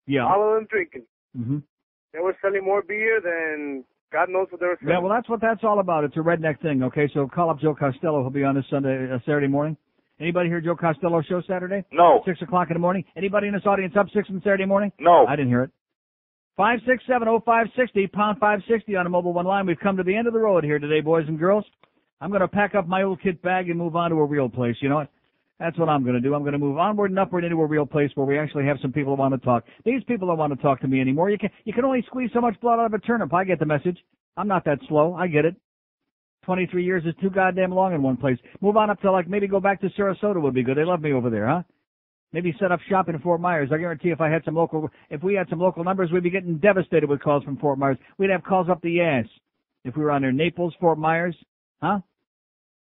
Yeah. All of them drinking. Mm-hmm. They were selling more beer than God knows what they were selling. Yeah, well, that's what that's all about. It's a redneck thing, okay? So call up Joe Costello. He'll be on this Saturday morning. Anybody hear Joe Costello show Saturday? No. 6 o'clock in the morning. Anybody in this audience up 6 on Saturday morning? No. I didn't hear it. 5670560, pound 560 on a Mobile One line. We've come to the end of the road here today, boys and girls. I'm going to pack up my old kit bag and move on to a real place. You know what? That's what I'm going to do. I'm going to move onward and upward into a real place where we actually have some people who want to talk. These people don't want to talk to me anymore. You can only squeeze so much blood out of a turnip. I get the message. I'm not that slow. I get it. 23 years is too goddamn long in one place. Move on up to, maybe go back to Sarasota would be good. They love me over there, huh? Maybe set up shop in Fort Myers. I guarantee if we had some local numbers, we'd be getting devastated with calls from Fort Myers. We'd have calls up the ass. If we were on there, Naples, Fort Myers, huh?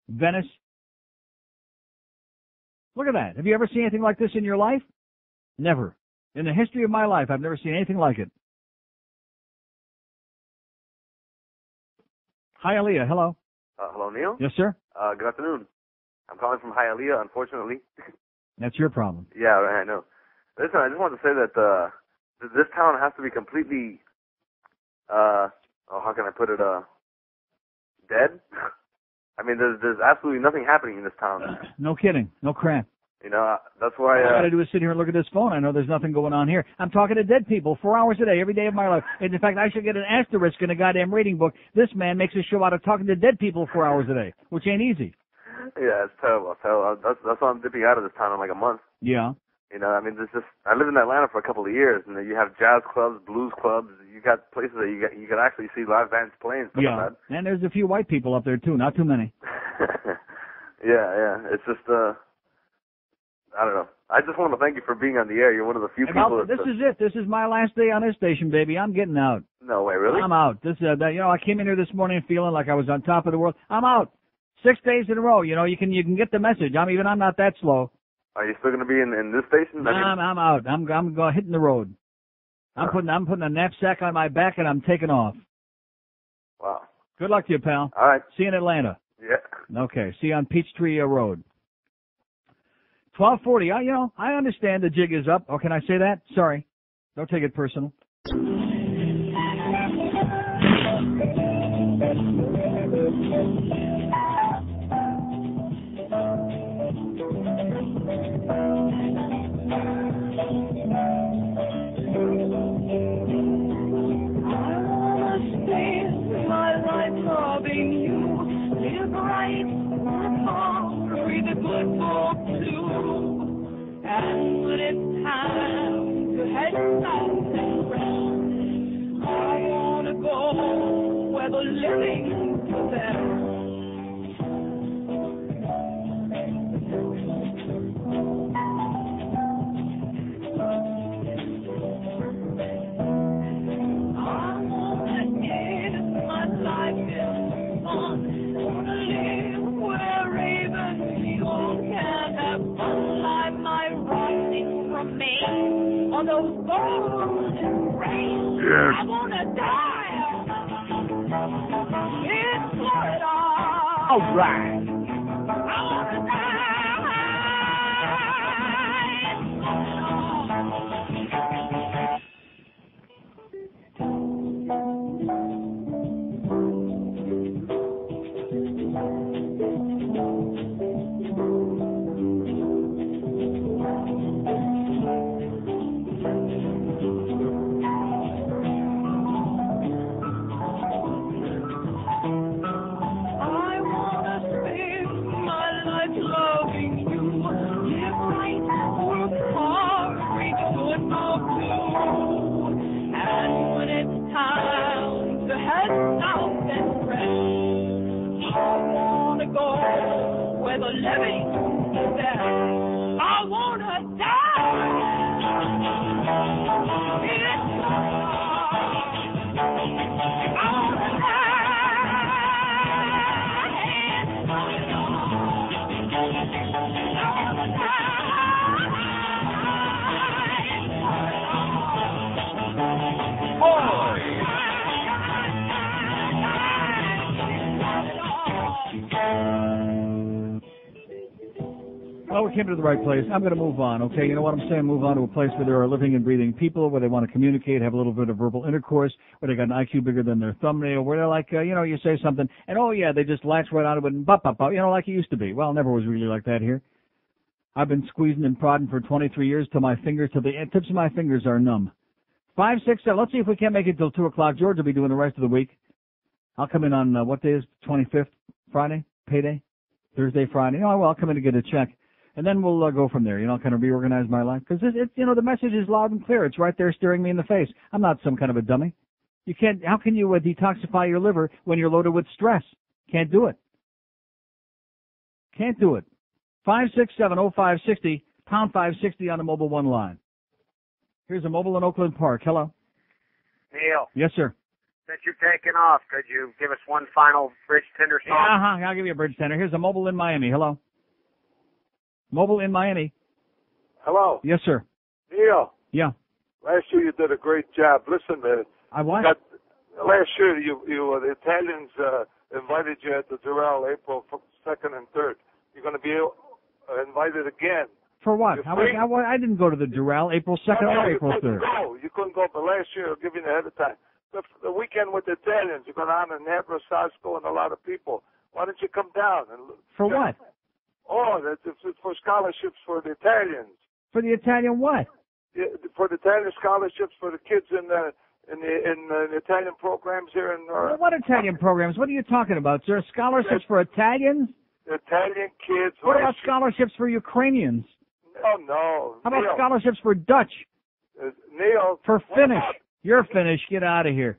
Venice. Look at that. Have you ever seen anything like this in your life? Never. In the history of my life, I've never seen anything like it. Hialeah, hello. Hello, Neil? Yes, sir? Good afternoon. I'm calling from Hialeah, unfortunately. That's your problem. Yeah, I know. Listen, I just wanted to say that this town has to be completely, how can I put it, dead? I mean, there's absolutely nothing happening in this town. No kidding. No crap. You know, that's why... All I gotta do is sit here and look at this phone. I know there's nothing going on here. I'm talking to dead people 4 hours a day, every day of my life. And in fact, I should get an asterisk in a goddamn reading book. This man makes a show out of talking to dead people 4 hours a day, which ain't easy. Yeah, it's terrible. That's why I'm dipping out of this town in like a month. Yeah. You know, I mean, I lived in Atlanta for a couple of years, and you have jazz clubs, blues clubs. You got places that you can actually see live bands playing. Yeah, and there's a few white people up there too, not too many. Yeah. It's just, I don't know. I just want to thank you for being on the air. You're one of the few people. This is it. This is my last day on this station, baby. I'm getting out. No way, really? I'm out. I came in here this morning feeling like I was on top of the world. I'm out. 6 days in a row. You can get the message. I'm not that slow. Are you still going to be in this station? I'm out. I'm going hitting the road. I'm putting a knapsack on my back and I'm taking off. Wow. Good luck to you, pal. All right. See you in Atlanta. Yeah. Okay. See you on Peachtree Road. 12:40. I understand the jig is up. Oh, can I say that? Sorry. Don't take it personal. And when it's time to head south and rest, I wanna go where the living possess. I wanna give my life in fun. Wanna live where ravens eagles can have fun like my rising from Maine on those golden rains. Yes. I wanna die in Florida. All right. I wanna die in Florida. I wanna spend my life loving you. Live right, work hard, reach good for blue. And when it's time to head south and rest, I wanna go where the living is at. I wanna die. Well, we came to the right place. I'm going to move on, okay? You know what I'm saying? Move on to a place where there are living and breathing people, where they want to communicate, have a little bit of verbal intercourse, where they got an IQ bigger than their thumbnail, where they're like, you say something, and oh yeah, they just latch right onto it and bop, like it used to be. Well, it never was really like that here. I've been squeezing and prodding for 23 years till the tips of my fingers are numb. 5, 6, 7. Let's see if we can't make it till 2 o'clock. George will be doing the rest of the week. I'll come in on, what day is 25th? Friday? Payday? Thursday, Friday? No, I'll come in to get a check. And then we'll go from there, kind of reorganize my life. Because, the message is loud and clear. It's right there staring me in the face. I'm not some kind of a dummy. How can you detoxify your liver when you're loaded with stress? Can't do it. Can't do it. 567-0560, pound 560 on the Mobile One line. Here's a mobile in Oakland Park. Hello. Neil. Yes, sir. Since you're taking off, could you give us one final bridge tender song? I'll give you a bridge tender. Here's a mobile in Miami. Hello. Mobile in Miami. Hello. Yes, sir. Neil. Yeah. Last year you did a great job. Listen, I what? Last year the Italians invited you at the Doral April 2nd and 3rd. You're going to be invited again. For what? I didn't go to the Doral April 2nd or April 3rd. You couldn't go, but last year I'll give you the ahead of time. The weekend with the Italians, you're going to honor Nabra, Sasco, and a lot of people. Why don't you come down? For what? Oh, that's for scholarships for the Italians. For the Italian what? Yeah, for the Italian scholarships for the kids in the Italian programs here in. What Italian programs? What are you talking about, sir? Scholarships for Italians? Italian kids. What about scholarships for Ukrainians? Oh, no. How about Neil. scholarships for Dutch? Neil. For Finnish. You're Finnish. Get out of here.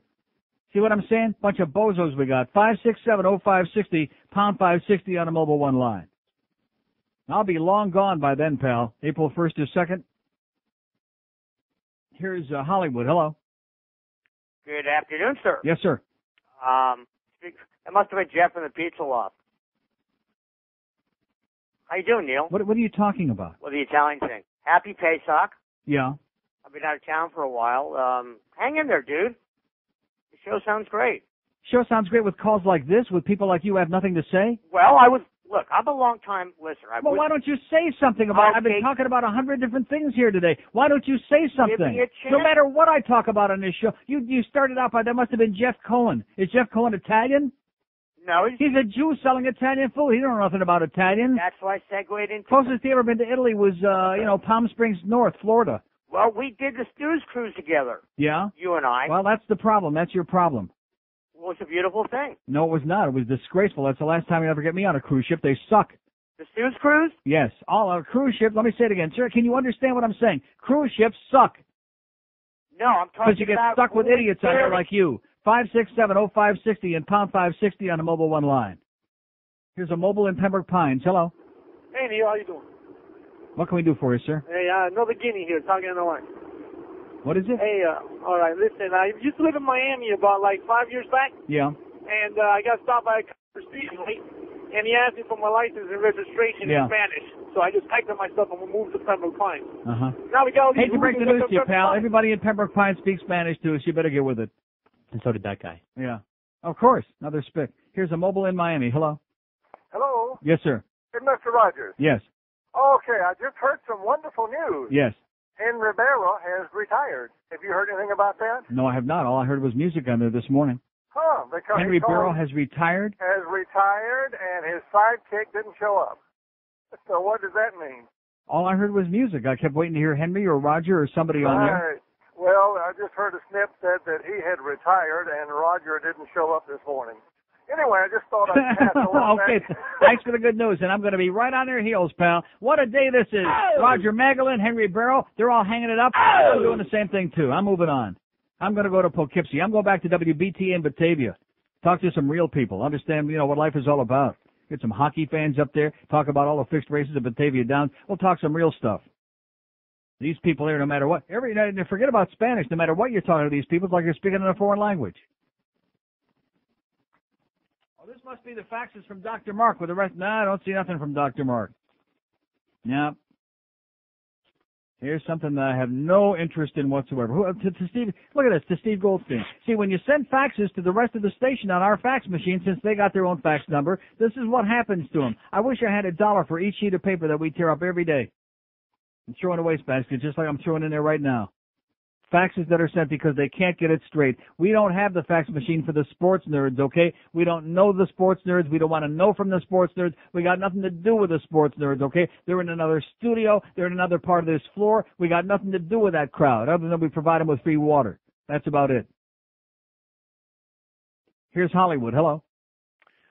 See what I'm saying? Bunch of bozos we got. 567-0560, pound 560 on the Mobile One line. I'll be long gone by then, pal. April 1st or 2nd. Here's Hollywood. Hello. Good afternoon, sir. Yes, sir. It must have been Jeff from the Pizza Loft. How you doing, Neil? What are you talking about? Well, the Italian thing. Happy Pesach. Yeah. I've been out of town for a while. Hang in there, dude. The show sounds great. Show sounds great with calls like this, with people like you who have nothing to say? Well, look, I'm a long-time listener. Well, why don't you say something about it? I've been talking about 100 different things here today. Why don't you say something? Give me a chance. No matter what I talk about on this show. You started out by, that must have been Jeff Cohen. Is Jeff Cohen Italian? No, he's a Jew selling Italian food. He don't know nothing about Italian. That's why I segued into Closest he ever been to Italy was, Palm Springs North, Florida. Well, we did the Stews cruise together. Yeah? You and I. Well, that's the problem. That's your problem. Well, it's a beautiful thing. No, it was not. It was disgraceful. That's the last time you ever get me on a cruise ship. They suck. The Stews cruise? Yes. All our cruise ships. Let me say it again. Sir, can you understand what I'm saying? Cruise ships suck. No, I'm talking about... Because you get stuck with idiots out there like you. 567-0560 and pound 560 on the Mobile One line. Here's a mobile in Pembroke Pines. Hello. Hey, Neil, how you doing? What can we do for you, sir? Hey, another Guinea here, talking on the line. What is it? Hey, all right, listen, I used to live in Miami about, 5 years back. Yeah. And I got stopped by a cop recently, and he asked me for my license and registration in Spanish. So I just typed it myself and we moved to Pembroke Pines. Uh-huh. Now we got all these Hate to break the news to you, pal. Everybody in Pembroke Pines speaks Spanish, too, so you better get with it. And so did that guy. Yeah. Of course. Another spick. Here's a mobile in Miami. Hello. Hello. Yes, sir. Hey, Mr. Rogers. Yes. Okay, I just heard some wonderful news. Yes. Henry Ribeiro has retired. Have you heard anything about that? No, I have not. All I heard was music on there this morning. Huh, because Henry Ribeiro has retired? Has retired, and his sidekick didn't show up. So what does that mean? All I heard was music. I kept waiting to hear Henry or Roger or somebody on there. Right. Well, I just heard a snip said that he had retired, and Roger didn't show up this morning. Anyway, I just thought I'd pass along Okay, thanks for the good news, and I'm going to be right on their heels, pal. What a day this is. Roger Magdalene, Henry Barrow, they're all hanging it up. I'm doing the same thing, too. I'm moving on. I'm going to go to Poughkeepsie. I'm going back to WBT in Batavia. Talk to some real people. Understand, what life is all about. Get some hockey fans up there. Talk about all the fixed races of Batavia Downs. We'll talk some real stuff. These people here, no matter what, forget about Spanish. No matter what you're talking to these people, it's like you're speaking in a foreign language. Oh, this must be the faxes from Dr. Mark with the rest. No, I don't see nothing from Dr. Mark. Yeah. Here's something that I have no interest in whatsoever. To Steve, look at this, to Steve Goldstein. See, when you send faxes to the rest of the station on our fax machine, since they got their own fax number, this is what happens to them. I wish I had $1 for each sheet of paper that we tear up every day. I'm throwing a wastebasket just like I'm throwing in there right now. Faxes that are sent because they can't get it straight. We don't have the fax machine for the sports nerds, okay? We don't know the sports nerds. We don't want to know from the sports nerds. We got nothing to do with the sports nerds, okay? They're in another studio. They're in another part of this floor. We got nothing to do with that crowd other than we provide them with free water. That's about it. Here's Hollywood. Hello.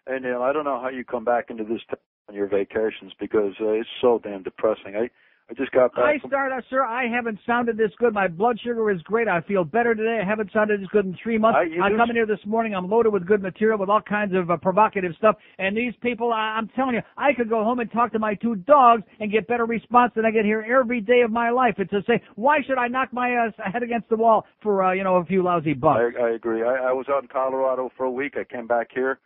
Hey, Neil, I don't know how you come back into this on your vacations because it's so damn depressing. I just got back. Sir, I haven't sounded this good. My blood sugar is great. I feel better today. I haven't sounded this good in 3 months. I come in here this morning. I'm loaded with good material, with all kinds of provocative stuff. And these people, I'm telling you, I could go home and talk to my 2 dogs and get better response than I get here every day of my life. It's to say, why should I knock my head against the wall for, a few lousy bucks? I agree. I was out in Colorado for a week. I came back here.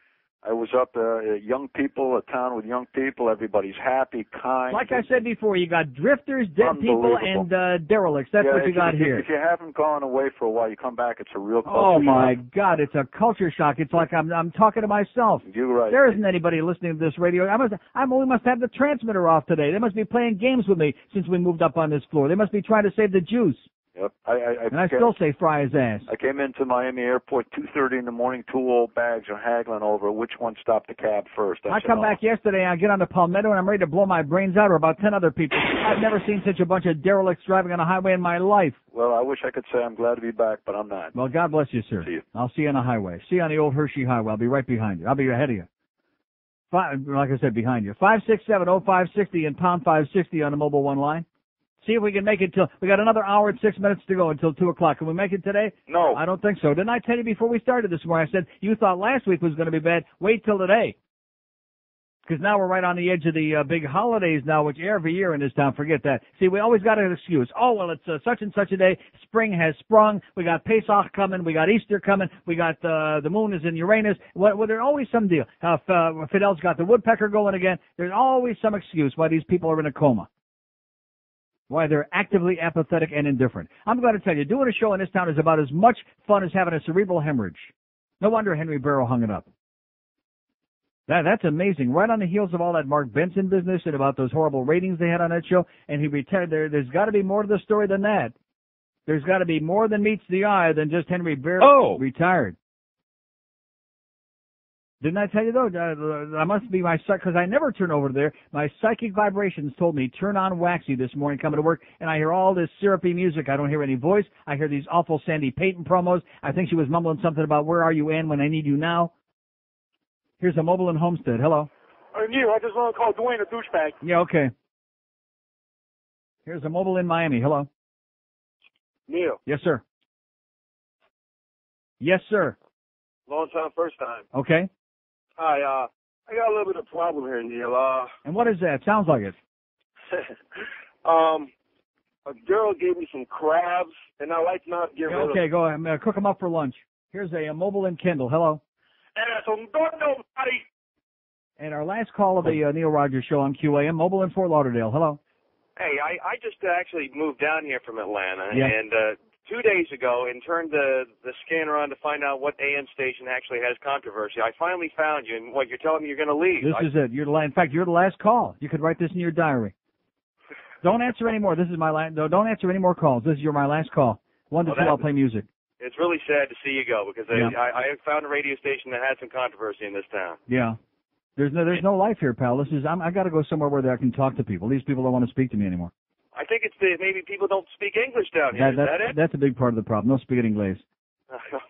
I was up young people, a town with young people. Everybody's happy, kind. Like I said before, you got drifters, dead people, and derelicts. That's what you got here. If you haven't gone away for a while, you come back, it's a real culture shock. Oh, my God, it's a culture shock. It's like I'm talking to myself. You're right. There isn't anybody listening to this radio. We must have the transmitter off today. They must be playing games with me since we moved up on this floor. They must be trying to save the juice. Yep. I still say fry his ass. I came into Miami Airport 2:30 in the morning. 2 old bags are haggling over which one stopped the cab first. I come back yesterday, I get on the Palmetto, and I'm ready to blow my brains out, or about 10 other people. I've never seen such a bunch of derelicts driving on a highway in my life. Well, I wish I could say I'm glad to be back, but I'm not. Well, God bless you, sir. See you. I'll see you on the highway. See you on the old Hershey Highway. I'll be right behind you. I'll be ahead of you. Like I said, behind you. 567-0560 and pound 560 on the Mobile One line. See if we can make it till, we got another hour and 6 minutes to go until 2 o'clock. Can we make it today? No. I don't think so. Didn't I tell you before we started this morning? I said, you thought last week was going to be bad. Wait till today. Because now we're right on the edge of the big holidays now, which every year in this town, forget that. See, we always got an excuse. Oh, well, it's such and such a day. Spring has sprung. We got Pesach coming. We got Easter coming. We got the moon is in Uranus. Well, there's always some deal. Fidel's got the woodpecker going again. There's always some excuse why these people are in a coma. Why they're actively apathetic and indifferent. I'm going to tell you, doing a show in this town is about as much fun as having a cerebral hemorrhage. No wonder Henry Barrow hung it up. That's amazing. Right on the heels of all that Mark Benson business and about those horrible ratings they had on that show, and he retired. There's got to be more to the story than that. There's got to be more than meets the eye than just Henry Barrow retired. Didn't I tell you, though? I must be my because I never turn over there. My psychic vibrations told me, turn on Waxy this morning coming to work, and I hear all this syrupy music. I don't hear any voice. I hear these awful Sandy Payton promos. I think she was mumbling something about, where are you, Ann, when I need you now? Here's a mobile in Homestead. Hello. Neil, I just want to call Dwayne a douchebag. Yeah, okay. Here's a mobile in Miami. Hello. Neil. Yes, sir. Yes, sir. Long time, first time. Okay. Hi, I got a little bit of problem here, Neil. And what is that? Sounds like it. A girl gave me some crabs, and I like not get rid of. Okay, go ahead. Cook them up for lunch. Here's a mobile in Kendall. Hello. And our last call of the Neil Rogers Show on QAM, mobile in Fort Lauderdale. Hello. Hey, I just actually moved down here from Atlanta, yeah. And 2 days ago, and turned the scanner on to find out what AM station actually has controversy. I finally found you, and what you're telling me you're going to leave. This is it. In fact, you're the last call. You could write this in your diary. Don't answer any more. This is my last. No, don't answer any more calls. This is my last call. 1 to 2, I'll play music. It's really sad to see you go because I found a radio station that had some controversy in this town. Yeah. There's no life here, pal. This is I got to go somewhere where I can talk to people. These people don't want to speak to me anymore. I think it's maybe people don't speak English down here. Is that it? That's a big part of the problem. No speaking English.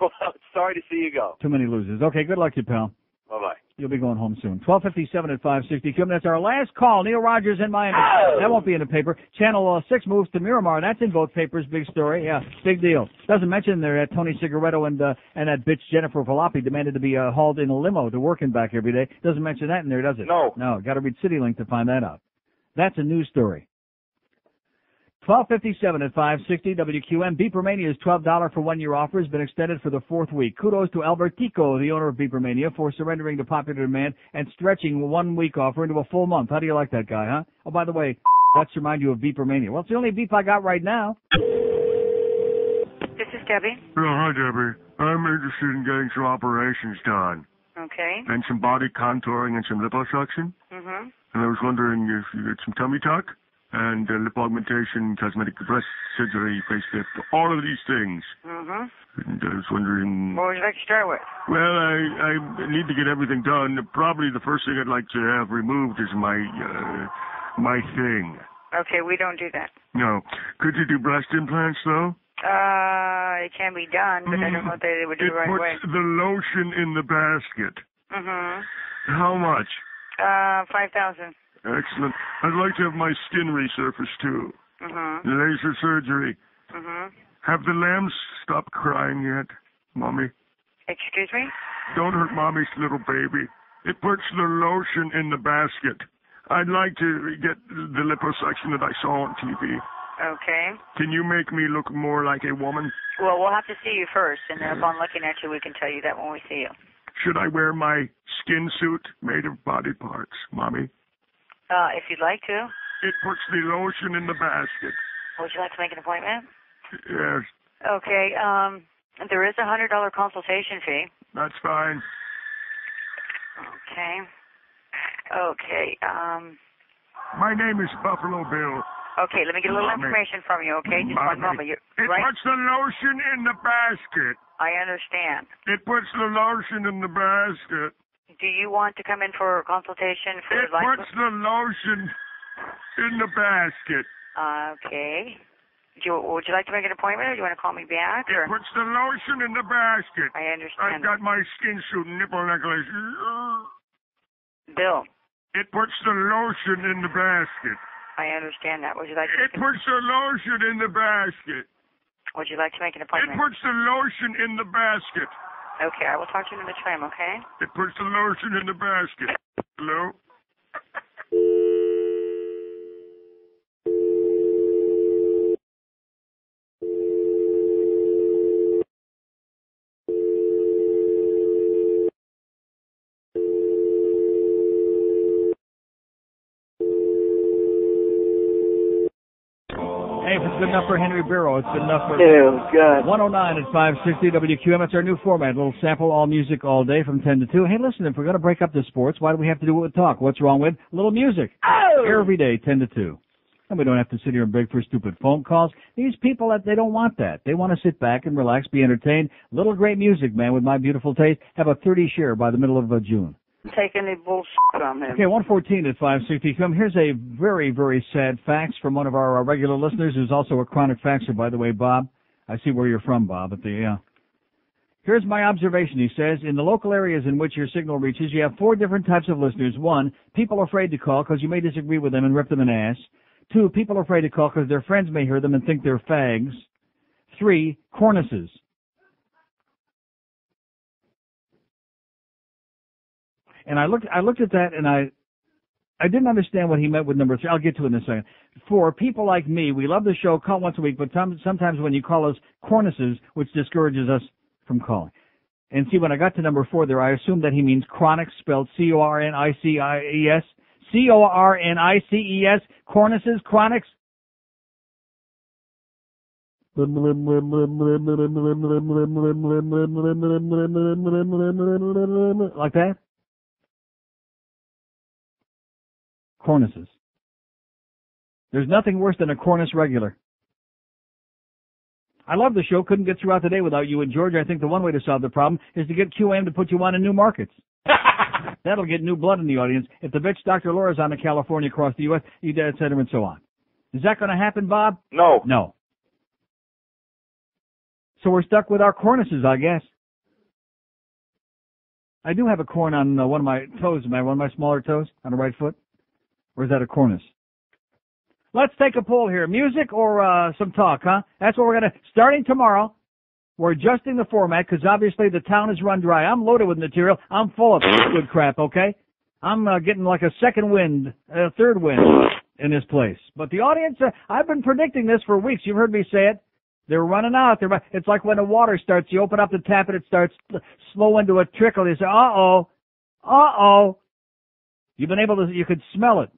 Well, sorry to see you go. Too many losers. Okay, good luck to you, pal. Bye-bye. You'll be going home soon. 12:57 at 560 Cuban. That's our last call. Neil Rogers in Miami. That won't be in the paper. Channel 6 moves to Miramar. That's in both papers. Big story. Yeah, big deal. Doesn't mention there that Tony Cigaretto and that bitch Jennifer Valapi demanded to be hauled in a limo to work and back every day. Doesn't mention that in there, does it? No. No. Got to read CityLink to find that out. That's a news story. 12:57 at 560 WQM. Beepermania's $12 for 1 year offer has been extended for the 4th week. Kudos to Albertico, the owner of Beepermania, for surrendering to popular demand and stretching 1 week offer into a full month. How do you like that guy, huh? Oh, by the way, let's remind you of Beepermania. Well, it's the only beep I got right now. This is Debbie. Oh, hi, Debbie. I'm interested in getting some operations done. Okay. And some body contouring and some liposuction. Mm-hmm. And I was wondering if you get some tummy tuck and lip augmentation, cosmetic breast surgery, facelift, all of these things. Mm-hmm. And I was wondering... What would you like to start with? Well, I need to get everything done. Probably the first thing I'd like to have removed is my thing. Okay, we don't do that. No. Could you do breast implants, though? It can be done, but I don't know if they would do it right away. It puts the lotion in the basket. Mm-hmm. How much? 5,000. Excellent. I'd like to have my skin resurfaced, too. Mm-hmm. Laser surgery. Mm-hmm. Have the lambs stopped crying yet, Mommy? Excuse me? Don't hurt Mommy's little baby. It puts the lotion in the basket. I'd like to get the liposuction that I saw on TV. Okay. Can you make me look more like a woman? Well, we'll have to see you first, and then upon looking at you, we can tell you that when we see you. Should I wear my skin suit made of body parts, Mommy? If you'd like to. It puts the lotion in the basket. Would you like to make an appointment? Yes. Okay. There is a $100 consultation fee. That's fine. Okay. Okay. My name is Buffalo Bill. Okay, let me get a little information from you, okay? Just one moment. It puts the lotion in the basket. I understand. It puts the lotion in the basket. Do you want to come in for a consultation for It puts the lotion in the basket. Okay. Would you like to make an appointment, or do you want to call me back? It puts the lotion in the basket. I understand. I've got my skin suit and nipple necklace. Bill. It puts the lotion in the basket. I understand that. Would you like to It puts the lotion in the basket. Would you like to make an It appointment? puts the lotion in the basket. Okay, I will talk to you in the tram, okay? It puts the lotion in the basket. Hello? Hey, if it's good enough for Henry Barrow, it's good enough for... Ew, good. 109 at 560 WQM. It's our new format. A little sample, all music all day from 10 to 2. Hey, listen, if we're going to break up the sports, why do we have to do it with talk? What's wrong with a little music? Oh! Every day, 10 to 2. And we don't have to sit here and beg for stupid phone calls. These people, they don't want that. They want to sit back and relax, be entertained. Little great music, man, with my beautiful taste. Have a 30 share by the middle of June. Take any bullshit from him. Okay, 114 at 560. Here's a very, very sad fax from one of our regular listeners who's also a chronic faxer, by the way, Bob. I see where you're from, Bob. Here's my observation, he says. In the local areas in which your signal reaches, you have 4 different types of listeners. 1, people afraid to call because you may disagree with them and rip them an ass. 2, people afraid to call because their friends may hear them and think they're fags. 3, cornices. And I looked at that and I didn't understand what he meant with number 3. I'll get to it in a second. 4, people like me, we love the show, call once a week, but sometimes when you call us cornices, which discourages us from calling. And see, when I got to number 4 there, I assumed that he means chronics, spelled C-O-R-N-I-C-I-E-S. C-O-R-N-I-C-E-S, cornices, chronics. Like that? Cornices. There's nothing worse than a cornice regular. I love the show. Couldn't get throughout the day without you and George. I think the one way to solve the problem is to get QAM to put you on in new markets. That'll get new blood in the audience. If the bitch Dr. Laura's on to California, across the U.S., et cetera, and so on. Is that going to happen, Bob? No. No. So we're stuck with our cornices, I guess. I do have a corn on one of my toes, one of my smaller toes on the right foot. Or is that a cornice? Let's take a poll here. Music or some talk, huh? That's what we're going to... Starting tomorrow, we're adjusting the format because obviously the town is run dry. I'm loaded with material. I'm full of good crap, okay? I'm getting like a second wind, third wind in this place. But the audience, I've been predicting this for weeks. You've heard me say it. They're running out. It's like when the water starts. You open up the tap and it starts slowing to a trickle. You say, uh-oh, uh-oh. You could smell it.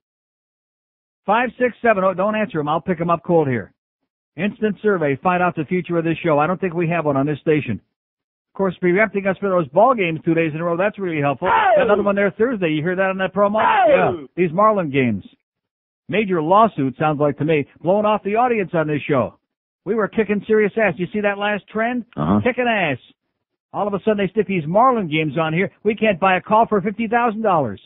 567, don't answer them. I'll pick them up cold here. Instant survey, find out the future of this show. I don't think we have one on this station. Of course, preempting us for those ball games 2 days in a row, that's really helpful. Oh! Another one there Thursday. You hear that on that promo? Oh! Yeah, these Marlin games. Major lawsuit, sounds like to me, blowing off the audience on this show. We were kicking serious ass. You see that last trend? Kicking ass. All of a sudden they stick these Marlin games on here. We can't buy a call for $50,000.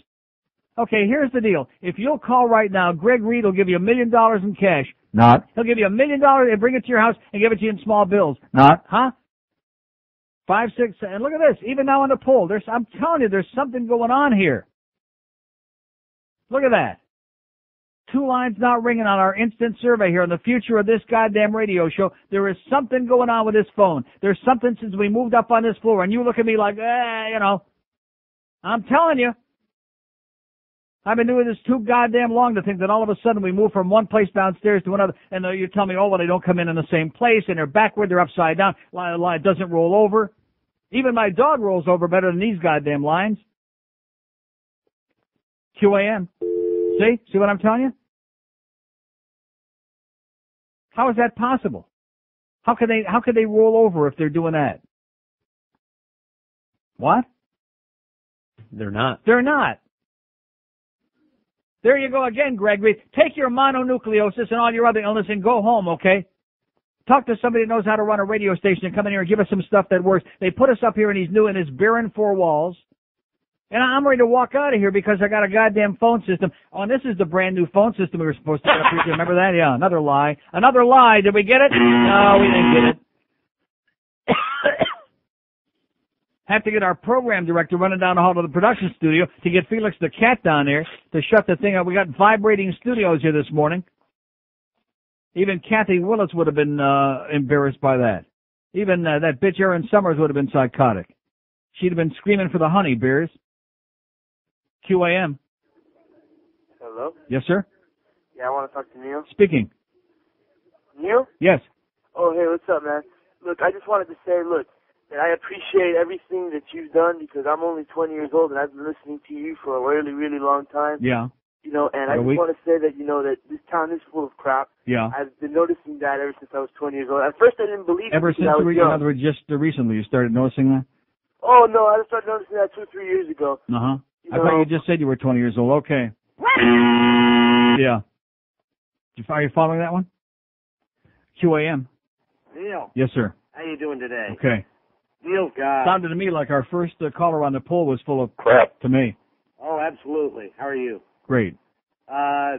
Okay, here's the deal. If you'll call right now, Greg Reed will give you $1 million in cash. Not. He'll give you $1 million and bring it to your house and give it to you in small bills. Not. Huh? 5, 6, and look at this. Even now on the poll, I'm telling you, there's something going on here. Look at that. 2 lines not ringing on our instant survey here on the future of this goddamn radio show. There is something going on with this phone. There's something since we moved up on this floor, and you look at me like, I'm telling you. I've been doing this too goddamn long to think that all of a sudden we move from one place downstairs to another, and you tell me, they don't come in the same place, and they're backward, they're upside down, it doesn't roll over. Even my dog rolls over better than these goddamn lines. QAM. See what I'm telling you? How is that possible? How could they roll over if they're doing that? What? They're not. They're not. There you go again, Greg Reed. Take your mononucleosis and all your other illness and go home, okay? Talk to somebody that knows how to run a radio station and come in here and give us some stuff that works. They put us up here in these barren 4 walls. And I'm ready to walk out of here because I got a goddamn phone system. Oh, and this is the brand new phone system we were supposed to get up here. Remember that? Yeah, another lie. Another lie. Did we get it? No, we didn't get it. Have to get our program director running down the hall to the production studio to get Felix the cat down there to shut the thing up. We got vibrating studios here this morning. Even Kathy Willis would have been embarrassed by that. Even that bitch Erin Summers would have been psychotic. She'd have been screaming for the honey bears. QAM. Hello? Yes, sir? Yeah, I want to talk to Neil. Speaking. Neil? Yes. Oh, hey, what's up, man? Look, I just wanted to say, that I appreciate everything that you've done because I'm only 20 years old and I've been listening to you for a really, really long time. Yeah. And I just want to say that, that this town is full of crap. Yeah. I've been noticing that ever since I was 20 years old. At first I didn't believe Ever it since, because I was young. in other words, just recently you started noticing that? Oh, no, I started noticing that 2 or 3 years ago. Uh-huh. I thought you just said you were 20 years old. Okay. Yeah. Are you following that one? QAM. Neil. Yes, sir. How you doing today? Okay. Neil, God. Sounded to me like our first caller on the poll was full of crap to me. Oh, absolutely. How are you? Great.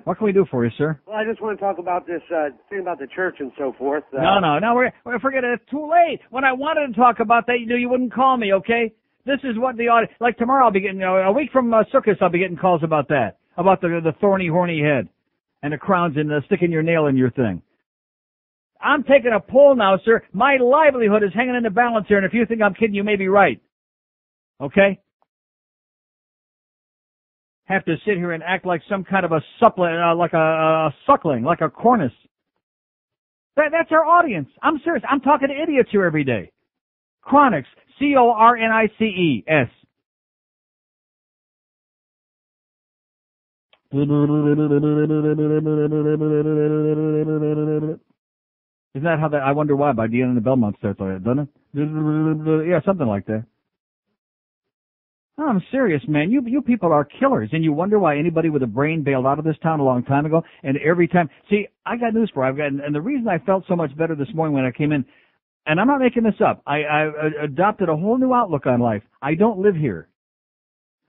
What can we do for you, sir? Well, I just want to talk about this thing about the church and so forth. No, we're forget it. It's too late. When I wanted to talk about that, you wouldn't call me, okay? This is what the audience, like tomorrow I'll be getting, a week from Sukkot, I'll be getting calls about that. About the thorny, horny head. And the crowns and sticking your nail in your thing. I'm taking a poll now, sir. My livelihood is hanging in the balance here, and if you think I'm kidding, you may be right. Okay? Have to sit here and act like some kind of a suckling, like a cornice. That's our audience. I'm serious. I'm talking to idiots here every day. Chronics. CORNICES. Isn't that how that, I Wonder Why by Deanna and the Belmont starts like that, doesn't it? Yeah, something like that. No, I'm serious, man. You people are killers, and you wonder why anybody with a brain bailed out of this town a long time ago, and every time, see, I got news for you. And the reason I felt so much better this morning when I came in, and I'm not making this up, I adopted a whole new outlook on life. I don't live here.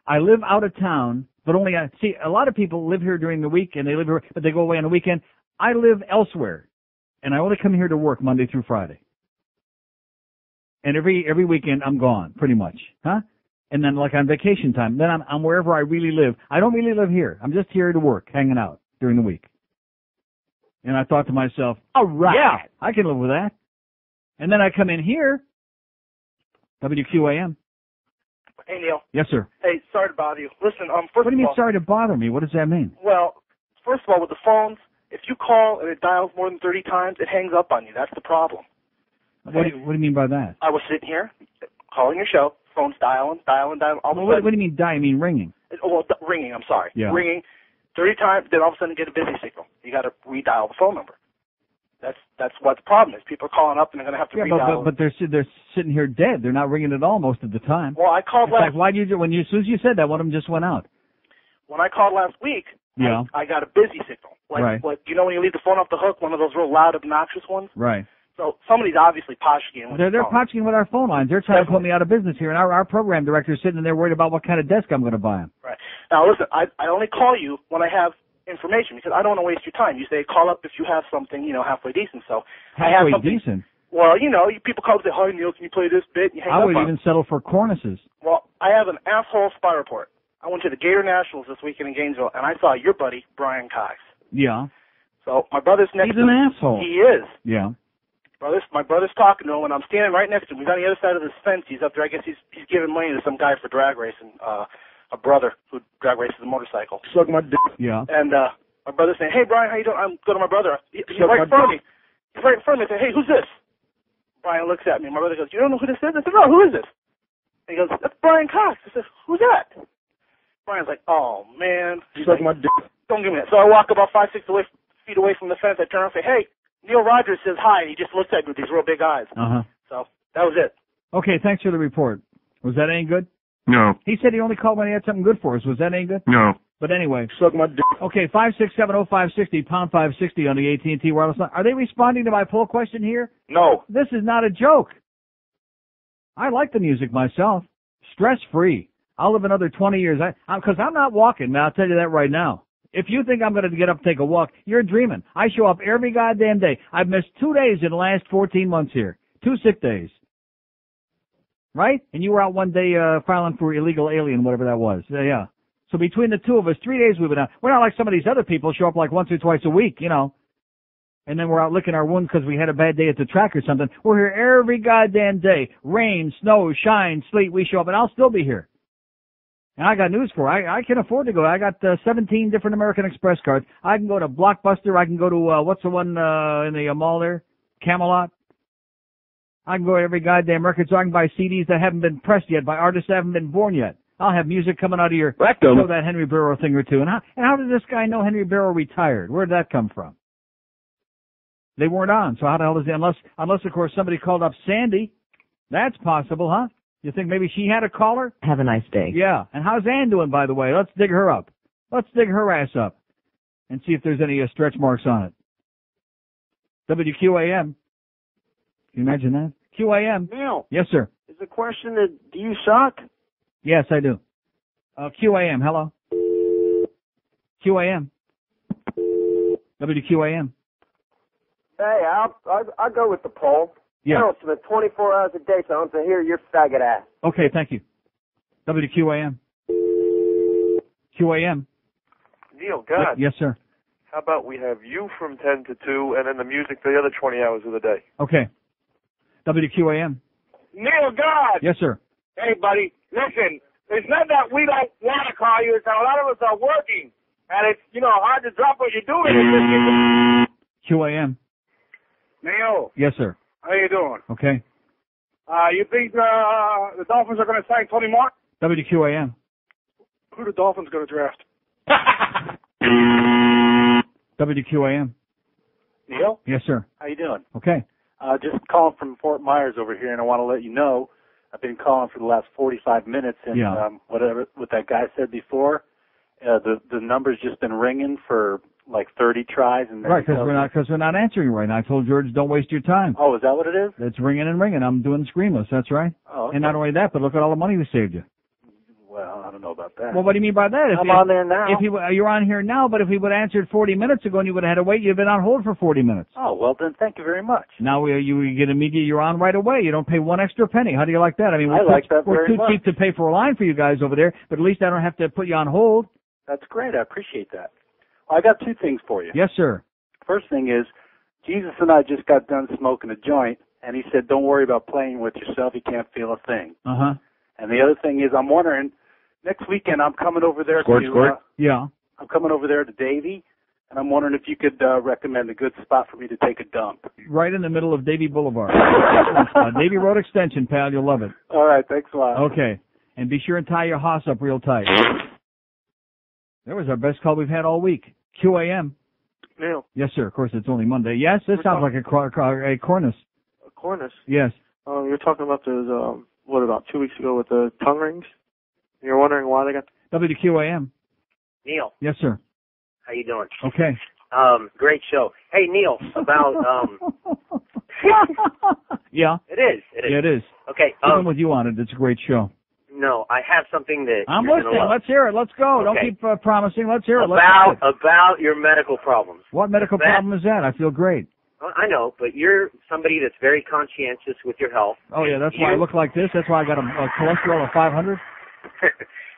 I live out of town, but only, see, a lot of people live here during the week, and they live here, but they go away on the weekend. I live elsewhere. And I only come here to work Monday through Friday. And every weekend I'm gone, pretty much. Huh? And then like on vacation time, then I'm wherever I really live. I don't really live here. I'm just here to work, hanging out during the week. And I thought to myself, all right, yeah, I can live with that. And then I come in here, WQAM. Hey, Neil. Yes, sir. Hey, sorry to bother you. Listen, first What do you mean of all, sorry to bother me? What does that mean? Well, first of all, with the phones, if you call and it dials more than 30 times, it hangs up on you. That's the problem. Okay. What do you mean by that? I was sitting here, calling your show, phone's dialing. All of a sudden, What do you mean dial? You mean ringing? Ringing, I'm sorry. Yeah. Ringing 30 times, then all of a sudden get a busy signal. You got to redial the phone number. That's what the problem is. People are calling up and they're going to have to redial. But they're sitting here dead. They're not ringing at all most of the time. Well, I called last. Why did you? As soon as you said that, one of them just went out. When I called last week, yeah, I got a busy signal. Like when you leave the phone off the hook, one of those real loud, obnoxious ones. Right. So somebody's obviously potchking. They're potchking with our phone lines. They're trying to put me out of business here, and our program director's sitting there worried about what kind of desk I'm going to buy him. Right. Now listen, I only call you when I have information because I don't want to waste your time. You say call up if you have something, halfway decent. So I have something decent. Well, people call and say, "Hi, Neil, can you play this bit?" And you hang I up would on even settle for cornices. Well, I have an asshole spy report. I went to the Gator Nationals this weekend in Gainesville, and I saw your buddy Brian Cox. Yeah. So my brother's next. He's an asshole. He is. Yeah. My brother's talking to him, and I'm standing right next to him. He's on the other side of this fence. He's up there. I guess he's giving money to some guy for drag racing. A brother who drag races a motorcycle. Suck my dick. Yeah. And my brother's saying, "Hey, Brian, how you doing?" I'm good to my brother. He's right in front of me. He's right in front of me. I say, "Hey, who's this?" Brian looks at me. My brother goes, "You don't know who this is?" I said, "No, who is this?" And he goes, "That's Brian Cox." I said, "Who's that?" Brian's like, "Oh, man." Suck my dick. Don't give me that. So I walk about 5-6 feet away from the fence. I turn around and say, "Hey, Neil Rogers says hi." He just looks at me with these real big eyes. Uh-huh. So that was it. Okay, thanks for the report. Was that any good? No. He said he only called when he had something good for us. Was that any good? No. But anyway. Suck my dick. Okay, 5670560, pound 560 on the AT&T wireless line. Are they responding to my poll question here? No. This is not a joke. I like the music myself. Stress-free. I'll live another 20 years. Because I'm not walking, man. I'll tell you that right now. If you think I'm going to get up and take a walk, you're dreaming. I show up every goddamn day. I've missed 2 days in the last 14 months here. 2 sick days. right? And you were out one day filing for illegal alien, whatever that was. Yeah. So between the two of us, 3 days we've been out. We're not like some of these other people show up like once or twice a week, you know. And then we're out licking our wounds because we had a bad day at the track or something. We're here every goddamn day. Rain, snow, shine, sleet, we show up, and I'll still be here. And I got news for you. I can afford to go. I got 17 different American Express cards. I can go to Blockbuster. I can go to, what's the one in the mall there? Camelot. I can go to every goddamn record store. I can buy CDs that haven't been pressed yet by artists that haven't been born yet. I'll have music coming out of your rectum. Show that Henry Barrow thing or two. And how did this guy know Henry Barrow retired? Where did that come from? They weren't on, so how the hell is he? Unless of course somebody called up Sandy. That's possible, huh? You think maybe she had a caller? Have a nice day. Yeah. And how's Ann doing, by the way? Let's dig her up. Let's dig her ass up and see if there's any stretch marks on it. WQAM. Can you imagine that? QAM. Neil. Yes, sir. Is the question that do you suck? Yes, I do. QAM. Hello. QAM. WQAM. Hey, I'll go with the poll. Yeah. Harold Smith, 24 hours a day, so I want to hear your faggot ass. Okay, thank you. WQAM. QAM. Neil, God. Yes, sir. How about we have you from 10 to 2 and then the music for the other 20 hours of the day? Okay. WQAM. Neil, God. Yes, sir. Hey, buddy, listen, it's not that we don't want to call you, it's that a lot of us are working, and it's, hard to drop what you're doing. QAM. Neil. Yes, sir. How you doing? Okay. You think the Dolphins are going to sign Tony Mark? WQAM. Who the Dolphins going to draft? WQAM. Neil? Yes, sir. How you doing? Okay. Just calling from Fort Myers over here, and I want to let you know I've been calling for the last 45 minutes, and what that guy said before, the number's just been ringing for like 30 tries, and right, because we're not answering right now. I told George, don't waste your time. Oh, is that what it is? It's ringing and ringing. I'm doing screamless. That's right. Oh, okay. And not only that, but look at all the money we saved you. Well, I don't know about that. Well, what do you mean by that? I'm on there now. You're on here now, but if he would have answered 40 minutes ago and you would have had to wait, you'd have been on hold for 40 minutes. Oh, well then, thank you very much. Now you get immediate, you're on right away. You don't pay one extra penny. How do you like that? I mean, we're too cheap to pay for a line for you guys over there, but at least I don't have to put you on hold. That's great. I appreciate that. Well, I got two things for you. Yes, sir. First thing is, Jesus and I just got done smoking a joint, and he said, don't worry about playing with yourself. You can't feel a thing. Uh-huh. And the other thing is, I'm wondering, next weekend I'm coming over there yeah. I'm coming over there to Davie, and I'm wondering if you could recommend a good spot for me to take a dump. Right in the middle of Davie Boulevard. Davie Road Extension, pal. You'll love it. All right. Thanks a lot. Okay. And be sure and tie your hoss up real tight. That was our best call we've had all week. QAM. Neil. Yes, sir. Of course, it's only Monday. Yes, this sounds like a cornice. A cornice? Yes. You're talking about those, about 2 weeks ago with the tongue rings? You're wondering why they got... WQAM. Neil. Yes, sir. How you doing? Okay. Great show. Hey, Neil, about... Yeah. It is. Yeah, it is. Okay. Even with you on it, it's a great show. No, I have something that I'm you're listening. gonna love. Let's hear it. Let's go. Okay. Don't keep promising. Let's hear it. About your medical problems. What medical problem is that? I feel great. Well, I know, but you're somebody that's very conscientious with your health. Oh, yeah, that's why I look like this. That's why I got a cholesterol of 500.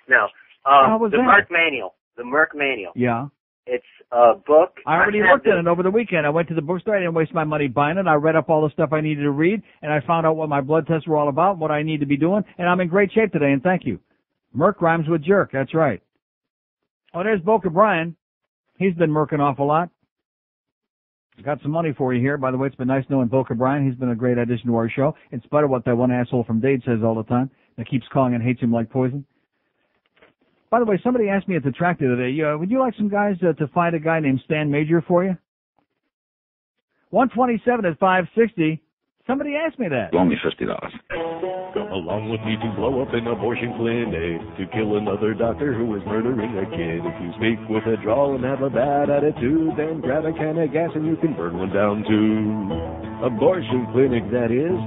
No. How was the that? Merck Manual. The Merck Manual. Yeah. It's a book. I already looked at it over the weekend. I went to the bookstore. I didn't waste my money buying it. I read up all the stuff I needed to read, and I found out what my blood tests were all about, what I need to be doing, and I'm in great shape today, and thank you. Merc rhymes with jerk. That's right. Oh, there's Boca Brian. He's been merking off a lot. Got some money for you here. By the way, it's been nice knowing Boca Brian. He's been a great addition to our show, in spite of what that one asshole from Dade says all the time, that keeps calling and hates him like poison. By the way, somebody asked me at the track the other day, would you like some guys to find a guy named Stan Major for you? 127 at 560. Somebody asked me that. Loan me $50. Come along with me to blow up an abortion clinic, to kill another doctor who is murdering a kid. If you speak with a drawl and have a bad attitude, then grab a can of gas and you can burn one down too. Abortion clinic, that is.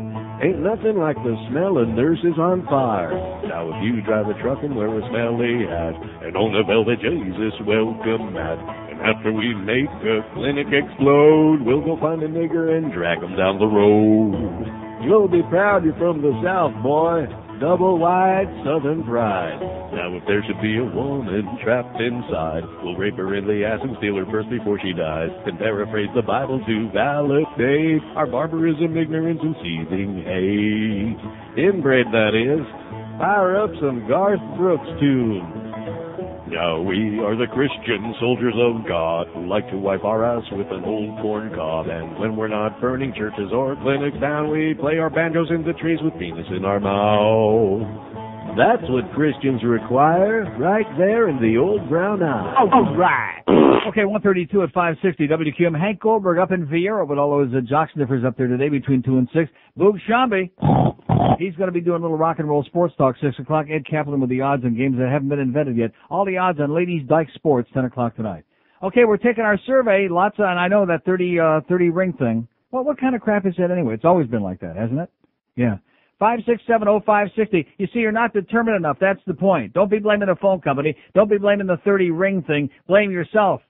Ain't nothing like the smell of nurses on fire. Now if you drive a truck and wear a smelly hat, and own a velvet Jesus welcome mat, and after we make a clinic explode, we'll go find a nigger and drag him down the road. You'll be proud you're from the South, boy. Double wide Southern pride. Now if there should be a woman trapped inside, we'll rape her in the ass and steal her purse before she dies, and paraphrase the Bible to validate our barbarism, ignorance, and seething hate. Inbred, that is. Fire up some Garth Brooks tune. Now we are the Christian soldiers of God who like to wipe our ass with an old corn cob. And when we're not burning churches or clinics down, we play our banjos in the trees with penis in our mouth. That's what Christians require, right there in the old brown eye. All right. Okay, 132 at 560 WQM. Hank Goldberg up in Vieira with all those jock sniffers up there today between 2 and 6. Boog Shambi, he's going to be doing a little rock and roll sports talk, 6 o'clock. Ed Kaplan with the odds on games that haven't been invented yet. All the odds on Ladies Dyke Sports, 10 o'clock tonight. Okay, we're taking our survey. Lots of, and I know that 30 ring thing. Well, what kind of crap is that anyway? It's always been like that, hasn't it? Yeah. 5670560. You see, you're not determined enough. That's the point. Don't be blaming the phone company. Don't be blaming the 30 ring thing. Blame yourself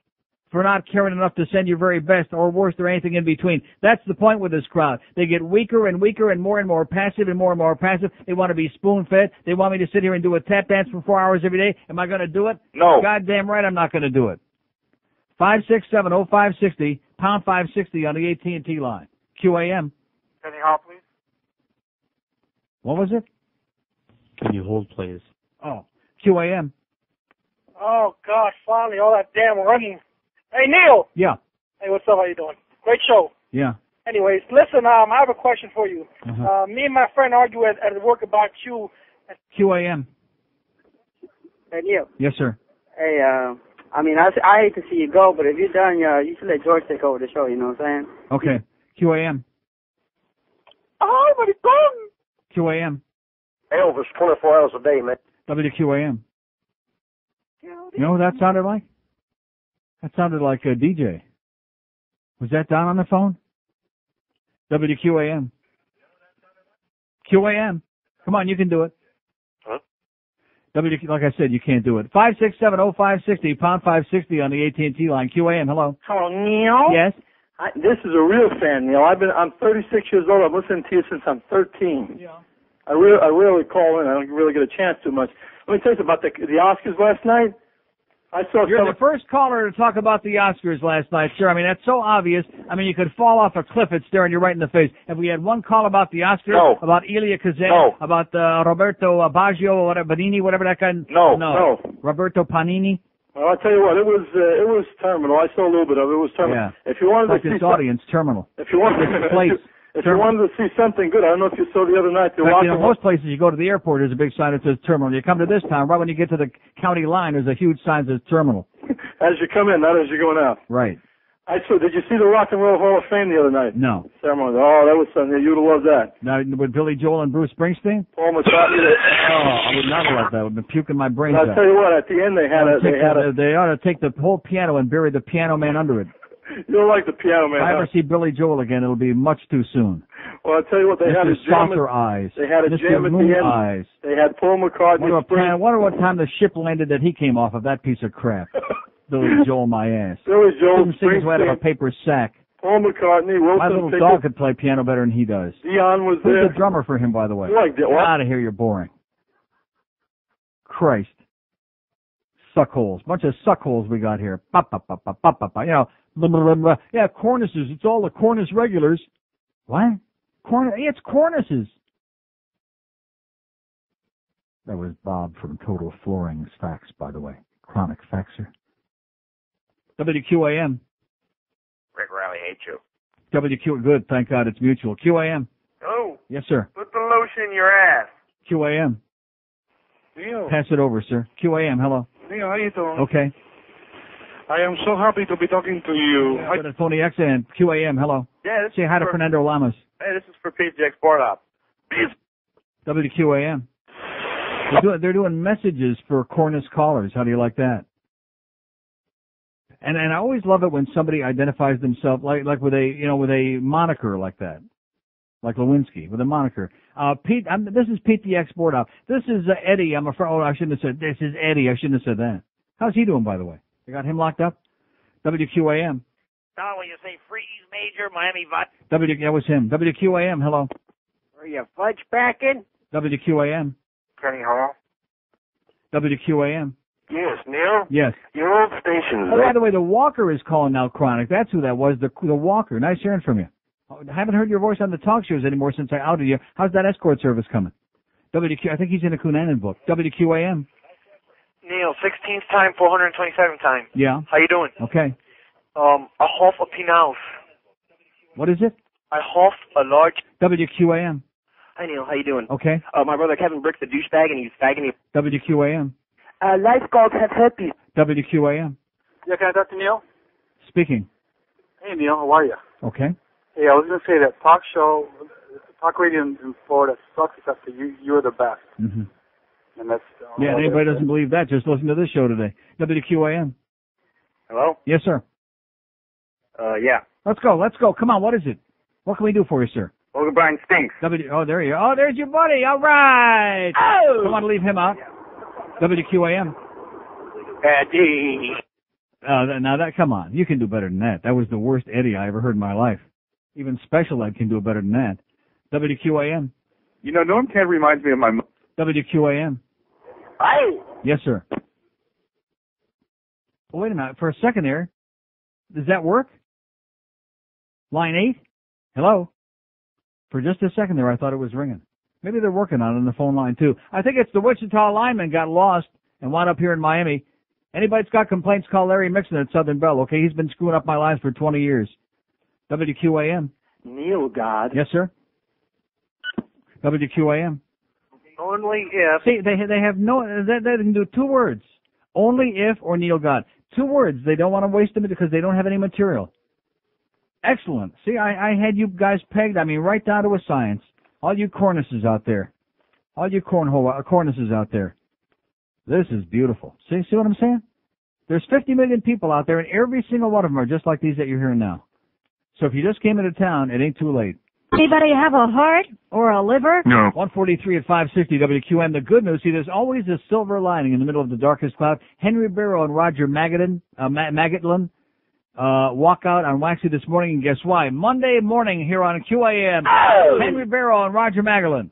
for not caring enough to send your very best, or worse, or anything in between. That's the point with this crowd. They get weaker and weaker and more passive and more passive. They want to be spoon-fed. They want me to sit here and do a tap dance for 4 hours every day. Am I going to do it? No. Goddamn right I'm not going to do it. 5670560, pound 560 on the AT&T line. QAM. Penny Hall, please. What was it? Can you hold, please? Oh, QAM. Oh, gosh, finally, all that damn running. Hey, Neil. Yeah. Hey, what's up? How you doing? Great show. Yeah. Anyways, listen, I have a question for you. Uh-huh. Me and my friend argue at work about you. QAM. Hey, Neil. Yes, sir. Hey, I mean, I hate to see you go, but if you're done, you should let George take over the show, you know what I'm saying? Okay. QAM. Oh, but it's gone. QAM. Elvis, 24 hours a day, man. WQAM. You know who that sounded like? That sounded like a DJ. Was that Don on the phone? WQAM. QAM. Come on, you can do it. Huh? Like I said, you can't do it. 5670560, pound 560 on the AT&T line. QAM, hello. Hello, Neil. Yes. This is a real fan, Neil. I'm 36 years old. I've listened to you since I'm 13. Yeah. I really call in. I don't really get a chance too much. Let me tell you about the Oscars last night. I saw. You're the first caller to talk about the Oscars last night, sir. I mean, that's so obvious. I mean, you could fall off a cliff. It's staring you right in the face. Have we had one call about the Oscars? No. About Elia Kazan? No. About Roberto Baggio or whatever, Benini, whatever that guy? No. Roberto Panini? Well, I'll tell you what. It was terminal. I saw a little bit of it. It was terminal. Yeah. If you wanted like to see this audience, terminal. If you wanted this place. If you wanted to see something good, I don't know if you saw the other night. Most places you go to the airport, there's a big sign that says terminal. You come to this town, right when you get to the county line, there's a huge sign that says terminal. As you come in, not as you're going out. Right. Did you see the Rock and Roll Hall of Fame the other night? No. Ceremony. Oh, that was something. You'd have loved that. Now, with Billy Joel and Bruce Springsteen? Paul McCartney. I would not have loved that. I would have been puking my brains out. I'll tell you what, at the end they ought to take the whole piano and bury the piano man under it. You don't like the piano man. If I ever see Billy Joel again, it'll be much too soon. Well, I'll tell you what, they had a jam. Eyes. They had a Mr. jam at Moon the end. Eyes. They had Paul McCartney. I wonder what time the ship landed that he came off of that piece of crap. Billy Joel, my ass. Billy Joel, Didn't sing his way out of a paper sack. Paul McCartney, Wilson My little Pickett. dog could play piano better than he does. Dion was Who's there. the drummer for him, by the way? Get out of here, you're boring. Christ. Suckholes. Bunch of suckholes we got here. You know, blah, blah, blah, blah. Yeah, cornices. It's all the cornice regulars. What? It's cornices. That was Bob from Total Flooring's fax, by the way. Chronic faxer. WQAM. Rick Riley hates you. WQ, good. Thank God it's mutual. QAM. Oh. Yes, sir. Put the lotion in your ass. QAM. Neil. Pass it over, sir. QAM, hello. Neil, how you doing? Okay. I am so happy to be talking to you. Yeah, Tony X and QAM, hello. Yeah, Say hi to Fernando Lamas. Hey, this is for PJ Export Op. WQAM. They're doing messages for cornice callers. How do you like that? And I always love it when somebody identifies themselves like with a moniker like that, like Lewinsky with a moniker. Pete, this is Pete the Export Op. This is Eddie. I'm afraid. Oh, I shouldn't have said this is Eddie. I shouldn't have said that. How's he doing, by the way? They got him locked up. WQAM. Don, when you say freeze, Major, Miami Vice. That was him. WQAM. Hello. Are you fudge packing? WQAM. Kenny Hall. WQAM. Yes, Neil? Yes. Your old station. Oh, by the way, the Walker is calling now, Chronic. That's who that was, the Walker. Nice hearing from you. I haven't heard your voice on the talk shows anymore since I outed you. How's that escort service coming? I think he's in a Cunanan book. WQAM. Neil, 16th time, 427th time. Yeah. How you doing? Okay. A half a peanuts. What is it? A half a large. WQAM. Hi, Neil. How you doing? Okay. My brother Kevin Brick's a douchebag, and he's fagging me. WQAM. Lifeguards have herpes. WQAM. Yeah, can I talk to Neil? Speaking. Hey, Neil. How are you? Okay. Hey, I was going to say that talk radio in Florida sucks except for you. You're the best. Mm-hmm. And that's yeah, anybody doesn't believe that, just listen to this show today. WQAM. Hello? Yes, sir. Yeah. Let's go. Come on, what is it? What can we do for you, sir? Logan Bryan stinks. There you are. Oh, there's your buddy. All right. Oh! Come on, leave him out. WQAM. Eddie. Now that, come on. You can do better than that. That was the worst Eddie I ever heard in my life. Even Special Ed can do better than that. WQAM. You know, Norm Ted reminds me of my... WQAM. Hi. Yes, sir. Well, wait a minute. For a second there, does that work? Line 8? Hello? For just a second there, I thought it was ringing. Maybe they're working on it on the phone line, too. I think it's the Wichita lineman got lost and wound up here in Miami. Anybody that's got complaints, call Larry Mixon at Southern Bell, okay? He's been screwing up my lines for 20 years. WQAM. Neil God. Yes, sir. WQAM. Only if. See, they have they can do 2 words. Only if or Neil God. 2 words. They don't want to waste them because they don't have any material. Excellent. See, I had you guys pegged, right down to a science. All you cornices out there. All you cornices out there. This is beautiful. See what I'm saying? There's 50 million people out there, and every single one of them are just like these that you're hearing now. So if you just came into town, it ain't too late. Anybody have a heart or a liver? No. 143 at 560 WQM. The good news, see, there's always a silver lining in the middle of the darkest cloud. Henry Barrow and Roger Magatlin walk out on Waxy this morning, and guess why? Monday morning here on QAM. Oh! Henry Barrow and Roger Magatlin.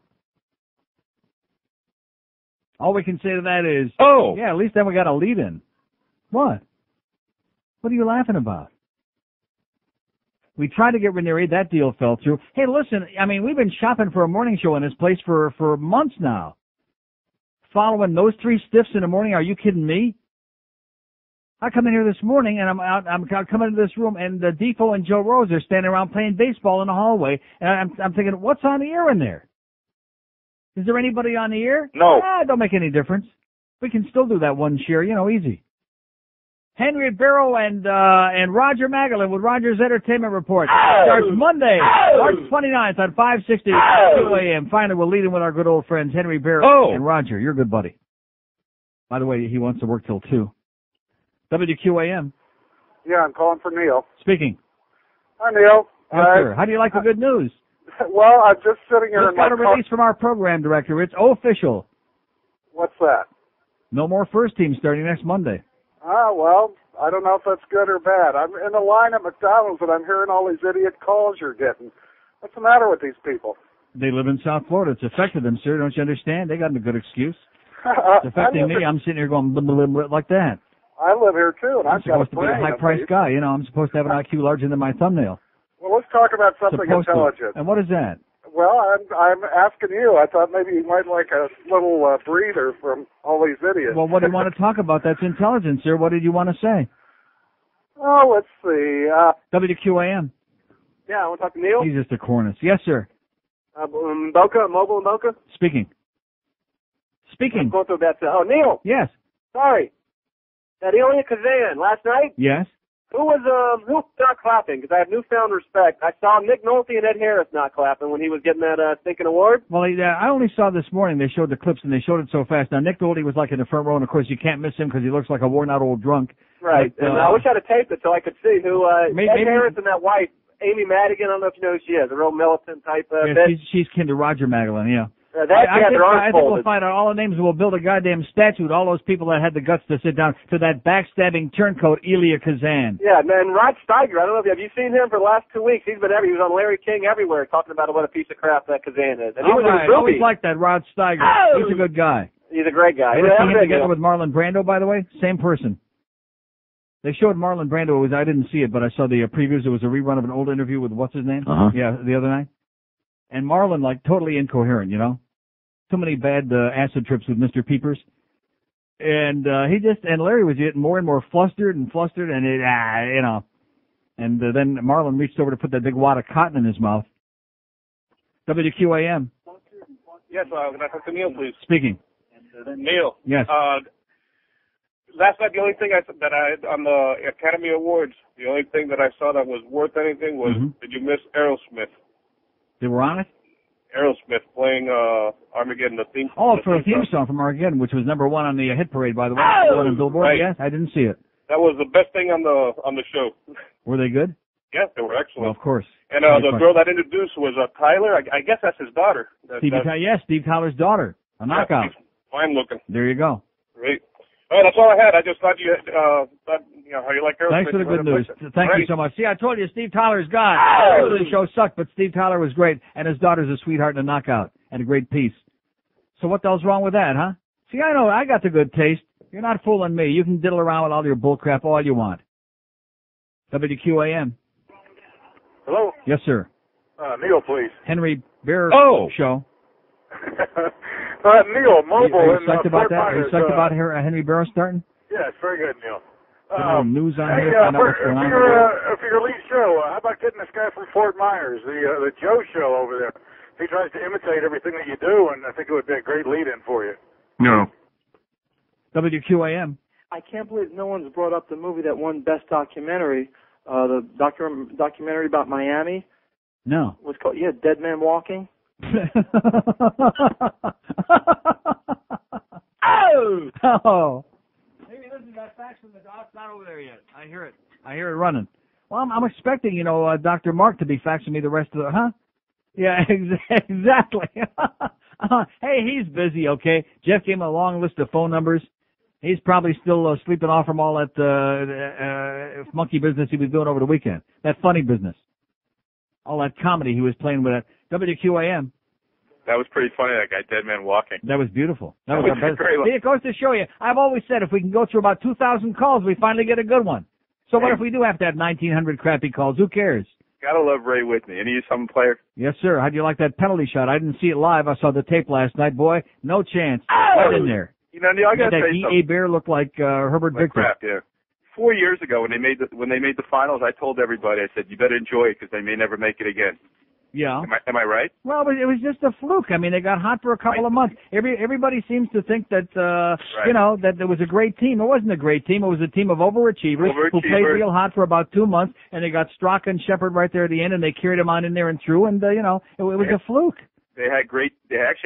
All we can say to that is, oh, yeah, at least then we got a lead in. What? What are you laughing about? We tried to get Ranieri. That deal fell through. Hey, listen, we've been shopping for a morning show in this place for months now. Following those 3 stiffs in the morning, are you kidding me? I come in here this morning, and I'm coming into this room, and Defoe and Joe Rose are standing around playing baseball in the hallway, and I'm thinking, what's on the air in there? Is there anybody on the air? No. It don't make any difference. We can still do that one share, easy. Henry Barrow and Roger Magatlin with Roger's Entertainment Report. Starts Monday, March 29th on 560 QAM. Finally, we'll lead in with our good old friends, Henry Barrow and Roger. You're a good buddy. By the way, he wants to work till 2. WQAM. Yeah, I'm calling for Neil. Speaking. Hi, Neil. Yes, sir. How do you like the good news? Well, I'm just sitting here Just got a release from our program director. It's official. What's that? No more first team starting next Monday. Well, I don't know if that's good or bad. I'm in the line at McDonald's, and I'm hearing all these idiot calls you're getting. What's the matter with these people? They live in South Florida. It's affected them, sir. Don't you understand? They got a good excuse. It's affecting me. I'm sitting here going blah, blah, blah, like that. I live here, too, and I've got a supposed to be a high-priced guy. I'm supposed to have an IQ larger than my thumbnail. Well, let's talk about something intelligent. And what is that? Well, I'm asking you. I thought maybe you might like a little breather from all these idiots. Well, what do you want to talk about? That's intelligent, sir. What did you want to say? Oh, let's see. WQAM. Yeah, I want to talk to Neil. He's just a cornice. Yes, sir. Mobile in Boca? Speaking. I'm going through that. Neil. Yes. Sorry. That Ilya Kazan last night? Yes. Who was not clapping? Because I have newfound respect. I saw Nick Nolte and Ed Harris not clapping when he was getting that stinking award. Well, I only saw this morning. They showed the clips, and they showed it so fast. Now, Nick Nolte was like in the front row, and of course, you can't miss him because he looks like a worn-out old drunk. Right. But, and I wish I'd have taped it so I could see who Ed maybe, Harris and that wife, Amy Madigan. I don't know if you know who she is, a real militant type. Yeah, she's kin to Roger Magatlin. Yeah. I think we'll find out all the names and we'll build a goddamn statue to all those people that had the guts to sit down to that backstabbing turncoat Elia Kazan. Yeah, man, Rod Steiger, I don't know if you seen him for the last 2 weeks. He was on Larry King everywhere talking about what a piece of crap that Kazan is. And he was in the I always liked that Rod Steiger. Oh! He's a good guy. He's a great guy. You ever see him together with Marlon Brando, by the way? Same person. They showed Marlon Brando. I didn't see it, but I saw the previews. It was a rerun of an old interview with what's his name? Yeah, the other night. And Marlon, like, totally incoherent, you know? Too many bad acid trips with Mr. Peepers. And Larry was getting more and more flustered, and you know. And then Marlon reached over to put that big wad of cotton in his mouth. WQAM. Yes, can I talk to Neil, please? Speaking. Neil. Yes. Last night, the only thing on the Academy Awards, the only thing that I saw that was worth anything was, did you miss Aerosmith? They were on it? Aerosmith playing Armageddon, the theme. Oh, for a theme song from Armageddon, which was number 1 on the hit parade, by the way. One on Billboard. Right. Yes, I didn't see it. That was the best thing on the show. Were they good? Yes, they were excellent. Well, of course. And the girl that introduced was Tyler. I guess that's his daughter. Steve Tyler's daughter. A knockout. She's fine looking. There you go. Great. All right, that's all I had. I just thought you how you like Aerosmith. Thanks for the good news. Thank you so much. See, I told you Steve Tyler's gone. The show sucked, but Steve Tyler was great, and his daughter's a sweetheart and a knockout and a great piece. So what the hell's wrong with that, huh? See, I know I got the good taste. You're not fooling me. You can diddle around with all your bullcrap all you want. WQAM. Hello? Yes, sir. Neil, please. Henry Bear Show. Neil, mobile. Are you psyched about that? Are you psyched about Henry Barrow starting? Yeah, it's very good, Neil. News on hey, here. Find out what's going on. For your lead show, how about getting this guy from Fort Myers, the Joe Show over there? He tries to imitate everything that you do, and I think it would be a great lead-in for you. No. WQAM. I can't believe no one's brought up the movie that won Best Documentary, the documentary about Miami. No. What's called? Yeah, Dead Man Walking. Oh! Maybe listen to that fax from the doc. It's not over there yet. I hear it. I hear it running. Well, I'm expecting, Dr. Mark to be faxing me the rest of the, huh? Yeah, exactly. Hey, he's busy, okay? Jeff gave him a long list of phone numbers. He's probably still sleeping off from all that monkey business he was doing over the weekend. That funny business. All that comedy he was playing with at WQAM. That was pretty funny, that guy, Dead Man Walking. That was beautiful. That was a great one. See, it goes to show you, I've always said if we can go through about 2,000 calls, we finally get a good one. So what if we do have to have 1,900 crappy calls? Who cares? Gotta love Ray Whitney. Any some player? Yes, sir. How'd you like that penalty shot? I didn't see it live. I saw the tape last night. Boy, no chance. Right in there. Neil, I gotta that say E.A. Bear looked like Herbert Victor. Crap, yeah. 4 years ago, when they made the finals, I told everybody, I said, you better enjoy it because they may never make it again. Yeah. Am I right? Well, it was just a fluke. I mean, they got hot for a couple of months. Everybody seems to think that, that there was a great team. It wasn't a great team. It was a team of overachievers who played real hot for about 2 months, and they got Straka and Shepard right there at the end, and they carried them on in there and through, and, it was a fluke. They actually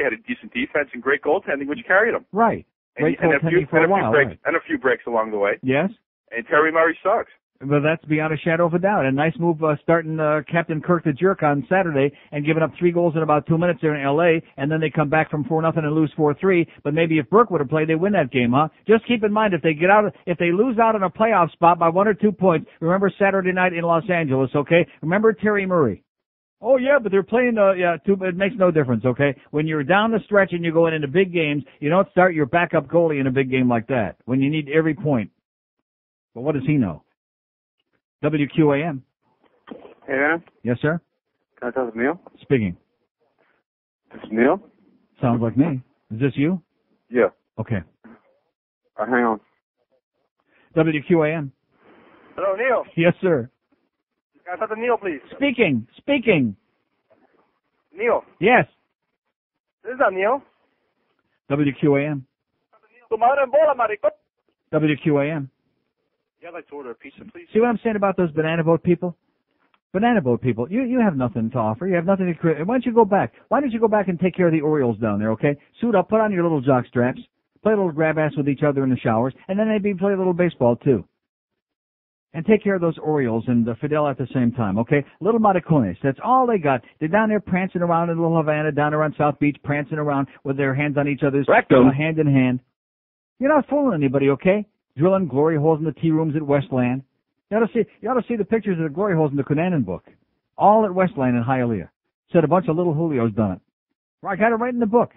had a decent defense and great goaltending, which carried them. Right. Great goaltending for a while. And a few breaks along the way. Yes. And Terry Murray sucks. Well, that's beyond a shadow of a doubt. A nice move starting Captain Kirk the Jerk on Saturday and giving up 3 goals in about 2 minutes there in L.A., and then they come back from 4-0 and lose 4-3. But maybe if Burke would have played, they win that game, huh? Just keep in mind, if they lose out on a playoff spot by 1 or 2 points, remember Saturday night in Los Angeles, okay? Remember Terry Murray. Oh, yeah, but they're playing, it makes no difference, okay? When you're down the stretch and you're going into big games, you don't start your backup goalie in a big game like that when you need every point. But what does he know? WQAM. Hey, man. Yes, sir? Can I talk to Neil? Speaking. This is Neil? Sounds like me. Is this you? Yeah. Okay. Hang on. WQAM. Hello, Neil. Yes, sir. Can I talk to Neil, please? Speaking. Neil. Yes. This is Neil. WQAM. WQAM. Yeah, I'd like to order a pizza, please. See what I'm saying about those banana boat people? Banana boat people, you have nothing to offer. You have nothing to create. Why don't you go back? Why don't you go back and take care of the Orioles down there, okay? Suit up, put on your little jock straps, play a little grab ass with each other in the showers, and then maybe play a little baseball, too. And take care of those Orioles and Fidel at the same time, okay? Little maricones, that's all they got. They're down there prancing around in Little Havana, down around South Beach, prancing around with their hands on each other's, hand in hand. You're not fooling anybody, okay? Drilling glory holes in the tea rooms at Westland. You ought to see the pictures of the glory holes in the Cunanan book. All at Westland in Hialeah. Said a bunch of little Julios done it. I got it right in the book.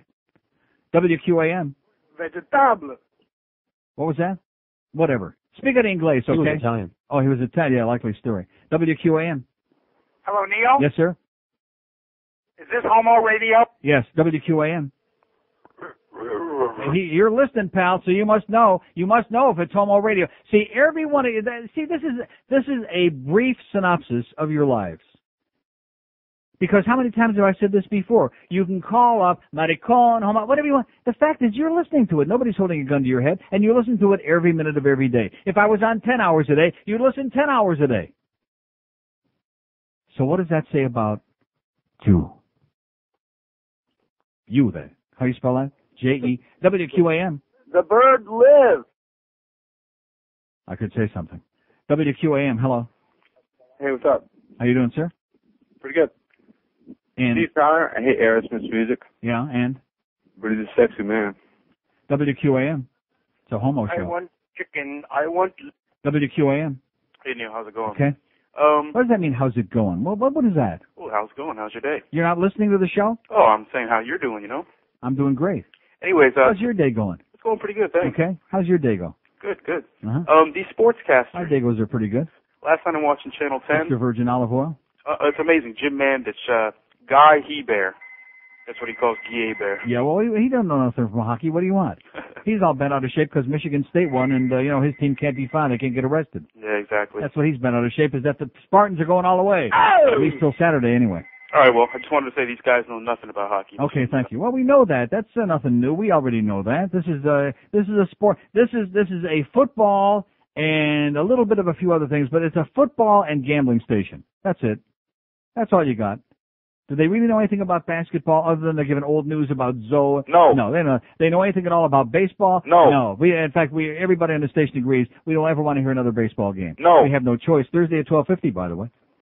WQAM. Vegetable. What was that? Whatever. Speak of English, okay? He was Italian. Oh, he was Italian. Yeah, likely story. WQAM. Hello, Neil? Yes, sir? Is this Homo Radio? Yes, WQAM. You're listening, pal, so you must know. You must know if it's Homo Radio. See, everyone. See, this is a brief synopsis of your lives. Because how many times have I said this before? You can call up maricon, homo, whatever you want. The fact is, you're listening to it. Nobody's holding a gun to your head, and you listen to it every minute of every day. If I was on 10 hours a day, you'd listen 10 hours a day. So what does that say about you? You, then. How do you spell that? J-E, WQAM. The bird lives. I could say something. WQAM, hello. Hey, what's up? How you doing, sir? Pretty good. And Steve Fowler, I hate Aerosmith's music. Yeah, and? But he's a sexy man. WQAM. It's a homo show. I want chicken. I want... WQAM. Hey, Neil, how's it going? Okay. What does that mean, how's it going? What is that? Well, how's it going? How's your day? You're not listening to the show? Oh, I'm saying how you're doing, you know? I'm doing great. Anyways, how's your day going? It's going pretty good, thanks. Okay. How's your day go? Good, good. Uh-huh. These sportscasters. My day goes are pretty good. Last time I'm watching Channel 10. Extra virgin olive oil? It's amazing. Jim Mandich, Guy Hebert. That's what he calls Guy Hebert. Yeah, well, he doesn't know nothing from hockey. What do you want? He's all bent out of shape because Michigan State won, and, his team can't be found. They can't get arrested. Yeah, exactly. That's what he's bent out of shape, is that the Spartans are going all the way. Oh! At least till Saturday, anyway. All right, well, I just wanted to say these guys know nothing about hockey. Okay, thank you. Well, we know that. That's nothing new. We already know that. This is a sport. This is a football and a little bit of a few other things, but it's a football and gambling station. That's it. That's all you got. Do they really know anything about basketball other than they're giving old news about Zoe? No. No, they know anything at all about baseball? No. No. In fact, everybody on the station agrees we don't ever want to hear another baseball game. No. We have no choice. Thursday at 12:50, by the way.